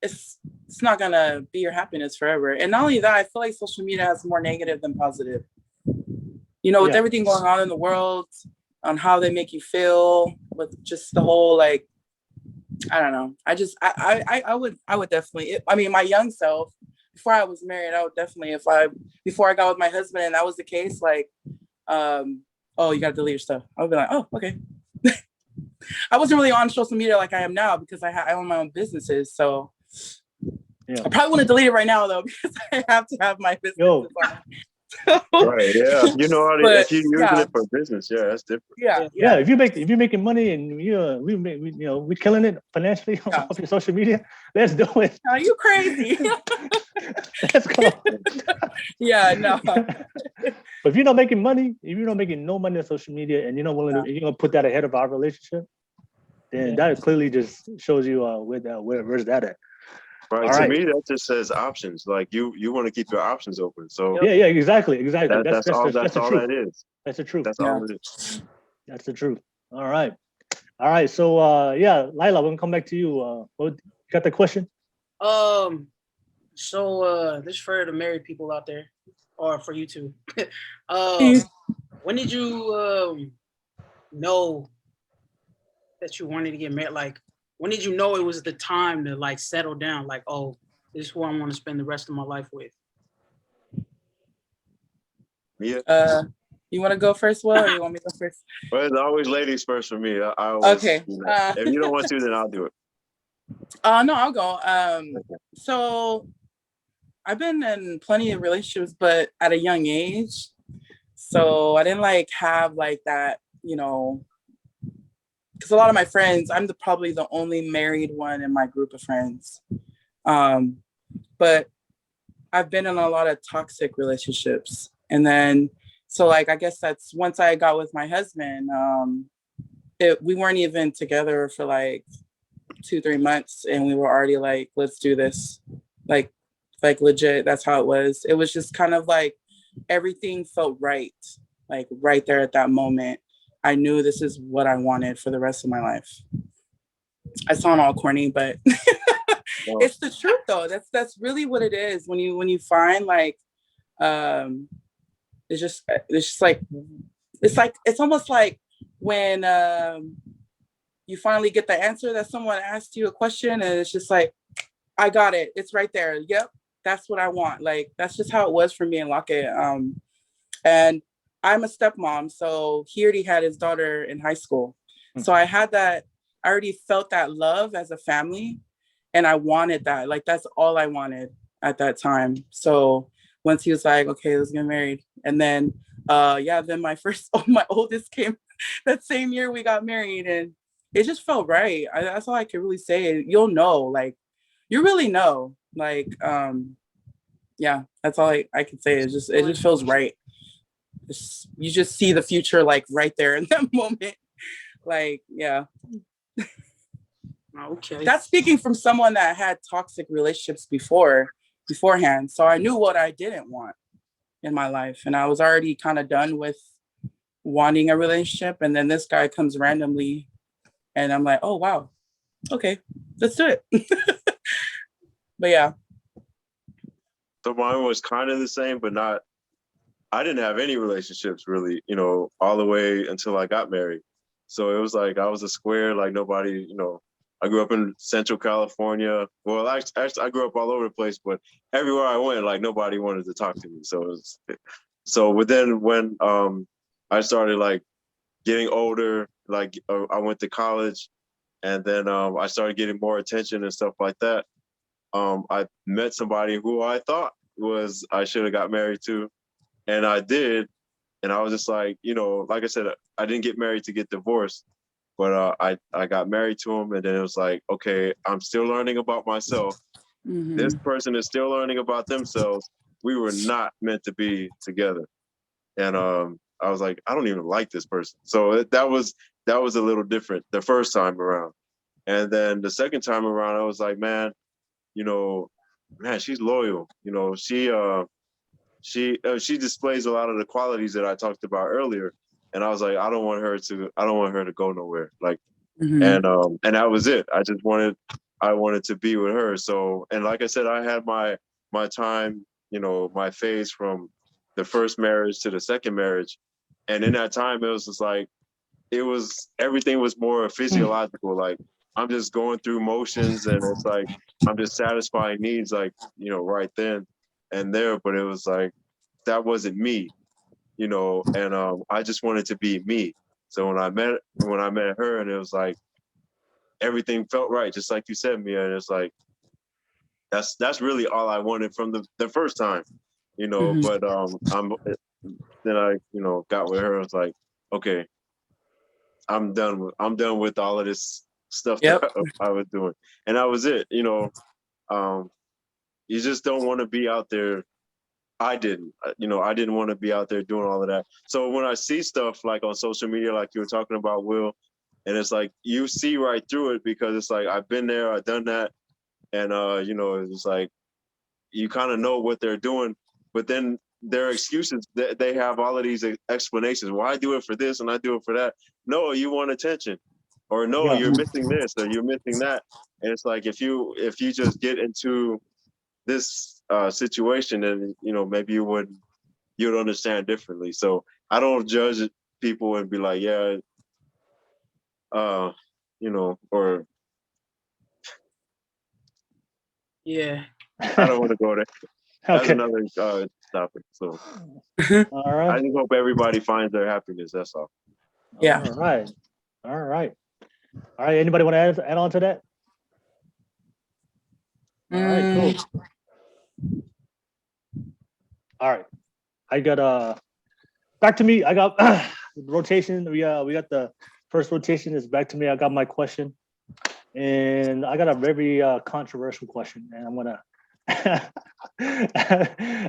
It's not gonna be your happiness forever. And not only that, I feel like social media has more negative than positive. With everything going on in the world, on how they make you feel, with just the whole like, I don't know. I would definitely. I mean, my young self, before I was married, I would definitely, before I got with my husband, and that was the case, like, oh, you got to delete your stuff. I would be like, oh, okay. I wasn't really on social media like I am now because I own my own businesses. So I probably want to delete it right now though because I have to have my business on. Right, yeah. If you're using it for business, that's different. Yeah. If you're making money and we're killing it financially off your social media, let's do it. Are you crazy? Let's go. No. But if you're not making money, if you're not making no money on social media, and you're not willing, you're gonna put that ahead of our relationship, then that clearly just shows you where's that at. Right. To me, that just says options. Like you want to keep your options open. So yeah, exactly. That's all that is. That's the truth. That's all it is. That's the truth. All right. So Laila, we'll come back to you. You got the question? So this is for the married people out there, or for you too. When did you know that you wanted to get married? Like, when did you know it was the time to like settle down? Like, oh, this is who I want to spend the rest of my life with. Yeah. You want to go first, Will, or you want me to go first? Well, it's always ladies first for me. I always, okay. If you don't want to, then I'll do it. No, I'll go. So I've been in plenty of relationships, but at a young age. So I didn't like have like that, because a lot of my friends, I'm probably the only married one in my group of friends. But I've been in a lot of toxic relationships. And then, so like, I guess that's once I got with my husband, we weren't even together for like 2-3 months. And we were already like, let's do this. Like legit, that's how it was. It was just kind of like, everything felt right. Like right there at that moment. I knew this is what I wanted for the rest of my life. I sound all corny, but it's the truth though. That's really what it is. When you find like, it's just like, it's almost like when you finally get the answer that someone asked you a question and it's just like, I got it. It's right there. Yep. That's what I want. Like, that's just how it was for me and Lockett. And I'm a stepmom, so he already had his daughter in high school. So I already felt that love as a family, and I wanted that. Like, that's all I wanted at that time. So once he was like, okay, let's get married. And then, then my oldest came that same year we got married, and it just felt right. That's all I can really say. You'll know, like, you really know. Like, yeah, that's all I can say. It just feels right. You just see the future like right there in that moment. Like, yeah. Okay. That's speaking from someone that had toxic relationships beforehand. So I knew what I didn't want in my life. And I was already kind of done with wanting a relationship. And then this guy comes randomly and I'm like, oh, wow. Okay, let's do it. But yeah. So mine was kind of the same, but not, I didn't have any relationships really, all the way until I got married. So it was like, I was a square, like nobody, I grew up in Central California. Well, actually, I grew up all over the place, but everywhere I went, like nobody wanted to talk to me. But then when I started like getting older, like I went to college, and then I started getting more attention and stuff like that. I met somebody who I thought I should have got married to, and I did. And I was just like, like I said, I didn't get married to get divorced. But I got married to him, and then it was like, okay, I'm still learning about myself. Mm-hmm. This person is still learning about themselves. We were not meant to be together. And I was like, I don't even like this person. So that was a little different the first time around. And then the second time around, I was like, man, she's loyal. She displays a lot of the qualities that I talked about earlier. And I was like, I don't want her to go nowhere. Like, mm-hmm. And that was it. I wanted to be with her. So, and like I said, I had my time, my phase from the first marriage to the second marriage. And in that time, it was just like, everything was more physiological. Like, I'm just going through motions, and it's like, I'm just satisfying needs, like, right then and there. But it was like, that wasn't me. And I just wanted to be me. So when I met her, and it was like, everything felt right, just like you said, Mia. And it's like, that's really all I wanted from the first time, Mm-hmm. But then I got with her. I was like, okay, I'm done with all of this stuff that I was doing, and that was it. You just don't want to be out there. I didn't want to be out there doing all of that. So when I see stuff like on social media, like you were talking about, Will, and it's like, you see right through it, because it's like, I've been there, I've done that. And, it's like, you kind of know what they're doing, but then their excuses, they have all of these explanations. Well, I do it for this and I do it for that. No, you want attention, or no, you're missing this, or you're missing that. And it's like, if you just get into this situation, and maybe you'd understand differently. So I don't judge people and be like, or yeah, I don't want to go there. That's another topic. So all right, I just hope everybody finds their happiness. That's all. Yeah. All right. Anybody want to add on to that? All right, cool. All right, I got back to me. I got rotation. We got the first rotation is back to me. I got my question, and I got a very controversial question, and I'm gonna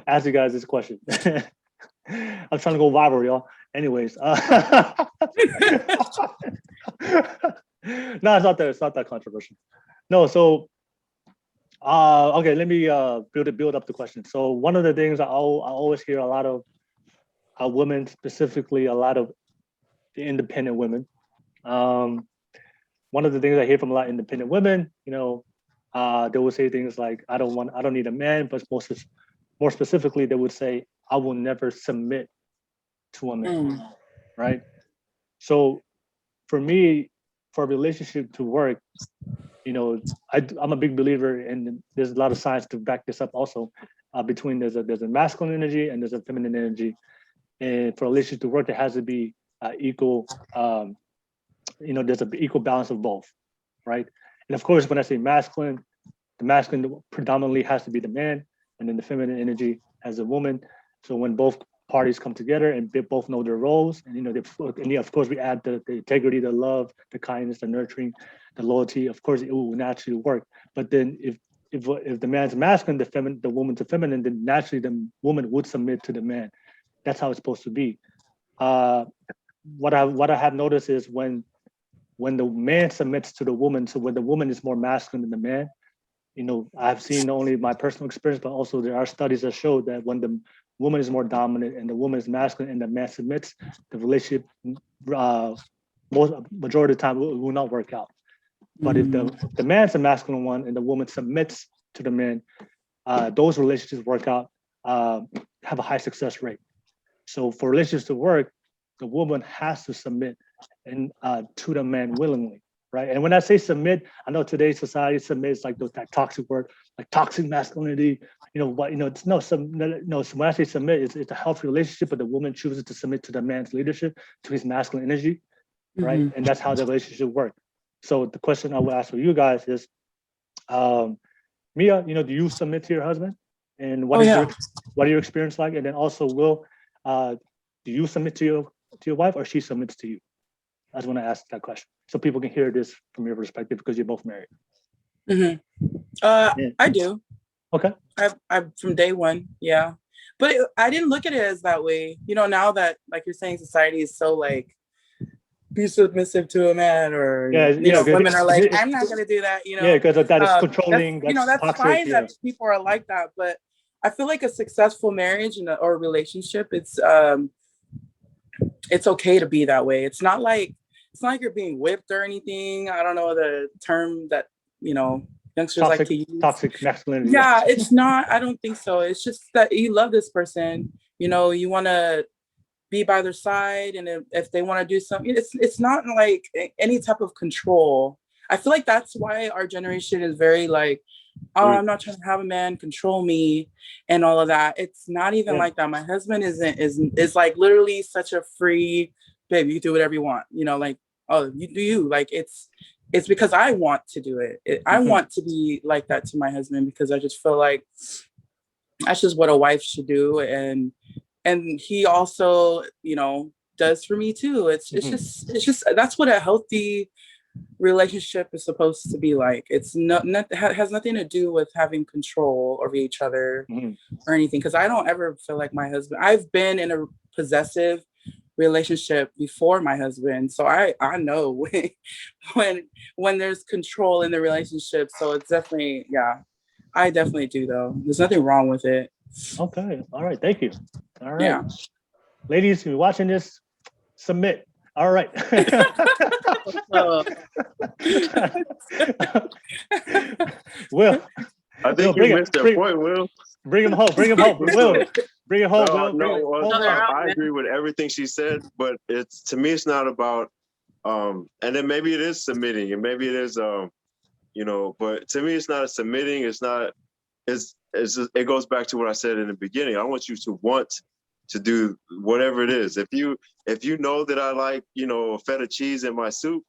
ask you guys this question. I'm trying to go viral, y'all. Anyways, no, it's not that. It's not that controversial. No, so. Okay, let me build up the question. So one of the things I always hear a lot of women, specifically a lot of the independent women. One of the things I hear from a lot of independent women, they will say things like, I don't need a man, but more specifically, they would say, I will never submit to a man, right? So for me, for a relationship to work, I'm a big believer, and there's a lot of science to back this up also, between there's a masculine energy and there's a feminine energy. And for a relationship to work, there has to be equal, there's an equal balance of both, right? And of course, when I say masculine, the masculine predominantly has to be the man, and then the feminine energy as a woman. So when both parties come together and they both know their roles, and of course we add the integrity, the love, the kindness, the nurturing, the loyalty. Of course, it will naturally work. But then if if the man's masculine, the woman's feminine, then naturally the woman would submit to the man. That's how it's supposed to be. What I have noticed is when the man submits to the woman, so when the woman is more masculine than the man, I've seen not only my personal experience, but also there are studies that show that when the woman is more dominant and the woman is masculine and the man submits, the relationship majority of the time will not work out. But if the man's a masculine one and the woman submits to the man, those relationships work out, have a high success rate. So for relationships to work, the woman has to submit and to the man willingly, right? And when I say submit, I know today's society submit is like that toxic word, like toxic masculinity. But it's no. When I say submit, it's a healthy relationship, but the woman chooses to submit to the man's leadership, to his masculine energy, right? And that's how the relationship works. So the question I would ask for you guys is, Mia, do you submit to your husband? And what are your experience like? And then also, Will, do you submit to your wife, or she submits to you? I just want to ask that question so people can hear this from your perspective because you're both married. I do. Okay. I've from day one, yeah. But I didn't look at it as that way. Now that, like you're saying, society is so like, be submissive to a man, or women are like, I'm not gonna do that. Because that is controlling. That's toxic, fine that people are like that, but I feel like a successful marriage or relationship, it's okay to be that way. It's not like you're being whipped or anything. I don't know the term that youngsters toxic, like to use. Toxic masculinity. Yeah, it's not. I don't think so. It's just that you love this person. You want to be by their side, and if they want to do something, it's not like any type of control. I feel like that's why our generation is very like, I'm not trying to have a man control me and all of that. It's not even like that. My husband is like literally such a free, babe, you do whatever you want. Like, oh, you do you. Like it's because I want to do it. I want to be like that to my husband, because I just feel like that's just what a wife should do. And he also, does for me too. It's just that's what a healthy relationship is supposed to be like. It's has nothing to do with having control over each other or anything. Because I don't ever feel like my husband. I've been in a possessive relationship before my husband, so I know when there's control in the relationship. So it's definitely, I definitely do though. There's nothing wrong with it. Okay. All right. Thank you. All right. Yeah. Ladies, if you're watching this, submit. All right. Will. I think you missed that point, Will. Bring him home. Will. Bring it home, Will. I agree with everything she said, but to me, it's not about, and then maybe it is submitting, and maybe it is, but to me, it's not a submitting. It's not, it goes back to what I said in the beginning. I want you to want to do whatever it is. If you know that I like, feta cheese in my soup,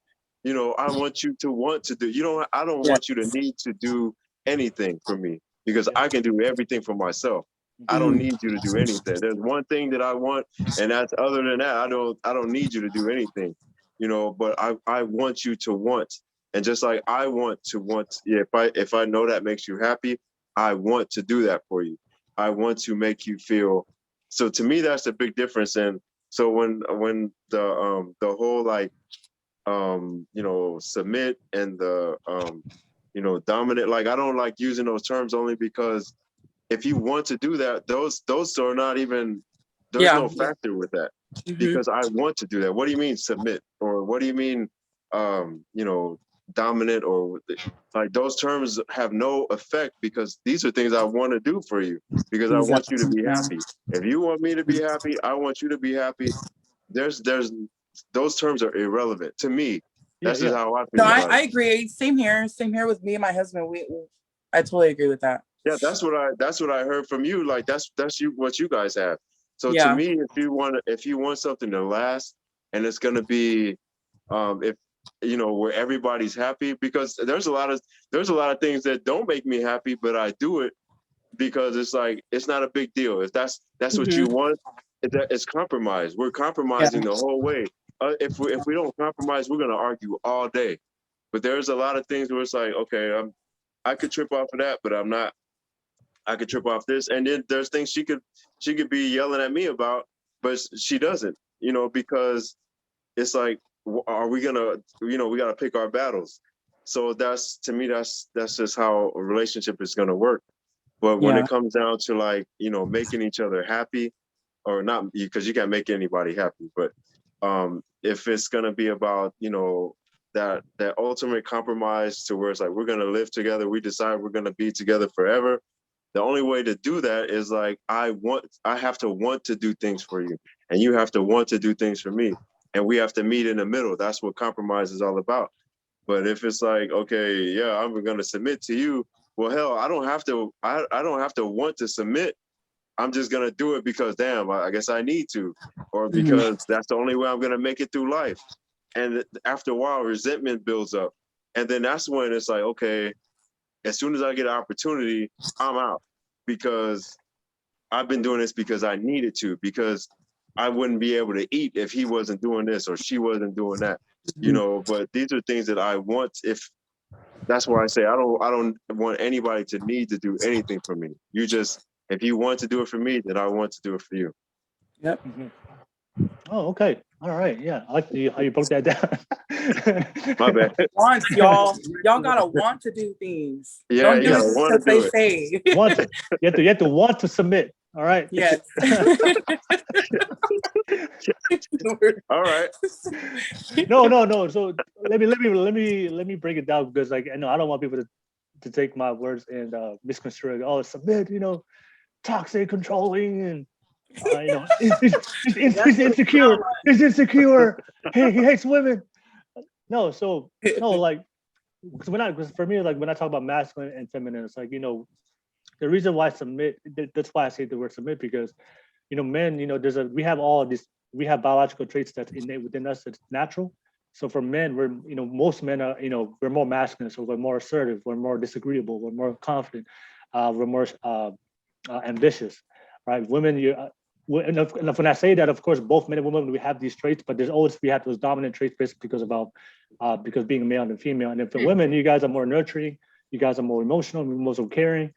I want you to want to do. I don't want you to need to do anything for me, because I can do everything for myself. I don't need you to do anything. There's one thing that I want, and that's, other than that, I don't need you to do anything. But I want you to want. And just like I want to want, if I know that makes you happy, I want to do that for you. I want to make you feel. So to me, that's a big difference. And so when the whole like, submit and the dominant, like, I don't like using those terms, only because if you want to do that, those are not even, there's no factor with that, because I want to do that. What do you mean submit? Or what do you mean, dominant? Or like, those terms have no effect, because these are things I want to do for you, because I want you to be happy. If you want me to be happy, I want you to be happy. There's those terms are irrelevant to me. That's just how I feel. No, I agree. Same here with me and my husband. I totally agree with that. Yeah, that's what I heard from you. Like, that's what you guys have. So to me, if you want something to last, and it's gonna be, where everybody's happy, because there's a lot of things that don't make me happy, but I do it because it's like, it's not a big deal. If that's what you want, it's compromise. We're compromising the whole way. If we don't compromise, we're gonna argue all day. But there's a lot of things where it's like, okay, I could trip off of that, but I'm not. I could trip off this, and then there's things she could be yelling at me about, but she doesn't, because it's like, are we gonna, we gotta pick our battles. So that's, to me, that's just how a relationship is gonna work. But when it comes down to like, making each other happy, or not, because you can't make anybody happy, but if it's gonna be about, that ultimate compromise to where it's like, we're gonna live together, we decide we're gonna be together forever. The only way to do that is like, I have to want to do things for you, and you have to want to do things for me, and we have to meet in the middle. That's what compromise is all about. But if it's like, okay, yeah, I'm gonna submit to you, well, hell, I don't have to. I don't have to want to submit. I'm just gonna do it because, damn, I guess I need to, or because that's the only way I'm gonna make it through life. And after a while, resentment builds up, and then that's when it's like, okay, as soon as I get an opportunity, I'm out, because I've been doing this because I needed to, because I wouldn't be able to eat if he wasn't doing this or she wasn't doing that, but these are things that I want. That's why I say I don't want anybody to need to do anything for me. If you want to do it for me, then I want to do it for you. Yep. Oh, okay. All right. Yeah. I like how you broke that down. My bad. Want, y'all gotta want to do things. Yeah, Don't you do gotta it want to because do they it. say. Want to. You have to want to submit. All right. Yes. All right. No. So let me break it down, because like, I know I don't want people to take my words and misconstrue it. Oh, submit, toxic, controlling, and he's insecure. He's insecure. He hates women. No, so no, like, because for me, like, when I talk about masculine and feminine, it's like, the reason why submit, that's why I say the word submit, because men, we have biological traits that's innate within us, that's natural. So for men, most men are, we're more masculine, so we're more assertive, we're more disagreeable, we're more confident, we're more ambitious, right? Women, and when I say that, of course, both men and women, we have these traits, but we have those dominant traits basically because being a male and female. And then for women, you guys are more nurturing, you guys are more emotional, more caring.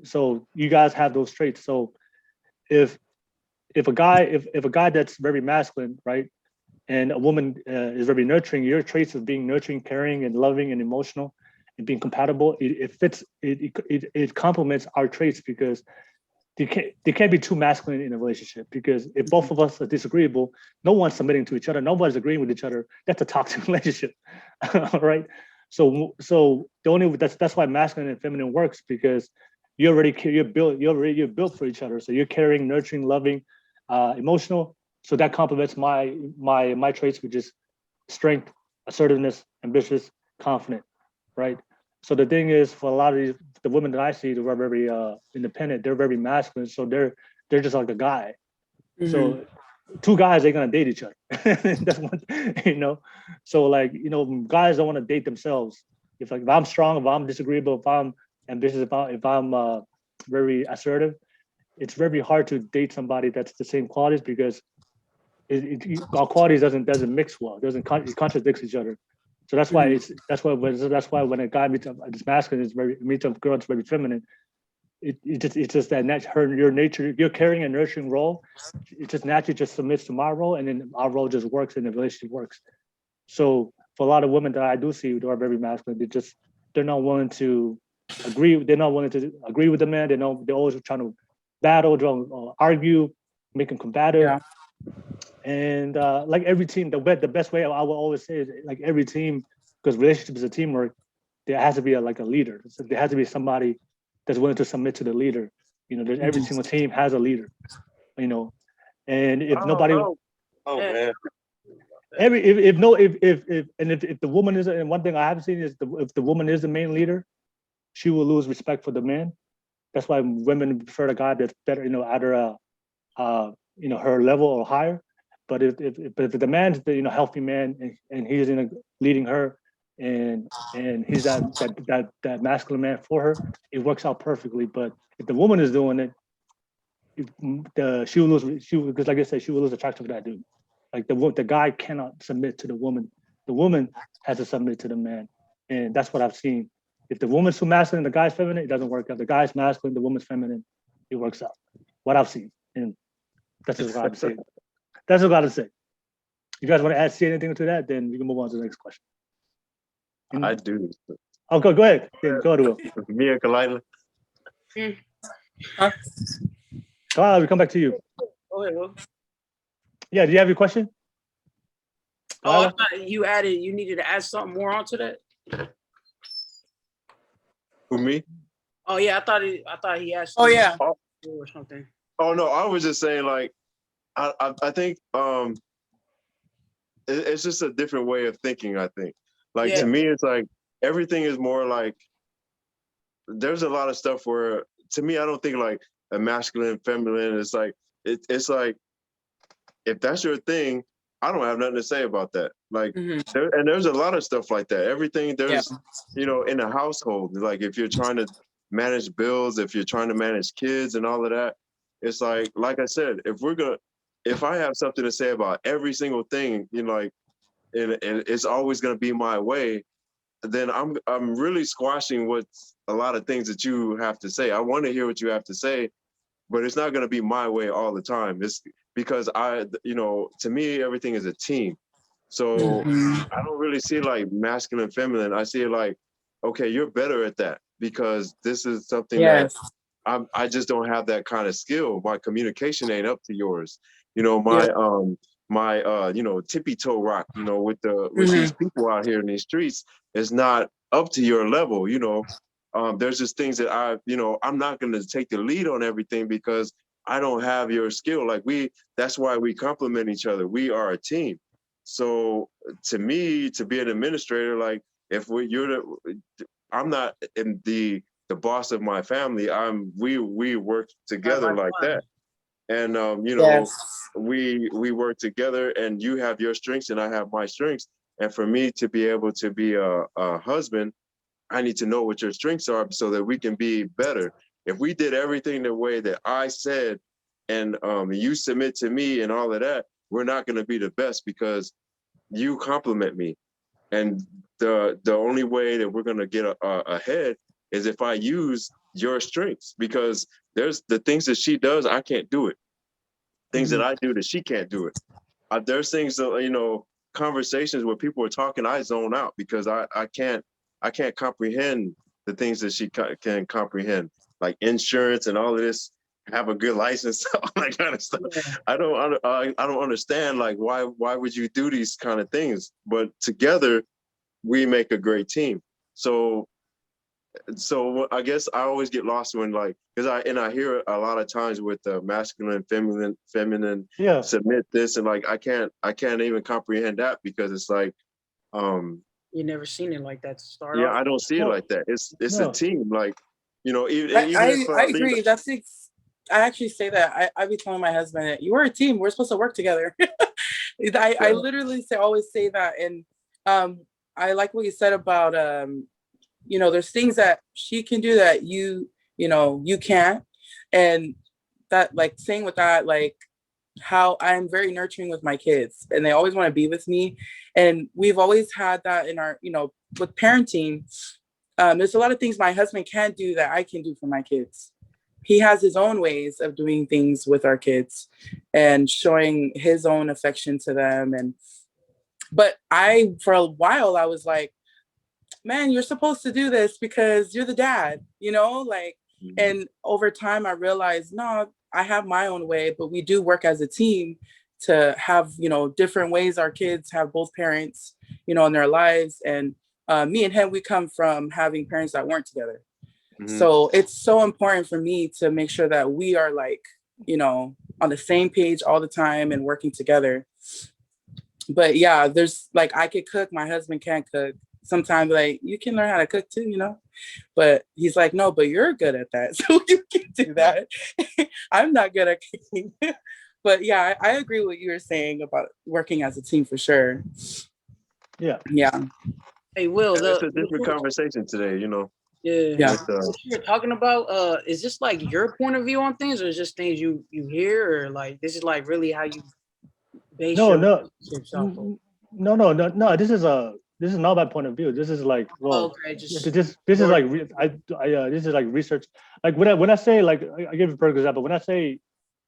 So you guys have those traits. So if a guy that's very masculine, right, and a woman is very nurturing, your traits of being nurturing, caring, and loving and emotional and being compatible, it complements our traits, because they can't be too masculine in a relationship, because if both of us are disagreeable, no one's submitting to each other, nobody's agreeing with each other, that's a toxic relationship. Right? So that's why masculine and feminine works, because you're built for each other. So you're caring, nurturing, loving, emotional. So that complements my traits, which is strength, assertiveness, ambitious, confident, right? So the thing is, for a lot of the women that I see, they are very independent. They're very masculine. So they're just like a guy. Mm-hmm. So two guys, they're gonna date each other. That's one, So like, guys don't want to date themselves. If I'm strong, if I'm disagreeable, if I'm ambitious, if I'm very assertive, it's very hard to date somebody that's the same qualities, because our qualities doesn't mix well. It contradicts each other. So that's why when a guy meets this masculine meets a girl that's very feminine, it's just that your nature, your caring and nurturing role, it just naturally just submits to my role, and then our role just works and the relationship works. So for a lot of women that I do see who are very masculine, they're not willing to agree. They're not willing to agree with the man. They're always trying to battle, argue, make them combative. Yeah. And like every team, the best way I will always say is, like every team, because relationship is a teamwork, there has to be a leader. So there has to be somebody that's willing to submit to the leader. Every single team has a leader. And if nobody, man, if the woman is, and one thing I haven't seen is if the woman is the main leader, she will lose respect for the man. That's why women prefer a guy that's better, either her level or higher. But if the man's the healthy man and he's leading her and he's that masculine man for her, it works out perfectly. But if the woman is doing it, she will lose. Because like I said, she will lose attraction to that dude. Like the guy cannot submit to the woman. The woman has to submit to the man, and that's what I've seen. If the woman's too masculine, the guy's feminine, it doesn't work out. The guy's masculine, the woman's feminine, it works out. What I've seen, and that's just what I have to say. That's what I got to say. You guys want to say anything to that? Then we can move on to the next question. I do. Oh, go ahead. Yeah, go ahead, Will. Me and Kalaila. Kalaila, we come back to you. Go ahead, Will. Yeah, do you have your question? Oh, I thought you needed to add something more onto that. Who, me? Oh yeah, I thought he asked. Oh yeah. Or something. Oh no, I was just saying like, I think it's just a different way of thinking. I think like to me, it's like everything is more like. There's a lot of stuff where to me, I don't think like a masculine, feminine. It's like it's like if that's your thing, I don't have nothing to say about that. Like, there's a lot of stuff like that. Everything there's, in a household, like if you're trying to manage bills, if you're trying to manage kids and all of that, it's like I said, if I have something to say about every single thing, and it's always going to be my way, then I'm really squashing a lot of things that you have to say. I want to hear what you have to say, but it's not going to be my way all the time. It's because to me, everything is a team. So I don't really see it like masculine, feminine. I see it like, okay, you're better at that because this is something that I just don't have that kind of skill. My communication ain't up to yours. My tippy toe rock, with these people out here in these streets is not up to your level. There's just things that I'm not going to take the lead on everything because I don't have your skill. That's why we complement each other. We are a team. So to me, to be an administrator, like if I'm not in the boss of my family. We work together like that. And we work together, and you have your strengths and I have my strengths. And for me to be able to be a husband, I need to know what your strengths are so that we can be better. If we did everything the way that I said, and you submit to me and all of that, we're not going to be the best because you compliment me. And the only way that we're going to get ahead is if I use your strengths, because there's the things that she does, I can't do it. Things that I do that she can't do it. There's things that, conversations where people are talking, I zone out because I can't comprehend the things that she can comprehend, like insurance and all of this, have a good license, all that kind of stuff. Yeah. I don't understand, like, why would you do these kind of things? But together we make a great team. So I guess I always get lost when, like, because I hear a lot of times with masculine, feminine, submit this, and like I can't even comprehend that because it's like you never seen it like that to start. Yeah, off. I don't see it like that. It's a team, like, even I agree. I actually say that. I be telling my husband that we're a team. We're supposed to work together. I literally always say that, and I like what you said about there's things that she can do that you can't, and that, like, saying with that, like, how I'm very nurturing with my kids and they always want to be with me, and we've always had that in our with parenting. There's a lot of things my husband can't do that I can do for my kids. He has his own ways of doing things with our kids and showing his own affection to them. But for a while, I was like, man, you're supposed to do this because you're the dad, and over time I realized, no, I have my own way, but we do work as a team to have, different ways our kids have both parents, in their lives. And me and him, we come from having parents that weren't together. So it's so important for me to make sure that we are, like, on the same page all the time and working together. But yeah, there's, like, I could cook, my husband can't cook. Sometimes, like, you can learn how to cook too, but he's like, no, but you're good at that. So you can do that. I'm not good at cooking. But yeah, I agree with what you were saying about working as a team for sure. Yeah. Hey, Will, it's a different conversation today, Yeah. What you're talking about, is this like your point of view on things, or is this things you hear, or like this is like really how you base your relationships off of? No. This is this is not my point of view. This is like, well, okay, this is like this is like research. Like when I say, like, I give you for example, when I say,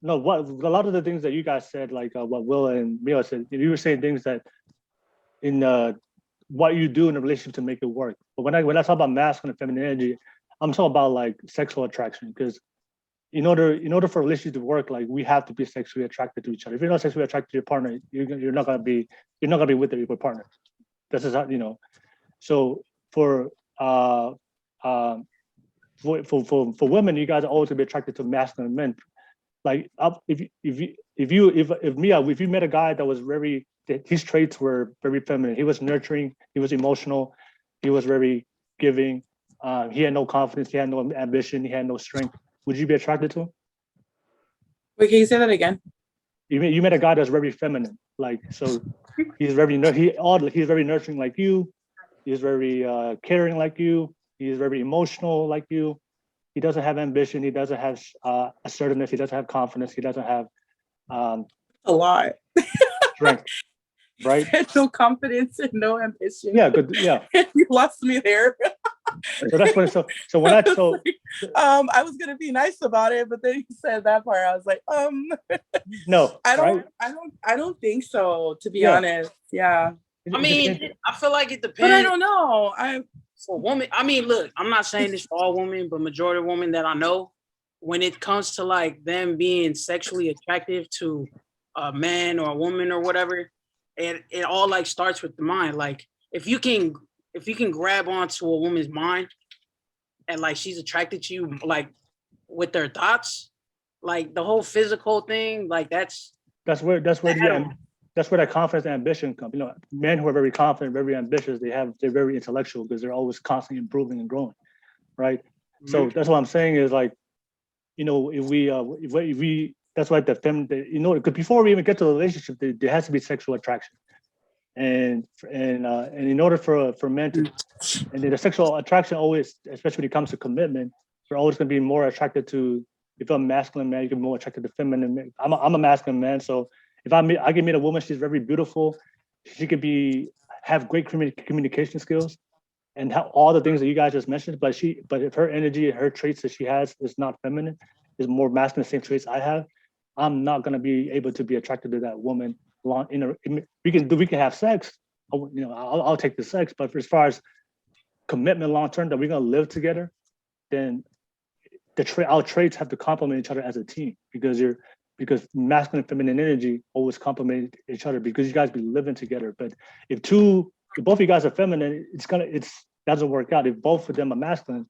no, what a lot of the things that you guys said, like what Will and Mio said, you were saying things that in what you do in a relationship to make it work. But when I talk about masculine and feminine energy, I'm talking about like sexual attraction, because in order for a relationship to work, like we have to be sexually attracted to each other. If you're not sexually attracted to your partner, you're not gonna be with your partner. This is how, So for women, you guys are always gonna be attracted to masculine men. Like if you met a guy that was his traits were very feminine. He was nurturing. He was emotional. He was very giving. He had no confidence. He had no ambition. He had no strength. Would you be attracted to him? Wait, can you say that again? You met a guy that's very feminine. Like, so he's very nurturing like you. He's very caring like you. He's very emotional like you. He doesn't have ambition. He doesn't have assertiveness. He doesn't have confidence. He doesn't have a lot. Strength, right? No confidence and no ambition. Yeah, good. Yeah, you lost me there. So that's what. So when I told, I was gonna be nice about it, but then you said that part. I was like, no, I don't think so. To be honest, yeah. I mean, I feel like it depends. But I don't know. For women, I mean, look, I'm not saying this for all women, but majority of women that I know, when it comes to like them being sexually attractive to a man or a woman or whatever, it all like starts with the mind. Like if you can grab onto a woman's mind and like she's attracted to you like with their thoughts, like the whole physical thing, like that's where that confidence and ambition come. Men who are very confident, very ambitious, they're very intellectual because they're always constantly improving and growing, right? Mm-hmm. So that's what I'm saying is like, if we that's why the feminine, because before we even get to the relationship, there has to be sexual attraction, and in order for men to, and the sexual attraction always, especially when it comes to commitment, we're always going to be more attracted to. If I'm a masculine man, you can be more attracted to feminine men. I'm a masculine man, so if I can meet a woman, she's very beautiful. She could have great communication skills, and have all the things that you guys just mentioned. But if her energy, her traits that she has is not feminine, is more masculine, same traits I have, I'm not gonna be able to be attracted to that woman. We can have sex. I'll take the sex, but as far as commitment long term, that we're gonna live together, then our traits have to complement each other as a team, because masculine and feminine energy always complement each other, because you guys be living together. But if both of you guys are feminine, it doesn't work out. If both of them are masculine,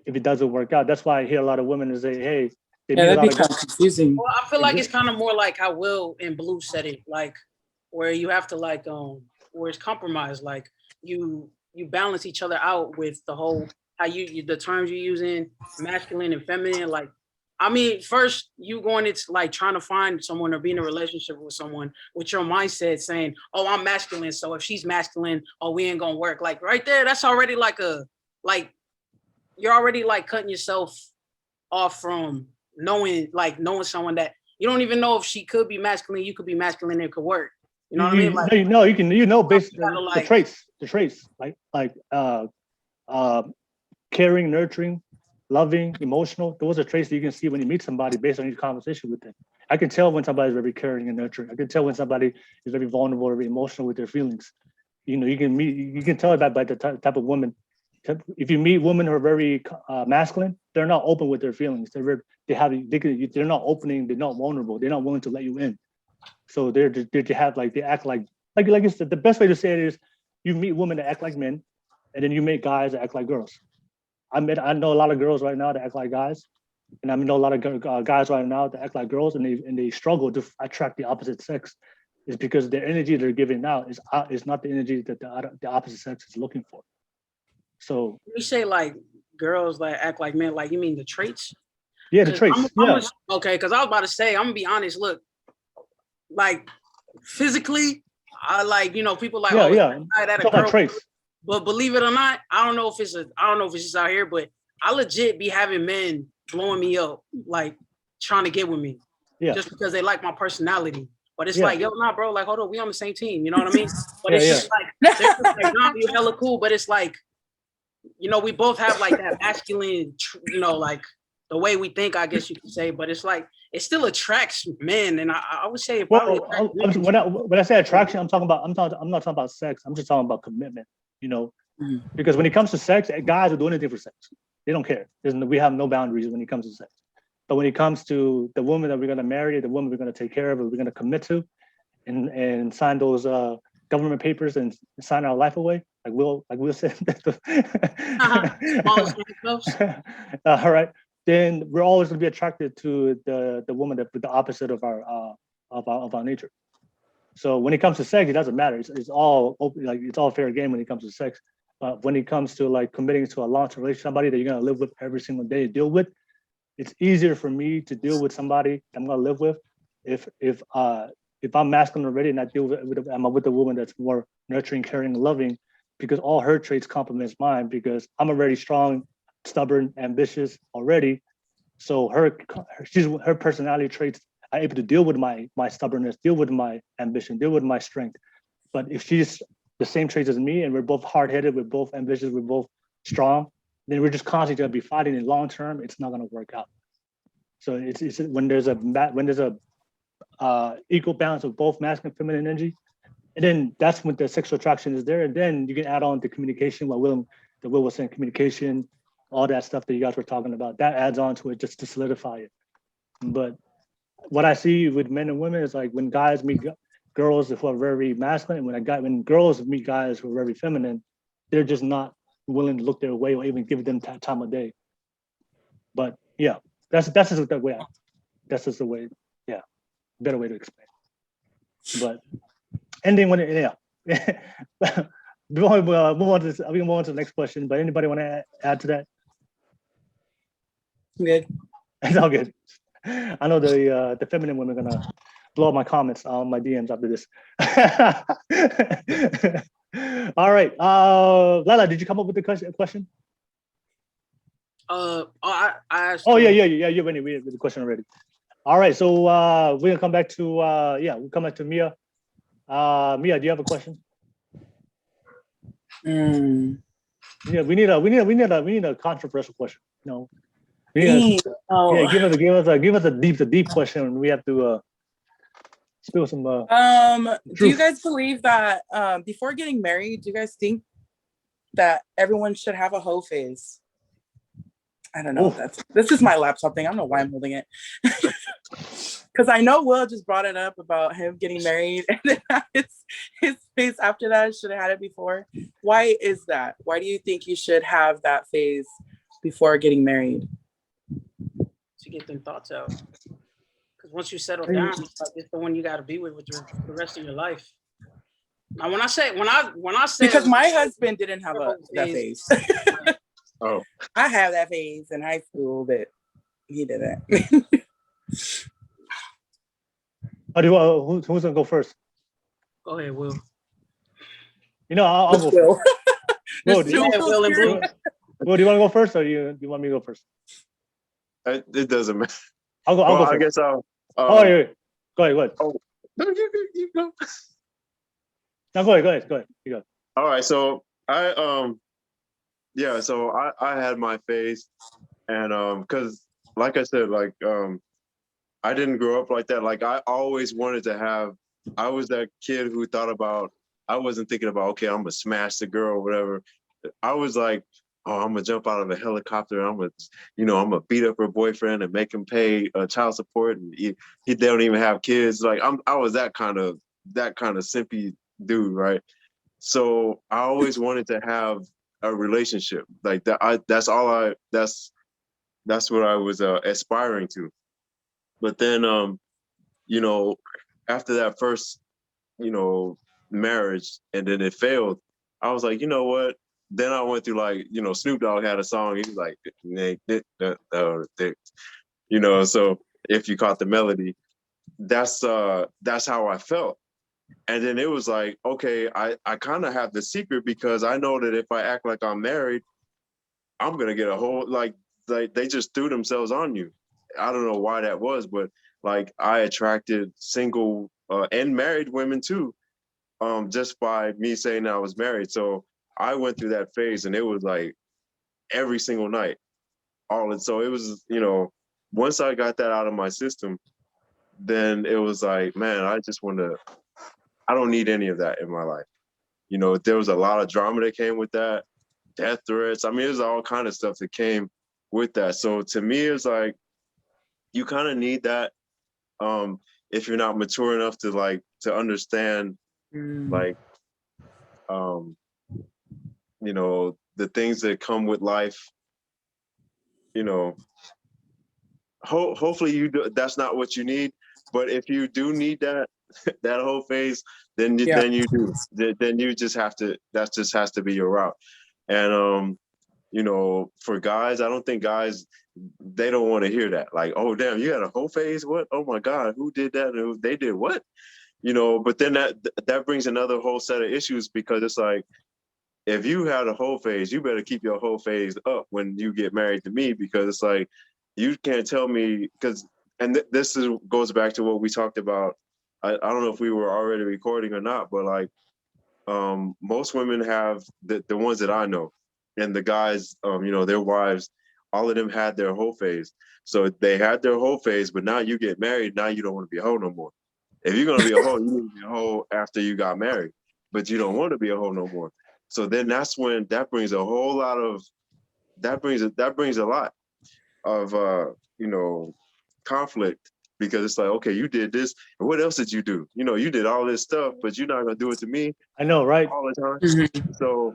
if it doesn't work out, that's why I hear a lot of women say, "Hey." That'd be kind of confusing. Well, I feel like it's kind of more like how Will and Blue said it, like where you have to like where it's compromised, like you balance each other out with the whole how the terms you're using, masculine and feminine. Like, I mean, first you going into like trying to find someone or be in a relationship with someone with your mindset saying, "Oh, I'm masculine, so if she's masculine, oh, we ain't gonna work." Like right there, that's already you're already like cutting yourself off from knowing someone that you don't even know if she could be masculine, you could be masculine, it could work. You know what I mean? Like, based on the traits, like caring, nurturing, loving, emotional. Those are traits that you can see when you meet somebody based on your conversation with them. I can tell when somebody's very caring and nurturing. I can tell when somebody is very vulnerable or very emotional with their feelings. You can tell that by the type of woman. If you meet women who are very masculine, they're not open with their feelings. They're not opening. They're not vulnerable. They're not willing to let you in. So they act like it's the best way to say it is you meet women that act like men, and then you meet guys that act like girls. I know a lot of girls right now that act like guys, and I know a lot of guys right now that act like girls, and they struggle to attract the opposite sex. Is because their energy they're giving out is not the energy that the opposite sex is looking for. So you say like girls that act like men, like you mean the traits? Yeah, the traits. Okay, because I was about to say, I'm gonna be honest. Look, like physically, I like people like that a girl. Traits. But believe it or not, I don't know if it's just out here, but I legit be having men blowing me up, like trying to get with me, just because they like my personality. But it's Yeah. like, yo, nah, bro, like, hold on, we on the same team. You know what I mean? But Yeah, it's just like, they're just like, nah, you hella cool. But it's like, you know, we both have like that masculine, you know, like the way we think, I guess you could say. But it's like, it still attracts men, and I would say it probably. When I say attraction, I'm not talking about sex. I'm just talking about commitment. You know, because when it comes to sex, guys will do anything for sex. They don't care. We have no boundaries when it comes to sex. But when it comes to the woman that we're going to marry, the woman we're going to take care of, or we're going to commit to, and sign those government papers and sign our life away, like Will said. All right, then we're always going to be attracted to the woman that with the opposite of our nature. So when it comes to sex, it doesn't matter. It's all open, like it's all fair game when it comes to sex. But when it comes to like committing to a long-term relationship, somebody that you're going to live with every single day, deal with, it's easier for me to deal with somebody I'm gonna live with if I'm masculine already and I deal with I'm with a woman that's more nurturing, caring, and loving, because all her traits complements mine, because I'm already strong, stubborn, ambitious already. So her personality traits are able to deal with my stubbornness, deal with my ambition, deal with my strength. But if she's the same traits as me and we're both hard-headed, we're both ambitious, we're both strong, then we're just constantly going to be fighting. In long term, it's not going to work out. So it's when there's a equal balance of both masculine and feminine energy, and then that's when the sexual attraction is there. And then you can add on the communication, like Will was saying, communication, all that stuff that you guys were talking about. That adds on to it just to solidify it. But what I see with men and women is like when guys meet girls who are very masculine, when girls meet guys who are very feminine, they're just not willing to look their way or even give them time of day. But yeah, that's just the way. Yeah, better way to explain. But ending when we want to move on to this. We can move on to the next question. But anybody want to add to that? Good. It's all good. I know the feminine women are gonna blow up my comments on my DMs after this. All right, Lala, did you come up with the question? I asked. Oh yeah, you're ready with the question already. All right, so we're gonna come back to we'll come back to Mia. Mia, do you have a question? Yeah, we need a controversial question. No, give us a deep question. We have to spill some. Do you guys believe that before getting married, do you guys think that everyone should have a HOE phase? I don't know. This is my laptop thing. I don't know why I'm holding it. Because I know Will just brought it up about him getting married, and then his phase after that should have had it before. Why is that? Why do you think you should have that phase before getting married? To get them thoughts out. Because once you settle down, it's the one you got to be with the rest of your life. Now, when I say because my husband didn't have that phase. Oh, I have that phase in high school, but he didn't. Who's gonna go first? Go ahead, Will. You know, I'll go first. Will, do you want to go first, or do you want me to go first? It doesn't matter. I'll go first. I guess I'll. Yeah. Go ahead. Oh, no, you go. No, go ahead. You go. All right, so I had my phase, and because like I said, like I didn't grow up like that. Like I always wanted to have. I was that kid who thought about. I wasn't thinking about, okay, I'm gonna smash the girl or whatever. I was like, oh, I'm gonna jump out of a helicopter. I'm gonna beat up her boyfriend and make him pay child support, and they don't even have kids. Like I was that kind of simpy dude, right? So I always wanted to have a relationship like that. That's what I was aspiring to. But then, after that first, marriage, and then it failed, I was like, you know what? Then I went through like, Snoop Dogg had a song. He was like, so if you caught the melody, that's how I felt. And then it was like, okay, I kind of have the secret, because I know that if I act like I'm married, I'm going to get a whole, like they just threw themselves on you. I don't know why that was, but like I attracted single and married women too, just by me saying I was married. So I went through that phase, and it was like every single night. So it was, once I got that out of my system, then it was like, man, I don't need any of that in my life. There was a lot of drama that came with that, death threats. I mean, there's all kind of stuff that came with that. So to me, it's like, you kind of need that if you're not mature enough to understand, like, the things that come with life. Hopefully that's not what you need. But if you do need that whole phase, then you do. Then you just have to. That just has to be your route. And for guys, I don't think guys, they don't want to hear that. Like, oh damn, you had a whole phase? What? Oh my God, who did that? They did what? But then that brings another whole set of issues, because it's like, if you had a whole phase, you better keep your whole phase up when you get married to me, because it's like, you can't tell me, this goes back to what we talked about. I don't know if we were already recording or not, but like, most women have the ones that I know, and the guys, their wives, all of them had their whole phase. So they had their whole phase, but now you get married, now you don't want to be a hoe no more. If you're gonna be a hoe, you need to be a hoe after you got married, but you don't want to be a hoe no more. So then that's when that brings a lot of conflict, because it's like, okay, you did this, and what else did you do? You did all this stuff, but you're not gonna do it to me. I know, right? All the time. Mm-hmm. So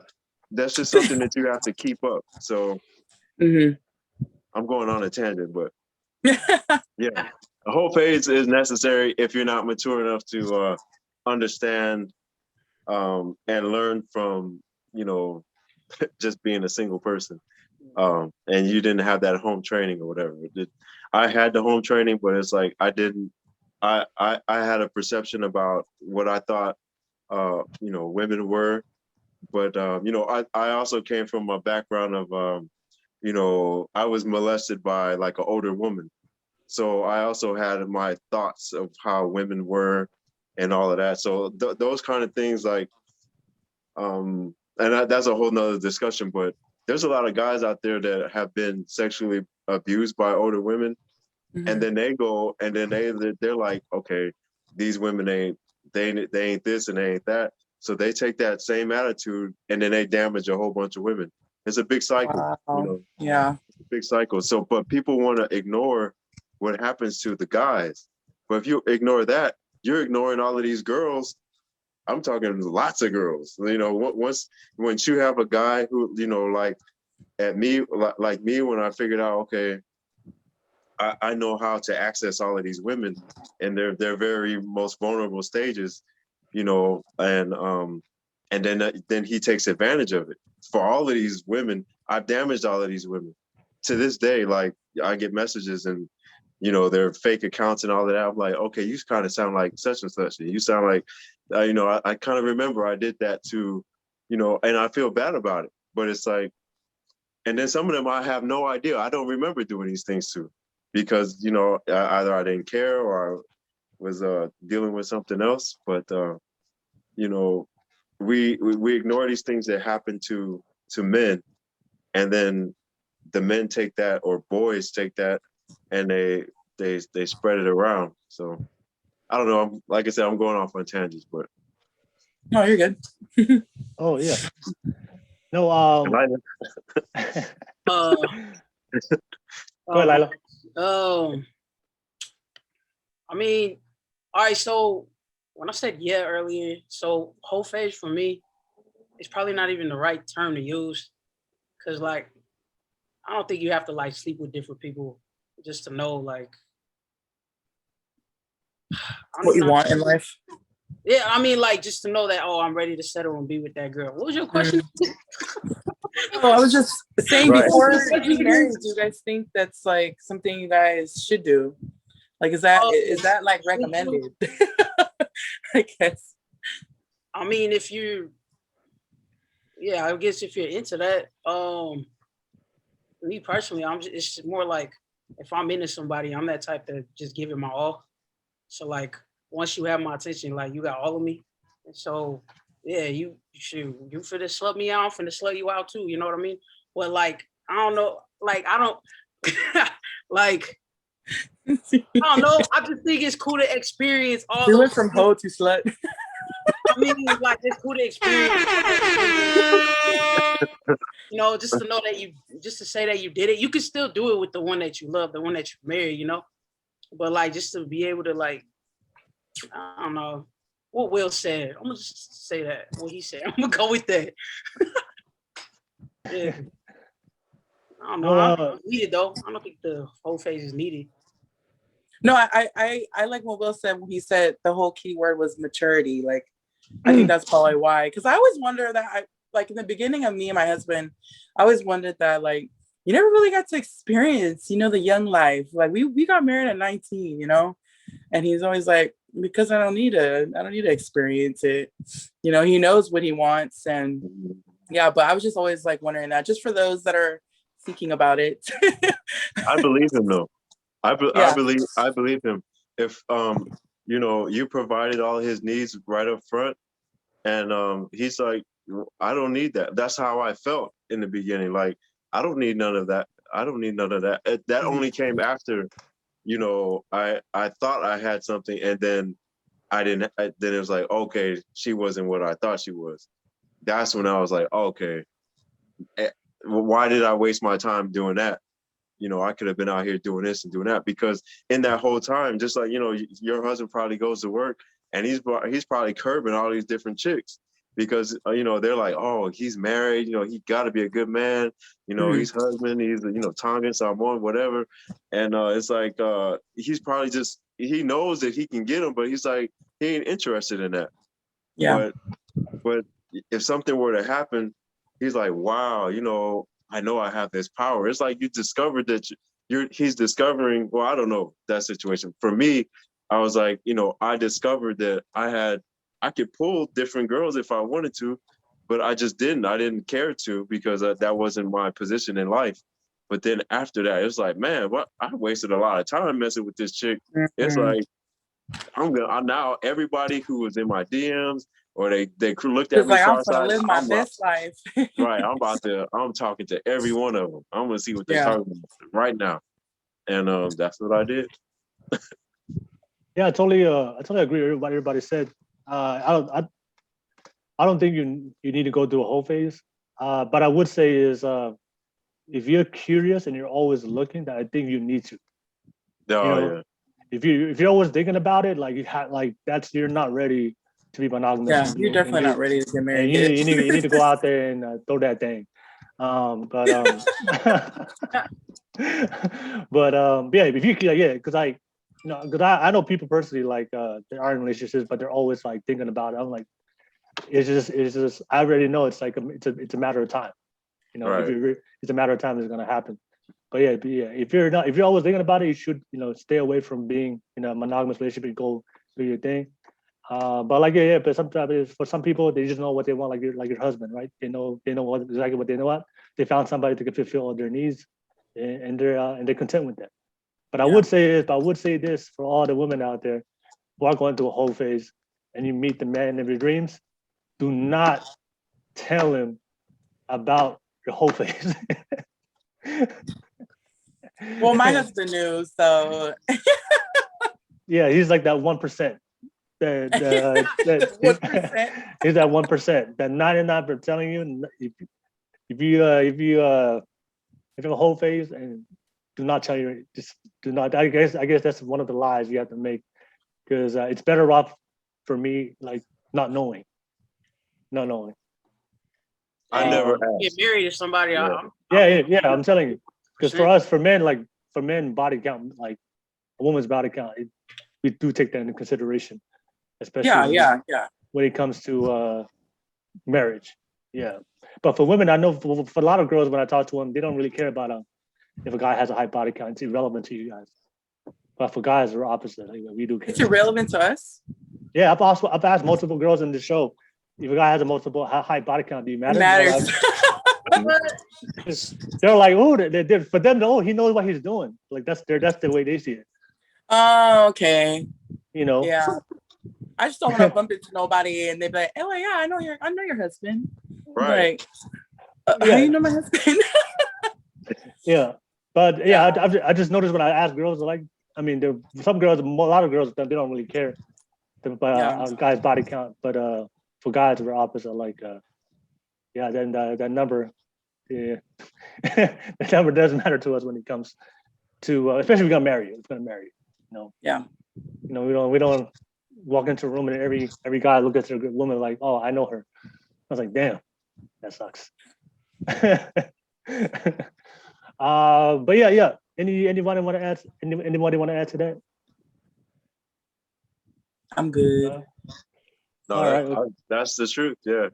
that's just something that you have to keep up. So I'm going on a tangent, but yeah, a whole phase is necessary if you're not mature enough to understand and learn from, just being a single person. And you didn't have that home training or whatever. I had the home training, but it's like, I had a perception about what I thought, women were. But, I also came from a background of, I was molested by like an older woman. So I also had my thoughts of how women were and all of that. So those kind of things, like, and that's a whole nother discussion, but there's a lot of guys out there that have been sexually abused by older women. And then they go, and then they're like, okay, these women ain't this and they ain't that. So they take that same attitude, and then they damage a whole bunch of women. It's a big cycle. Wow. Yeah. It's a big cycle. So, but people want to ignore what happens to the guys. But if you ignore that, you're ignoring all of these girls. I'm talking lots of girls. Once you have a guy who, like me, when I figured out, okay, I know how to access all of these women in their very most vulnerable stages, and then he takes advantage of it. For all of these women, I've damaged all of these women. To this day, like, I get messages and, their fake accounts and all of that. I'm like, okay, you kind of sound like such and such. And you sound like, I kind of remember I did that to, and I feel bad about it. But it's like, and then some of them I have no idea. I don't remember doing these things to, because, either I didn't care or I was dealing with something else. But, we ignore these things that happen to men, and then the men take that, or boys take that, and they spread it around. So I don't know. Like I said, I'm going off on tangents, but no, you're good. Oh yeah. No. Go ahead, Lila. I mean, all right. So when I said earlier, so whole phase for me, it's probably not even the right term to use, because like, I don't think you have to like sleep with different people just to know like what you want in life. Yeah, I mean, like, just to know that, oh, I'm ready to settle and be with that girl. What was your question? I was just saying, before getting married, do you guys think that's like something you guys should do? Like, is that like recommended? I guess. I mean, I guess if you're into that, me personally, it's more like, if I'm into somebody, I'm that type to just give it my all. So like, once you have my attention, like you got all of me. And so yeah, you finna slut me out, I'm finna slut you out too. You know what I mean? But like, I don't know, like I don't like I don't know. I just think it's cool to experience all We those went from hoe to slut. I mean, like it's cool to experience. You know, just to know that just to say that you did it. You can still do it with the one that you love, the one that you married, you know. But like, just to be able to like, I don't know what Will said. I'm gonna just say that what he said. I'm gonna go with that. Yeah. I don't know. I don't need it though. I don't think the whole phase is needed. No, I like what Will said when he said the whole key word was maturity. Like, I think that's probably why. Because I always wonder that, like in the beginning of me and my husband, I always wondered that, like, you never really got to experience, you know, the young life. Like we got married at 19, you know, and he's always like, because I don't need to experience it. You know, he knows what he wants, and yeah. But I was just always like wondering that, just for those that are thinking about it. I believe him though. I believe him. If you know, you provided all his needs right up front, and he's like, I don't need that. That's how I felt in the beginning. Like, I don't need none of that. I don't need none of that. That only came after, you know, I thought I had something, and then I didn't. Then it was like, okay, she wasn't what I thought she was. That's when I was like, okay, why did I waste my time doing that? You know, I could have been out here doing this and doing that, because in that whole time, just like, you know, your husband probably goes to work and he's probably curbing all these different chicks because, you know, they're like, oh, he's married, you know, he got to be a good man, you know, he's husband, he's, you know, Tongan, Samoan, whatever. And it's like, he's probably just, he knows that he can get him, but he's like, he ain't interested in that. Yeah. But if something were to happen, he's like, wow, you know I have this power. It's like you discovered that he's discovering, well, I don't know that situation. For me, I was like, you know, I discovered that I could pull different girls if I wanted to, but I just didn't. I didn't care to, because that wasn't my position in life. But then after that, it's like, man, I wasted a lot of time messing with this chick. It's like, now everybody who was in my DMs, or they looked at me, like, I'm gonna live my best life. Right, I'm talking to every one of them. I'm gonna see what they're talking about right now, and that's what I did. Yeah, I totally agree with what everybody said. I don't think you need to go through a whole phase, but I would say is if you're curious and you're always looking, that I think you need to. Oh, you know, yeah. If you're always thinking about it, like you're not ready to be monogamous. Yeah, you're definitely not ready to get married. You need to go out there and throw that thing. But yeah, if you because I know people personally, like they are in relationships, but they're always like thinking about it. I'm like, it's just I already know it's like it's a matter of time. You know, right. It's a matter of time it's gonna happen. But yeah, if you're always thinking about it, you should, you know, stay away from being in a monogamous relationship and go do your thing. But but sometimes for some people, they just know what they want, like your husband, right? They know exactly what they know. They found somebody that can fulfill all their needs, and they're content with that. But I would say this for all the women out there who are going through a whole phase, and you meet the man of your dreams, do not tell him about your whole phase. Well, my husband knew, so yeah, he's like that 1%. He's that 1%. That 99% telling you if you have a whole phase, and do not tell you, just do not. I guess that's one of the lies you have to make, because it's better off for me, like not knowing. I never get married to somebody. Yeah. I'm telling you, because for men, body count, like a woman's body count, we do take that into consideration, especially when it comes to marriage. Yeah, but for women, I know for a lot of girls, when I talk to them, they don't really care about if a guy has a high body count. It's irrelevant to you guys. But for guys, we're opposite. Like, we do care. It's irrelevant to us. Yeah, I've asked multiple girls in the show, if a guy has a high body count, do you matter? It matters. They're like, oh, for them, he knows what he's doing. Like that's the way they see it. Oh, okay. You know. Yeah. I just don't want to bump into nobody and they'd be like, oh yeah, I know your husband. Right. Like, how you know my husband? Yeah. But yeah, I just noticed when I ask girls, like, I mean, there some girls, a lot of girls, they don't really care about a guy's body count. But for guys, we're opposite. Like, then that number, that number doesn't matter to us when it comes to, especially if we're gonna marry you. It's gonna marry you. You know. Yeah. You know, we don't walk into a room and every guy look at their woman like, oh, I know her. I was like, damn, that sucks. But yeah. Anybody want to add? Anybody want to add to that? I'm good. No, that's the truth. Yeah.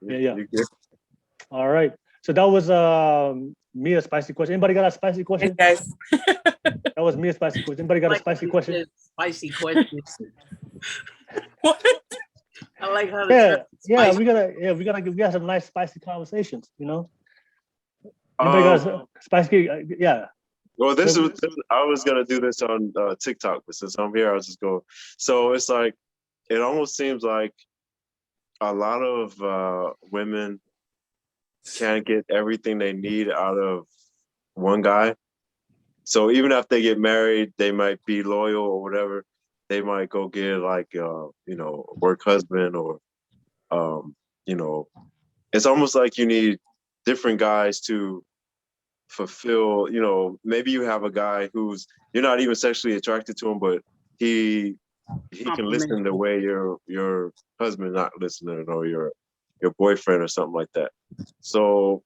Yeah. All right. So that was me a spicy question. Anybody got a spicy question? Hey guys. That was me a spicy question. Anybody got a spicy question? Spicy question. What? I like how we got some nice spicy conversations, you know. Anybody got a spicy? Yeah. Well, I was gonna do this on TikTok, but since I'm here, I was just going. So it's like, it almost seems like a lot of women can't get everything they need out of one guy. So even if they get married, they might be loyal or whatever. They might go get like a work husband or it's almost like you need different guys to fulfill, maybe you have a guy who's you're not even sexually attracted to him, but he can listen the way your husband not listening, or your boyfriend or something like that. So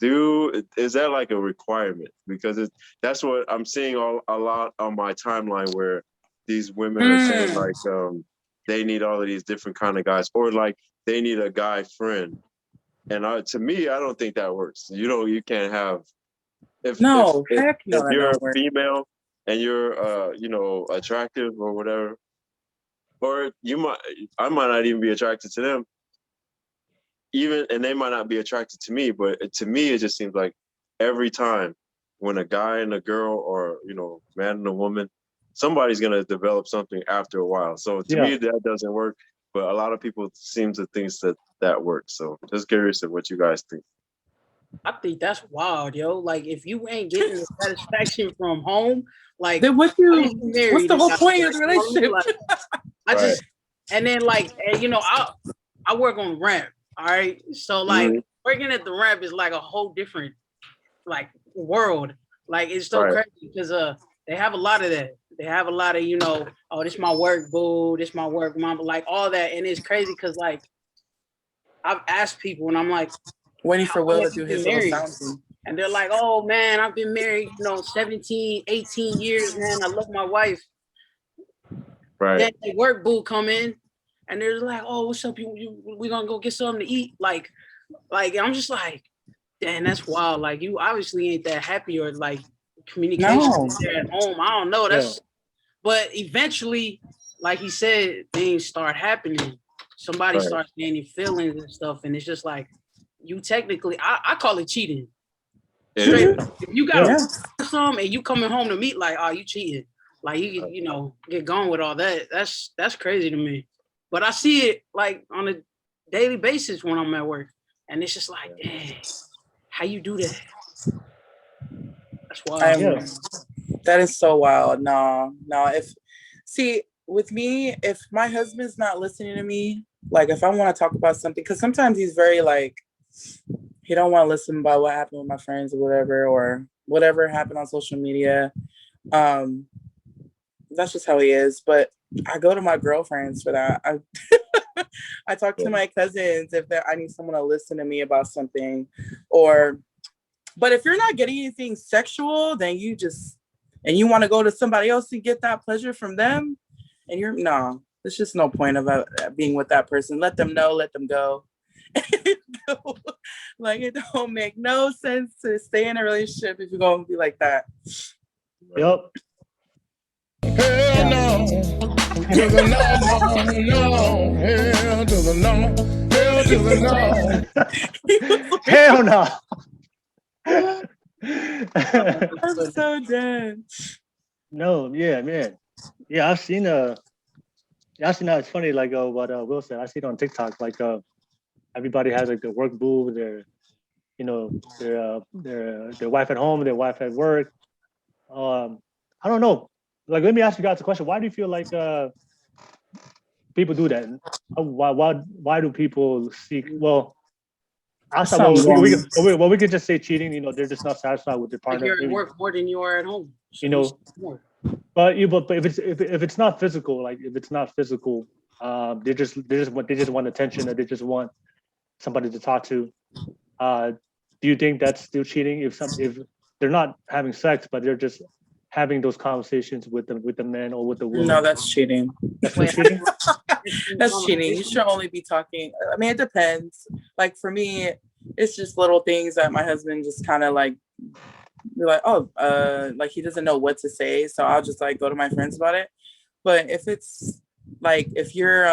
is that like a requirement? Because that's what I'm seeing a lot on my timeline, where these women are saying like they need all of these different kind of guys, or like they need a guy friend. And to me, I don't think that works. You can't have if you're a female and you're attractive or whatever, or I might not even be attracted to them, and they might not be attracted to me, but to me it just seems like every time when a guy and a girl, or man and a woman, somebody's gonna develop something after a while. So to me that doesn't work, but a lot of people seem to think that works. So just curious of what you guys think. I think that's wild, yo. Like, if you ain't getting the satisfaction from home, like, then what's the whole point of the relationship? Like, and then like, I work on ramp. All right. So like working at the ramp is like a whole different like world. Like, it's so crazy because they have a lot of that. They have a lot of, oh, this my work boo, this my work mama, like all that. And it's crazy because like I've asked people and I'm like, waiting for Will to do his little sound. And they're like, oh man, I've been married, 17, 18 years, man. I love my wife. Right. Then the work boo come in and they're like, oh, what's up? We gonna go get something to eat. Like I'm just like, damn, that's wild. Like, you obviously ain't that happy, or like communication at home. I don't know. But eventually, like he said, things start happening. Somebody starts getting feelings and stuff. And it's just like, you technically, I call it cheating. Straight up. If you got some and you coming home to meet, like, oh, you cheating. Like, you get gone with all that. That's crazy to me. But I see it like on a daily basis when I'm at work. And it's just like, dang, how you do that? That's wild. That is so wild. No. With me, if my husband's not listening to me, like if I want to talk about something, because sometimes he's very like, he don't want to listen about what happened with my friends or whatever happened on social media. That's just how he is. But I go to my girlfriends for that. I talk to my cousins if I need someone to listen to me about something, but if you're not getting anything sexual, then you want to go to somebody else and get that pleasure from them, and there's just no point of being with that person. Let them know, let them go. Like, it don't make no sense to stay in a relationship if you're going to be like that. Yep. Hell no. To the no. Hell to the no. Hell to the no. Hell no. I'm so dead. No, yeah, man. Yeah, I've seen Actually, no, it's funny. Like what Will said, I see it on TikTok. Like everybody has like their work boo, their their wife at home, their wife at work. I don't know. Like, let me ask you guys a question. Why do you feel like people do that? Why do people seek? Well, outside, well, we could just say cheating. They're just not satisfied with their Like partner. you're at work more than you are at home. So But if it's not physical, like if it's not physical, they just want attention, or they just want somebody to talk to. Do you think that's still cheating if they're not having sex, but they're just having those conversations with the man or with the woman? No, that's cheating. That's still cheating? That's cheating. You should only be talking. I mean, it depends. Like for me, it's just little things that my husband just kind of like, be like, oh, like he doesn't know what to say, so I'll just like go to my friends about it. But if it's like if you're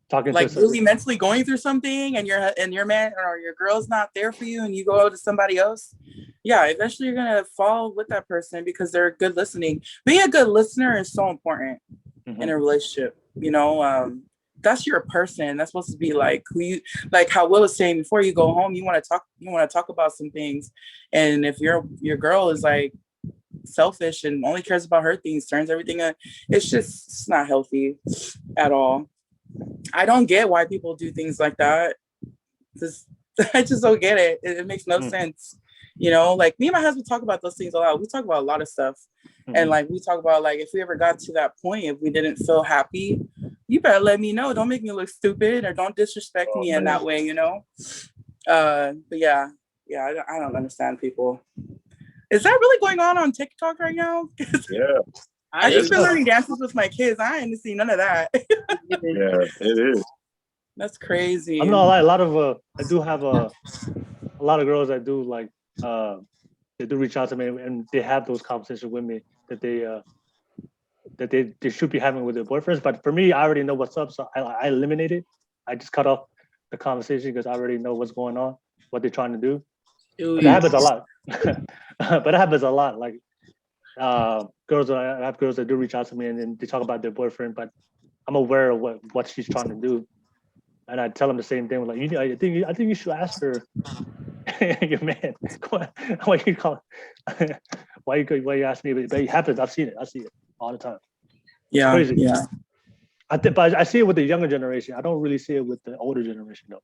talking like to really mentally going through something and your man or your girl's not there for you and you go to somebody else, yeah, eventually you're gonna fall with that person because they're good listening. Being a good listener is so important in a relationship. That's your person. That's supposed to be like who you, like how Will was saying, before you go home, you want to talk about some things. And if your girl is like selfish and only cares about her things, turns everything it's not healthy at all. I don't get why people do things like that. I just don't get it. It makes no sense. Like me and my husband talk about those things a lot. We talk about a lot of stuff. And like we talk about like if we ever got to that point, if we didn't feel happy, you better let me know. Don't make me look stupid or don't disrespect me in that way, But yeah, I don't understand people. Is that really going on TikTok right now? Yeah. I just been learning dances with my kids. I ain't seen none of that. Yeah, it is. That's crazy. I'm not like a lot of I do have a lot of girls that do like they do reach out to me and they have those conversations with me that they should be having with their boyfriends. But for me, I already know what's up, so I eliminate it. I just cut off the conversation because I already know what's going on, what they're trying to do. But that happens a lot. But it happens a lot. Like I have girls that do reach out to me and then they talk about their boyfriend, but I'm aware of what she's trying to do, and I tell them the same thing. Like, I think you should ask her, your man. Why you call? Why you ask me? But it happens. I see it all the time. Yeah, it's crazy. Yeah. But I see it with the younger generation. I don't really see it with the older generation though.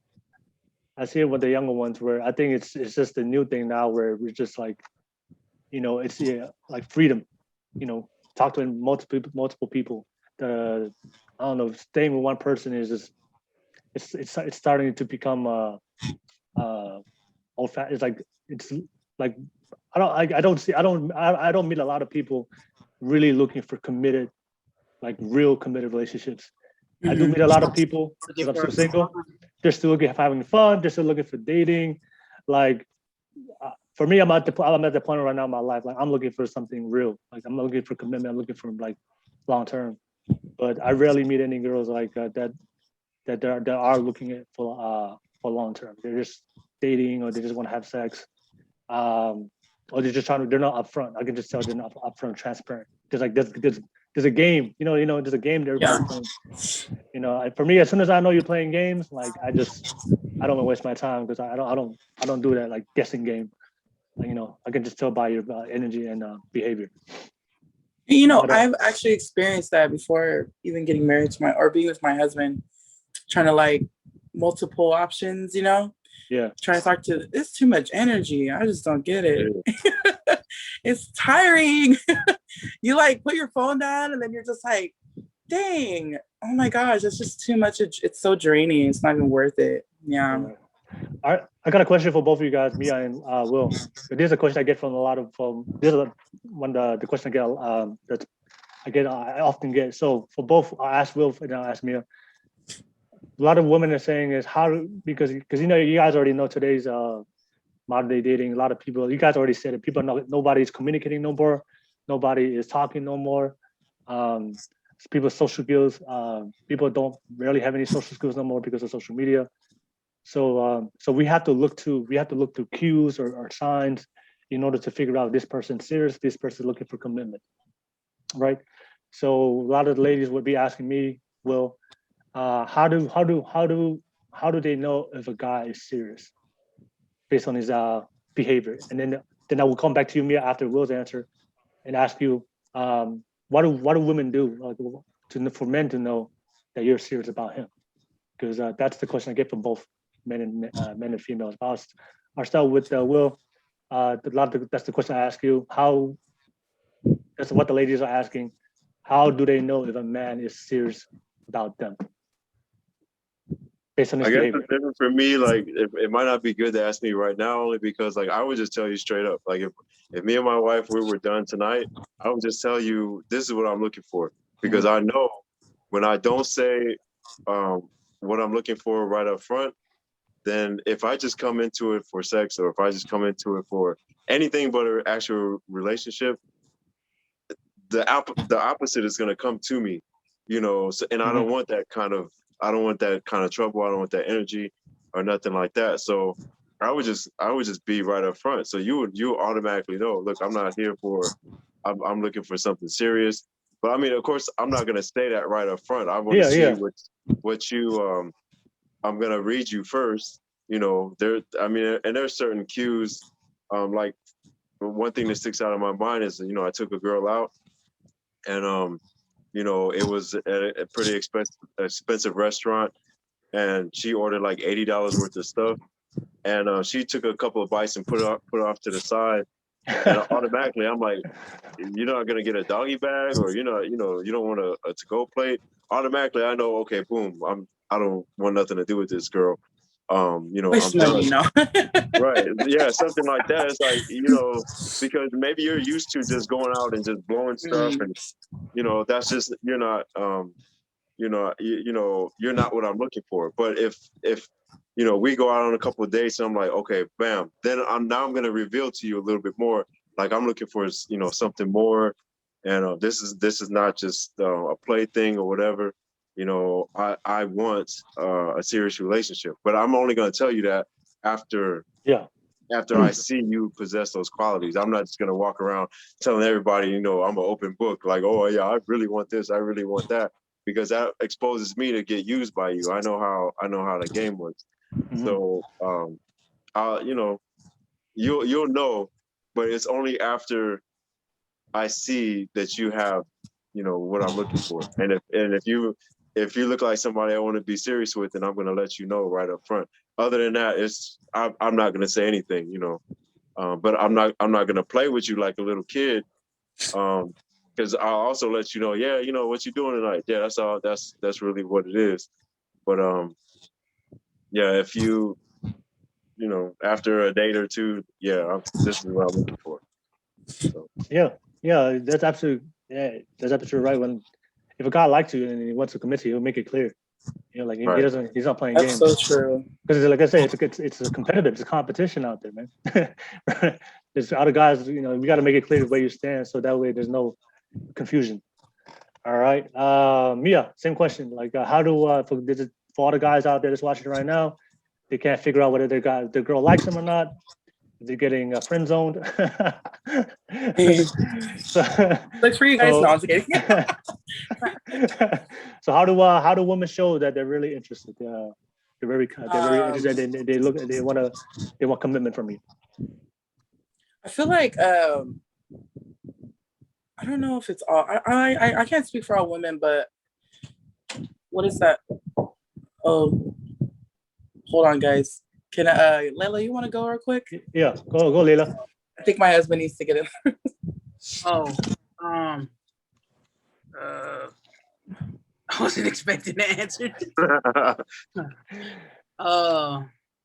I see it with the younger ones where I think it's just a new thing now where we're just like, it's like freedom, talk to multiple people. I don't know, staying with one person is just it's starting to become old fashioned. It's like I don't meet a lot of people really looking for committed, like real committed relationships. I do meet a lot of people because I'm still single. They're still having fun. They're still looking for dating. Like for me, I'm at the point right now in my life. Like I'm looking for something real. Like I'm looking for commitment. I'm looking for like long term. But I rarely meet any girls like that are looking at for long term. They're just dating or they just want to have sex. Or they're just they're not upfront. I can just tell they're not upfront, transparent. There's a game, there's a game that everybody's playing. For me, as soon as I know you're playing games, like I don't want to waste my time because I don't do that like guessing game. Like, I can just tell by your energy and behavior. I've actually experienced that before even getting married to or being with my husband, trying to like multiple options, Yeah. Trying to talk to, it's too much energy. I just don't get it. It's tiring. You like put your phone down and then you're just like, dang, oh my gosh, it's just too much. It's so draining. It's not even worth it. Yeah. All right. I got a question for both of you guys, Mia and Will. There's a question I get from a lot of this is one the question I often get. So for both, I'll ask Will and I'll ask Mia. A lot of women are saying is because you guys already know today's modern day dating. A lot of people, you guys already said it. Nobody's communicating no more. Nobody is talking no more. People's social skills. People don't really have any social skills no more because of social media. So we have to look to cues or signs in order to figure out this person's serious, this person's looking for commitment, right? So a lot of the ladies would be asking me, Will, how do they know if a guy is serious based on his behavior? And then I will come back to you, Mia, after Will's answer, and ask you, what do women do for men to know that you're serious about him? Because that's the question I get from both men and females. I'll start with Will. That's the question I ask you. That's what the ladies are asking. How do they know if a man is serious about them? Based on his I guess behavior. it's different for me. Like, it might not be good to ask me right now, only because like I would just tell you straight up. Like if me and my wife we were done tonight, I would just tell you this is what I'm looking for, because I know when I don't say what I'm looking for right up front, then if I just come into it for sex, or if I just come into it for anything but an actual relationship, the opposite is going to come to me, you know. So, and I don't want that kind of trouble. I don't want that energy or nothing like that. So I would just be right up front. So you automatically know, look, I'm not here I'm looking for something serious. But I mean, of course, I'm not going to say that right up front. I want to see what you, I'm going to read you first, you know. There's certain cues. Like one thing that sticks out of my mind is, you know, I took a girl out, and you know, it was at a pretty expensive restaurant, and she ordered like $80 worth of stuff, and she took a couple of bites and put it off to the side, and automatically I'm like, you're not gonna get a doggy bag, or you don't want a to-go plate. Automatically I know, okay, boom, I don't want nothing to do with this girl. You know, I'm done. Right. Yeah, something like that. It's like, you know, because maybe you're used to just going out and just blowing stuff, and you know, that's just, you're not you're not what I'm looking for. But if you know, we go out on a couple of dates and I'm like, okay, bam, then I'm gonna reveal to you a little bit more. Like, I'm looking for, you know, something more, and this is not just a play thing or whatever. You know, I want a serious relationship, but I'm only gonna tell you that after I see you possess those qualities. I'm not just gonna walk around telling everybody, you know, I'm an open book, like, oh yeah, I really want this, I really want that, because that exposes me to get used by you. I know how the game works. So you know, you'll know, but it's only after I see that you have, you know, what I'm looking for. And if you look like somebody I want to be serious with, then I'm going to let you know right up front. Other than that, I'm not going to say anything, you know. But I'm not going to play with you like a little kid, because I'll also let you know, yeah, you know, what you doing tonight. Yeah, that's all. That's really what it is. But yeah, if you know, after a date or two, yeah, this is what I'm looking for. So. Yeah, that's absolutely right. If a guy likes you and he wants to commit to you, he'll make it clear. You know, like he's not playing games. That's so true. Because like I say, it's a competitive, it's a competition out there, man. There's other guys, you know, we got to make it clear where you stand, so that way there's no confusion. All right, Mia, same question. Like, how do for all the guys out there that's watching right now, they can't figure out whether the girl likes them or not. They're getting friend zoned. Looks for you guys. No, I'm just kidding. So how do women show that they're really interested? They're very interested. They want commitment from you. I feel like I don't know if it's all. I can't speak for all women, but what is that? Oh, hold on, guys. Can Layla, you want to go real quick? Yeah, go, Layla. I think my husband needs to get in. I wasn't expecting the answer.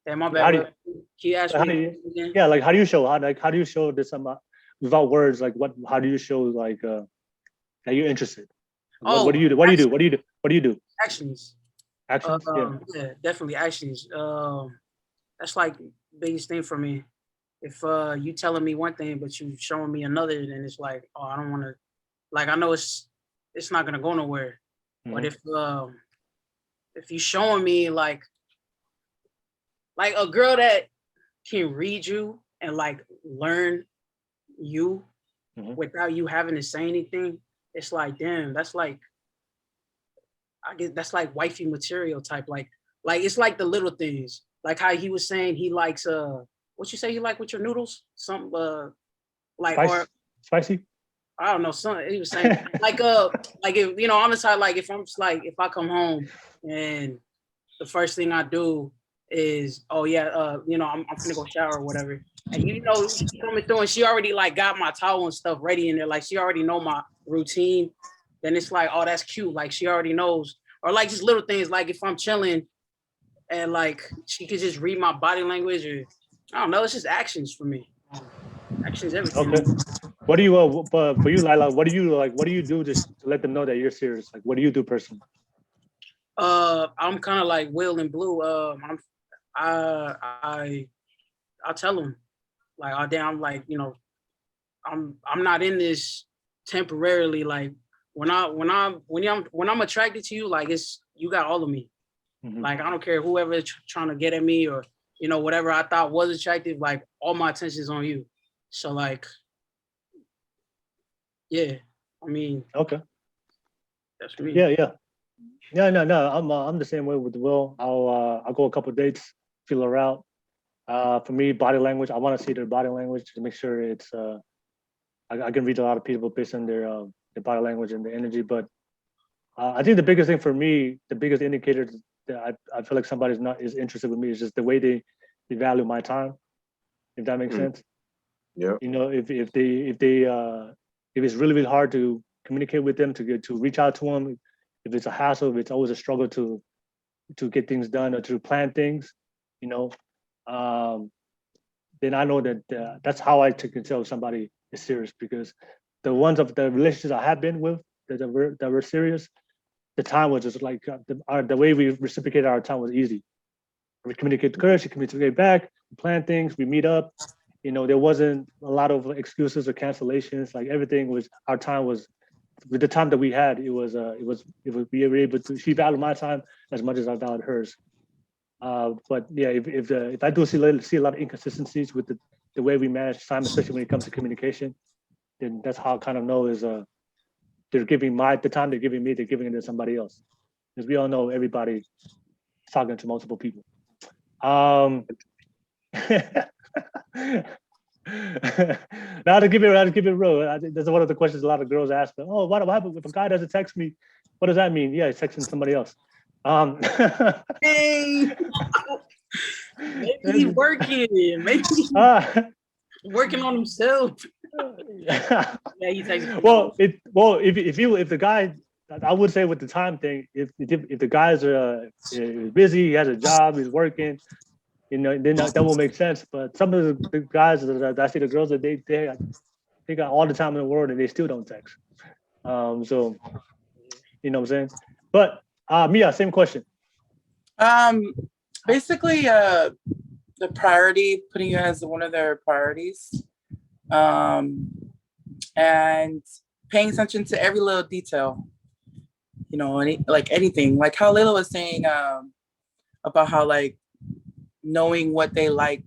Damn, my bad. Can you ask me again? Yeah, like how do you show this without words? Like how do you show like that you're interested? What do you do? Actions. Yeah, definitely actions. That's like the biggest thing for me. If you telling me one thing but you showing me another, then it's like, oh, I don't want to. Like, I know it's not gonna go nowhere. But if you showing me like a girl that can read you and like learn you without you having to say anything, it's like, damn, that's like, I guess that's like wifey material type. Like it's like the little things. Like how he was saying he likes what you say you like with your noodles? Some like or spicy. I don't know, something he was saying like if you know, on the side, like if I'm just like if I come home and the first thing I do is you know, I'm gonna go shower or whatever. And you know, coming through and she already like got my towel and stuff ready in there, like she already know my routine. Then it's like, oh, that's cute. Like she already knows. Or like just little things, like if I'm chilling and like she could just read my body language, or I don't know, it's just actions for me. Actions, everything. Okay. What do you for you, Lila, what do you do just to let them know that you're serious? Like what do you do personally? I'm kind of like Will and Blue. I tell them like, oh damn, like, you know, I'm not in this temporarily. Like when I'm attracted to you, like you got all of me. Mm-hmm. Like I don't care whoever is trying to get at me or, you know, whatever I thought was attractive, like all my attention is on you. So like, yeah, I mean, okay, that's me. Yeah. No. I'm the same way with Will. I'll go a couple of dates, feel her out. For me, body language. I want to see their body language to make sure it's. I can read a lot of people based on their body language and the energy. But I think the biggest thing for me, the biggest indicator that I feel like somebody's is interested with me is just the way they value my time. If that makes sense. Yeah. You know, if it's really, really hard to communicate with them, to reach out to them, if it's a hassle, if it's always a struggle to get things done or to plan things, you know, then I know that that's how I can tell if somebody is serious, because the ones of the relationships I have been with that were serious, the time was just like the way we reciprocated our time was easy. We communicate to her, she communicated back, we plan things, we meet up. You know, there wasn't a lot of excuses or cancellations. Like everything was, our time was, with the time that we had, we were able to, she valued my time as much as I valued hers. But yeah, if I do see a lot of inconsistencies with the way we manage time, especially when it comes to communication, then that's how I kind of know is they're giving the time they're giving me, they're giving it to somebody else. Because we all know everybody is talking to multiple people. Now to keep it real, I think that's one of the questions a lot of girls ask. Oh, what happens if a guy doesn't text me? What does that mean? Yeah, he's texting somebody else. Hey, maybe he's working. Maybe he's working on himself. Yeah, he texts. Well, if the guy, I would say with the time thing, if the guys are busy, he has a job, he's working. You know, then that will make sense. But some of the guys that I see, the girls that they got all the time in the world and they still don't text. So, you know what I'm saying? But Mia, same question. Basically, the priority, putting you as one of their priorities, and paying attention to every little detail. You know, anything, like how Layla was saying about how like knowing what they like,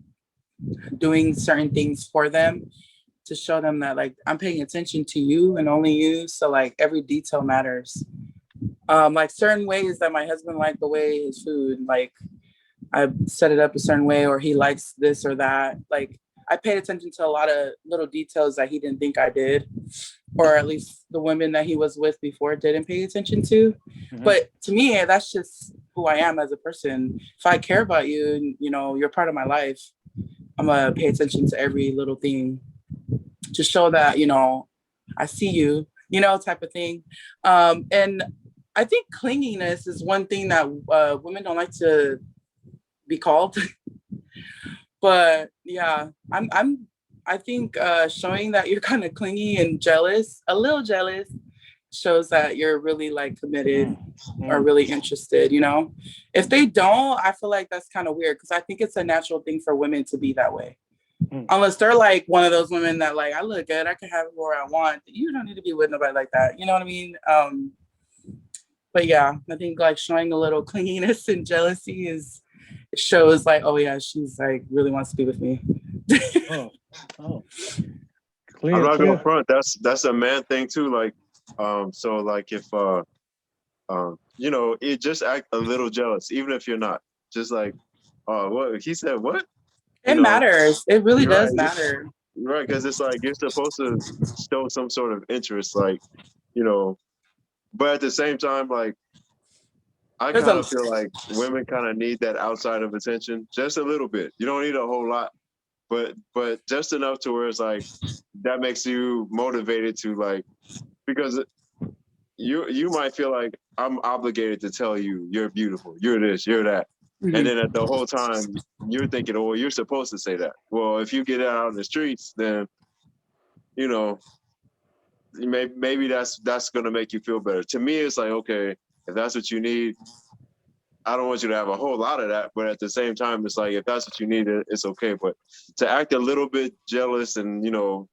doing certain things for them to show them that like I'm paying attention to you and only you. So like every detail matters. Like certain ways that my husband liked the way his food, like I set it up a certain way, or he likes this or that. Like I paid attention to a lot of little details that he didn't think I did, or at least the women that he was with before didn't pay attention to. Mm-hmm. But to me, that's just who I am as a person. If I care about you, you know, you're part of my life, I'm gonna pay attention to every little thing to show that, you know, I see you, you know, type of thing. And I think clinginess is one thing that women don't like to be called. But yeah, I think showing that you're kind of clingy and jealous, a little jealous, shows that you're really like committed or really interested, you know? If they don't, I feel like that's kind of weird, because I think it's a natural thing for women to be that way. Unless they're like one of those women that like, I look good, I can have it where I want. You don't need to be with nobody like that. You know what I mean? But yeah, I think like showing a little clinginess and jealousy shows like, oh yeah, she's like really wants to be with me. I'm not gonna front. That's a man thing too. Like So like if you know, it just act a little jealous, even if you're not. Just like, what he said, what? It matters. It really does matter. Right, because it's like you're supposed to show some sort of interest, like, you know, but at the same time, like, I kind of feel like women kind of need that outside of attention just a little bit. You don't need a whole lot, but just enough to where it's like that makes you motivated to like, because you might feel like I'm obligated to tell you you're beautiful, you're this, you're that. Mm-hmm. And then at the whole time you're thinking, oh, well, you're supposed to say that. Well, if you get out in the streets, then, you know, maybe that's going to make you feel better. To me, it's like, okay, if that's what you need, I don't want you to have a whole lot of that. But at the same time, it's like, if that's what you need, it's okay. But to act a little bit jealous and, you know,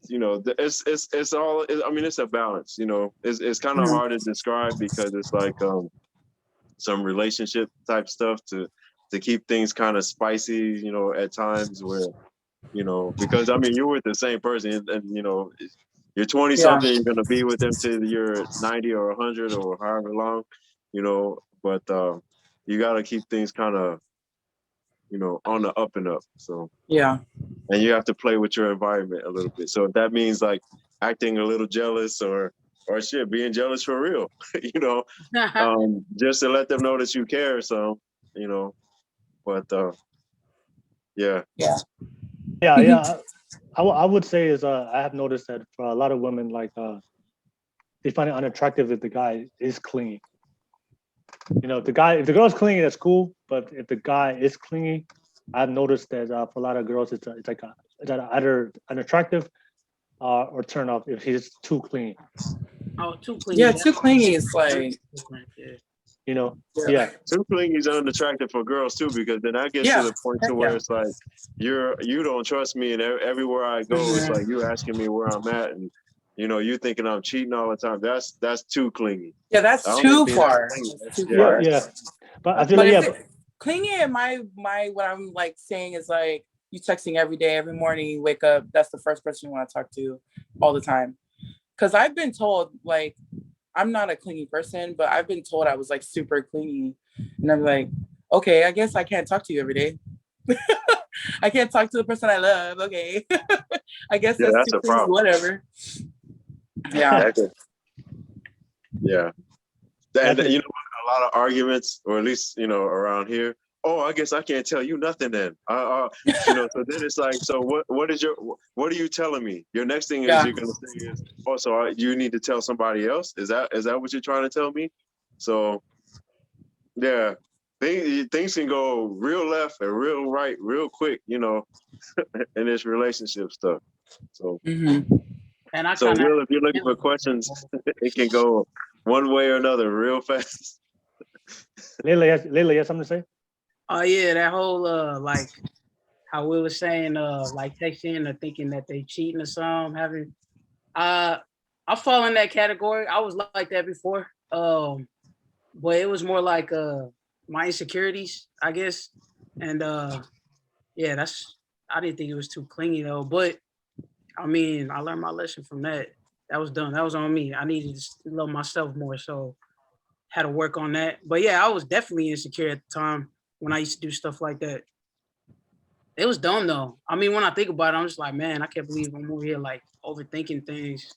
it's all, I mean, it's a balance, you know, it's kind of hard to describe because it's like some relationship type stuff to keep things kind of spicy, you know, at times where, you know, because I mean, you're with the same person and you know, you're 20 something, you're going to be with them till you're 90 or 100 or however long, you know, but you got to keep things kind of, you know, on the up and up. So, yeah. And you have to play with your environment a little bit. So if that means like acting a little jealous or shit, being jealous for real, you know, just to let them know that you care. So, you know, but yeah. I would say is I have noticed that for a lot of women, like they find it unattractive if the guy is clingy. You know, if the girl's clingy, that's cool. But if the guy is clingy, I've noticed that for a lot of girls, it's either unattractive or turn off if he's too clingy. Oh, too clingy. Yeah, too clingy is like, you know, yeah. Too clingy is unattractive for girls too, because then that gets to the point to where it's like you don't trust me, and everywhere I go, it's like you asking me where I'm at, and you know, you thinking I'm cheating all the time. That's too clingy. Yeah, that's too far. Yeah. But I feel like clingy in my what I'm like saying is like you texting every day, every morning you wake up, that's the first person you want to talk to all the time. Because I've been told, like, I'm not a clingy person, but I've been told I was like super clingy, and I'm like, okay, I guess I can't talk to you every day. I can't talk to the person I love. Okay, I guess that's too a problem. Whatever. Yeah. Yeah. And you know, a lot of arguments, or at least, you know, around here. Oh, I guess I can't tell you nothing then. You know, so then it's like, so what are you telling me? Your next thing is you're gonna say is, oh, so you need to tell somebody else? Is that what you're trying to tell me? So yeah, things can go real left and real right real quick, you know, in this relationship stuff. So and Will, if you're looking for questions, it can go one way or another real fast. Layla, you have something to say? Oh yeah, that whole like how Will was saying, like texting or thinking that they cheating or something, I fall in that category. I was like that before. But it was more like my insecurities, I guess. And yeah, I didn't think it was too clingy though. But I mean, I learned my lesson from that. That was done. That was on me. I needed to love myself more, so had to work on that. But yeah, I was definitely insecure at the time when I used to do stuff like that. It was dumb though. I mean, when I think about it, I'm just like, man, I can't believe I'm over here like overthinking things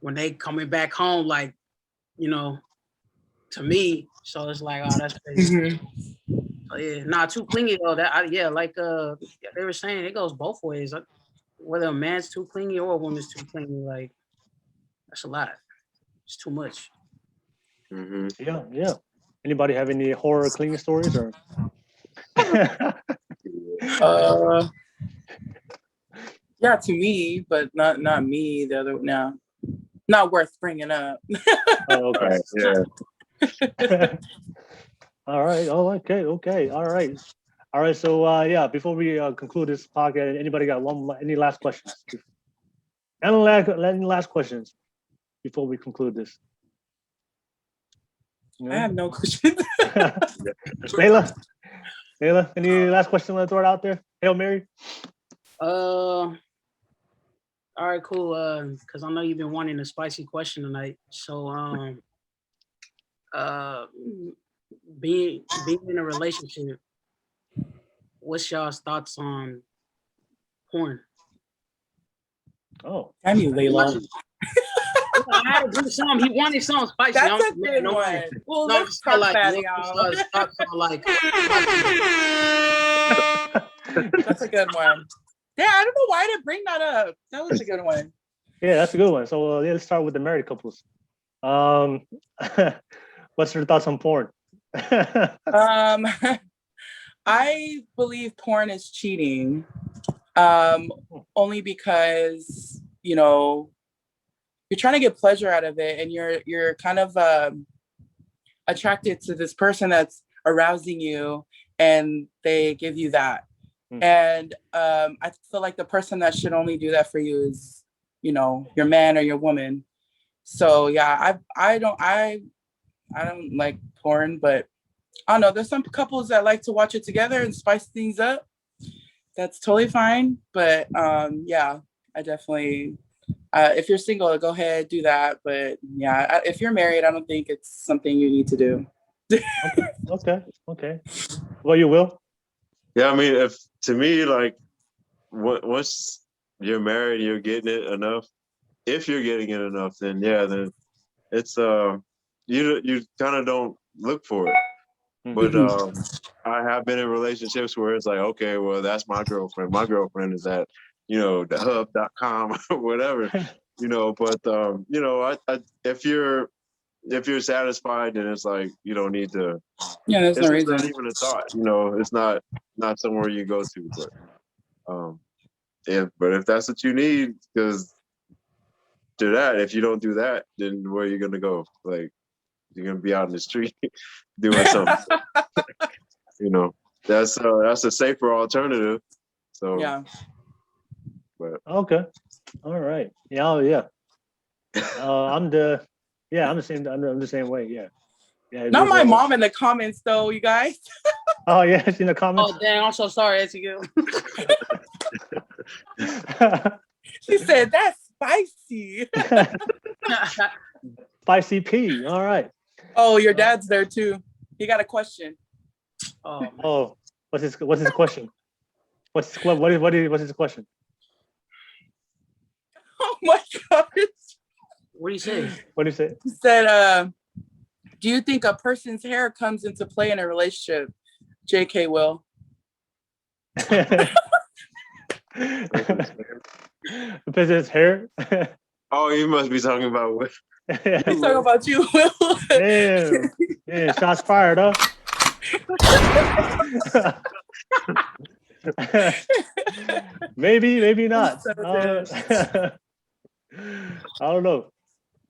when they coming back home, like, you know, to me. So it's like, oh, that's crazy. So yeah, not too clingy though. Like they were saying, it goes both ways. Whether a man's too clingy or a woman's too clingy, like that's a lot. It's too much. Yeah. Anybody have any horror clingy stories or? Yeah, to me, but not me. The other not worth bringing up. Oh, okay. Yeah. All right. Oh, okay. All right. So yeah, before we conclude this podcast, anybody got any last questions? Any last questions before we conclude this? I have no questions. Layla, any last question you want to throw it out there? Hail Mary. All right, cool. Because I know you've been wanting a spicy question tonight. So, being in a relationship, what's y'all's thoughts on porn? Oh, Damn you, Layla. I had to do something. He wanted something spicy. That's a good one. Well, let's talk about it, y'all. That's a good one. Yeah, I don't know why I didn't bring that up. That was a good one. Yeah, that's a good one. So let's start with the married couples. What's your thoughts on porn? I believe porn is cheating. Only because, you know, you're trying to get pleasure out of it, and you're kind of attracted to this person that's arousing you, and they give you that. And I feel like the person that should only do that for you is, you know, your man or your woman. So yeah, I don't like porn, but I don't know. There's some couples that like to watch it together and spice things up. That's totally fine. But yeah, I definitely, if you're single, go ahead, do that. But yeah, if you're married, I don't think it's something you need to do. Okay. Well, you will. Yeah, I mean, if to me, like, once you're married, you're getting it enough. If you're getting it enough, then yeah, then it's you kind of don't look for it. But I have been in relationships where it's like, okay, well, that's my girlfriend. My girlfriend is at, you know, the hub.com or whatever, you know. But you know, if you're satisfied, then it's like you don't need to. Yeah, there's no reason. It's not even a thought, you know. It's not somewhere you go to. But if that's what you need, because to that, if you don't do that, then where are you gonna go? Like, you're gonna be out in the street doing something. You know, that's a safer alternative. So yeah. But Okay. All right. Yeah. Oh, yeah. I'm the same. I'm the same way. Yeah. Yeah. Not my mom in the comments though, you guys. Oh yeah, it's in the comments. Oh dang! I'm so sorry, Ezekiel. She said that's spicy. Spicy P. All right. Oh, your dad's there too. He got a question. Oh, what's his question? What's his question? Oh my gosh. What do you say? What do you say? He said, do you think a person's hair comes into play in a relationship? JK Will. Because his hair. oh, you must be talking about what? He's talking about you, Will. Yeah, shots fired, huh? maybe not. I don't know.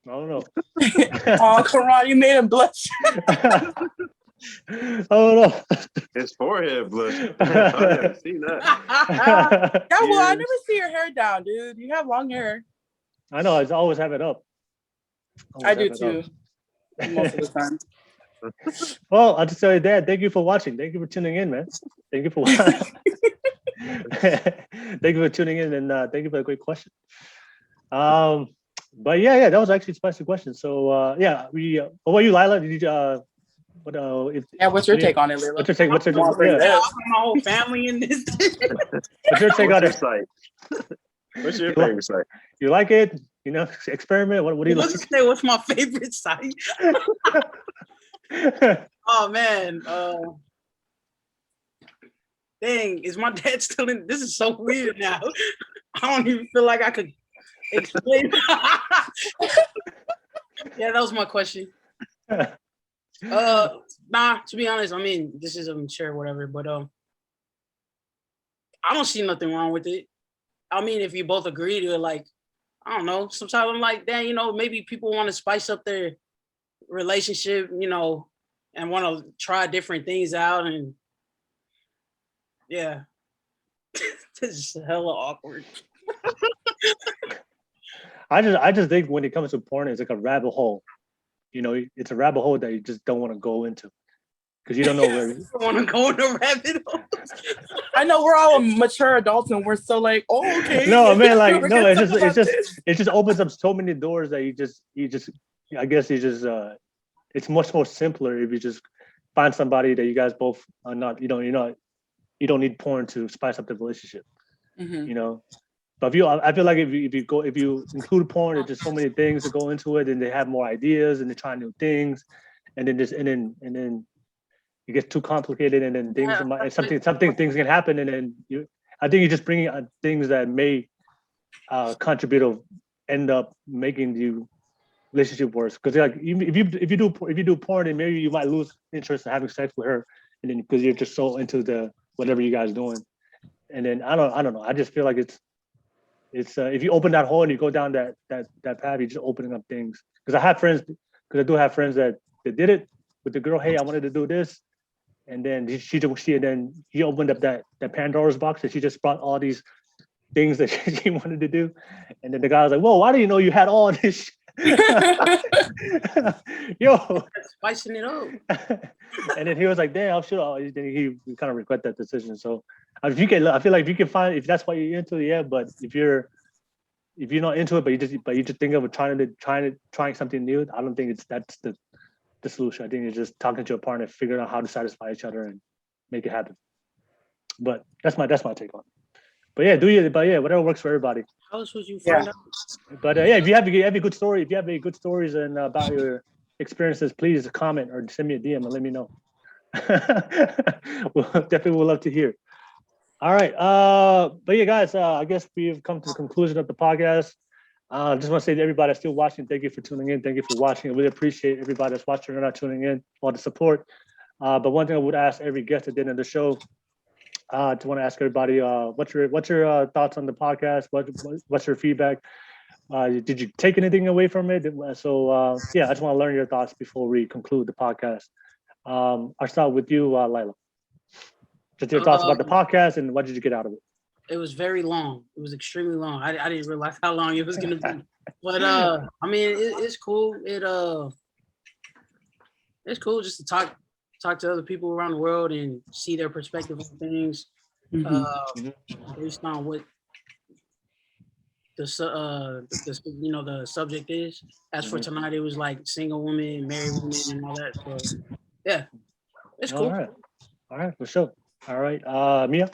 Oh, Karan, you made him blush. I don't know. His forehead blush. I haven't seen that. Yeah, well, I never see your hair down, dude. You have long hair. I know. I always have it up. I do too. Most of the time. Well, I'll just tell you, Dad, thank you for watching. Thank you for tuning in, man. Thank you for watching. Thank you for tuning in, and thank you for a great question. But yeah, that was actually a spicy question. So yeah, we. What about you, Lila? Did you? What's your take on it, Lila? What's your take? My whole family in this. What's your take on it? Site? What's your favorite site? You like it? You know, experiment. What do you like? Say what's my favorite site? Oh man. Dang, is my dad still in? This is so weird now. I don't even feel like I could explain. Yeah, that was my question. Nah, to be honest, I mean, this is sure whatever, but I don't see nothing wrong with it. I mean, if you both agree to it, like, I don't know. Sometimes I'm like, damn, you know, maybe people want to spice up their relationship, you know, and want to try different things out, and yeah, this is hella awkward. I just think when it comes to porn, it's like a rabbit hole. You know, it's a rabbit hole that you just don't want to go into. because you don't know where. I want to go in a rabbit hole. I know we're all mature adults and we're so like, oh, okay. No, man, like no, it just opens up so many doors that you just I guess it's much more simpler if you just find somebody that you guys both are not, you don't need porn to spice up the relationship, you know. But I feel like if you include porn, there's just so many things that go into it, and they have more ideas and they try new things, and then it gets too complicated, and then things can happen, and then I think you're just bringing things that may contribute or end up making the relationship worse. Because like if you do porn, then maybe you might lose interest in having sex with her, and then because you're just so into the whatever you guys doing, and then I don't know. I just feel like it's if you open that hole and you go down that path, you're just opening up things. Because I do have friends that did it with the girl. Hey, I wanted to do this. And then she opened up that Pandora's box, and she just brought all these things that she wanted to do. And then the guy was like, "Whoa, why do you know you had all this?" Yo, spicing it up. And then he was like, "Damn, then he kind of regret that decision." So I feel like if you can find, if that's what you're into, yeah. But if you're not into it, but you just think of trying something new, I don't think that's the solution. I think you're just talking to your partner, figuring out how to satisfy each other and make it happen. But that's my take on it. But yeah, whatever works for everybody. How else would you find out? But if you have a good story, if you have any good stories and about your experiences, please comment or send me a DM and let me know. Definitely would love to hear. All right. But yeah, guys, I guess we've come to the conclusion of the podcast. Just want to say to everybody that's still watching, thank you for tuning in. Thank you for watching. I really appreciate everybody that's watching and not tuning in, all the support. But one thing I would ask every guest at the end of the show, I just want to ask everybody, what's your thoughts on the podcast? What's your feedback? Did you take anything away from it? So I just want to learn your thoughts before we conclude the podcast. I'll start with you, Laila. Just your thoughts about the podcast and what did you get out of it? It was very long. It was extremely long. I didn't realize how long it was gonna be. But I mean, it's cool. It's cool just to talk to other people around the world and see their perspective on things, based on what the subject is. As for tonight, it was like single women, married women, and all that. So yeah, it's cool. All right, for sure. All right, Mia.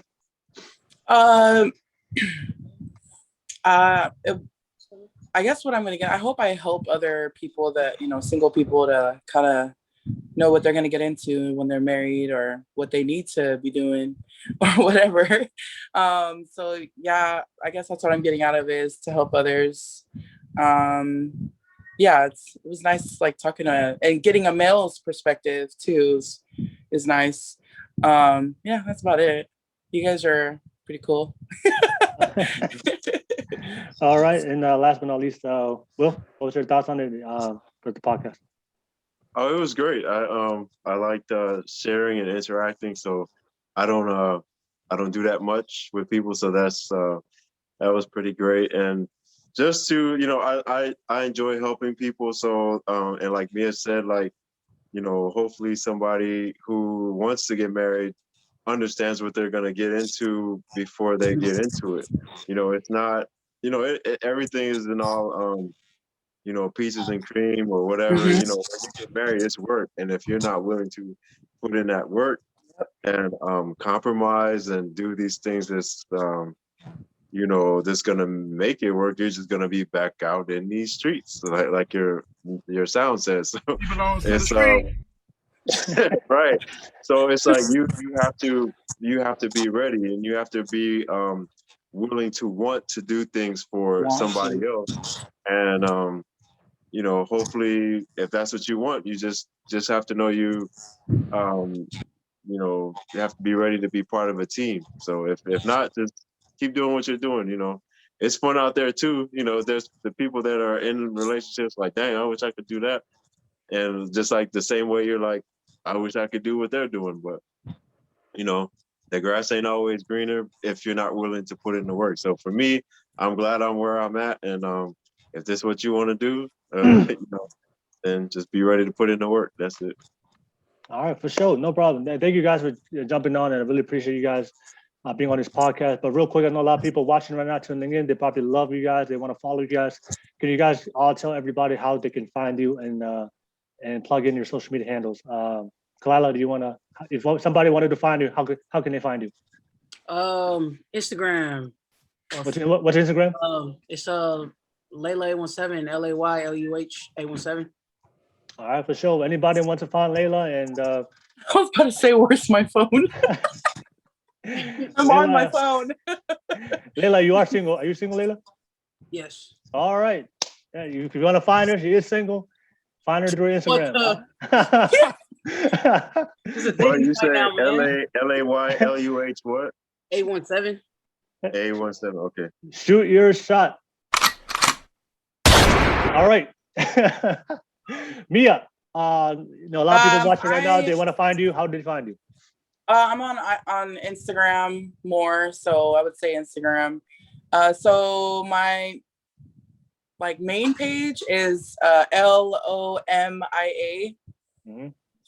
I guess what I'm gonna get, I hope I help other people that, single people to kind of know what they're gonna get into when they're married or what they need to be doing or whatever. So yeah, I guess that's what I'm getting out of it, is to help others. It was nice like talking and getting a male's perspective too is nice. That's about it. You guys are pretty cool. All right, and last but not least, Will, what was your thoughts on it for the podcast? Oh, it was great. I liked sharing and interacting. So I don't do that much with people, so that was pretty great. And just to I enjoy helping people. So and like Mia said, like hopefully somebody who wants to get married understands what they're going to get into before they get into it. It's not, everything isn't all, pieces and cream or whatever. When you get married, it's work. And if you're not willing to put in that work and compromise and do these things that's, that's going to make it work, you're just going to be back out in these streets, like your sound says. So it's right. So it's like you have to be ready, and you have to be willing to want to do things for somebody else. And hopefully if that's what you want, you just have to know you have to be ready to be part of a team. So if not, just keep doing what you're doing. It's fun out there too. There's the people that are in relationships like, dang, I wish I could do that. And just like the same way you're like, I wish I could do what they're doing, but the grass ain't always greener if you're not willing to put in the work. So for me, I'm glad I'm where I'm at, and if this is what you want to do, then just be ready to put in the work. That's it. All right, for sure. No problem. Thank you guys for jumping on, and I really appreciate you guys being on this podcast. But real quick, I know a lot of people watching right now, tuning in. They probably love you guys. They want to follow you guys. Can you guys all tell everybody how they can find you and plug in your social media handles? Kalaila, do you want to? If somebody wanted to find you, how can they find you? Instagram. What's Instagram? It's Layla817, LAYLUH817. All right, for sure. Anybody wants to find Layla and I was about to say, where's my phone? I'm on my phone. Layla, you are single. Are you single, Layla? Yes. All right. Yeah, if you want to find her, she is single. Find her through Instagram. Well, you say LAYLUH what? 817. 817. Okay. Shoot your shot. All right. Mia, a lot of people watching right now. They want to find you. How did they find you? I'm on Instagram more, so I would say Instagram. So my main page is LOMIA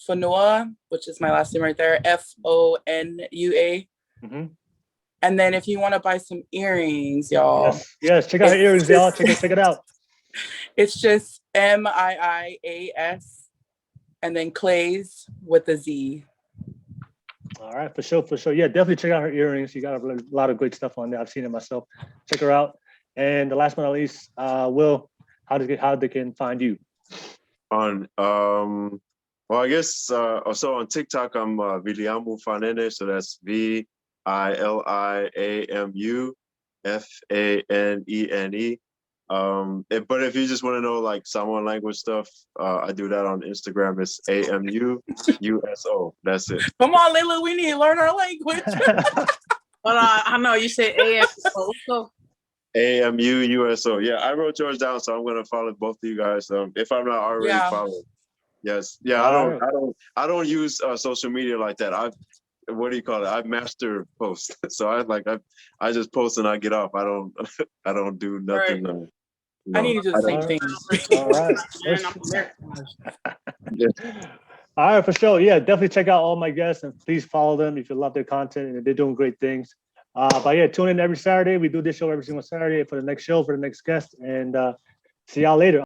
Fonua, which is my last name right there, FONUA. And then if you want to buy some earrings, y'all. Yes, check out her earrings, y'all. Check it out. It's just MIIAS and then Clays with a Z. All right, for sure. Yeah, definitely check out her earrings. You got a lot of great stuff on there. I've seen it myself. Check her out. And the last but not least, Will, how they can find you? On well, I guess so on TikTok I'm Williamu Fanene, so that's VILIAMU FANENE. But if you just want to know like Samoan language stuff, I do that on Instagram. It's AMUUSO. That's it. Come on, Layla, we need to learn our language. But I know you said AMUUSO. AMUUSO. Yeah, I wrote yours down, so I'm gonna follow both of you guys. If I'm not already followed. Yes. Yeah, I don't use social media like that. What do you call it? I master post. So I just post and I get off. I don't do nothing. Right. I need to do the same thing. All right, for sure. Yeah, definitely check out all my guests and please follow them if you love their content and they're doing great things. But yeah, tune in every Saturday. We do this show every single Saturday for the next show, for the next guest, and see y'all later.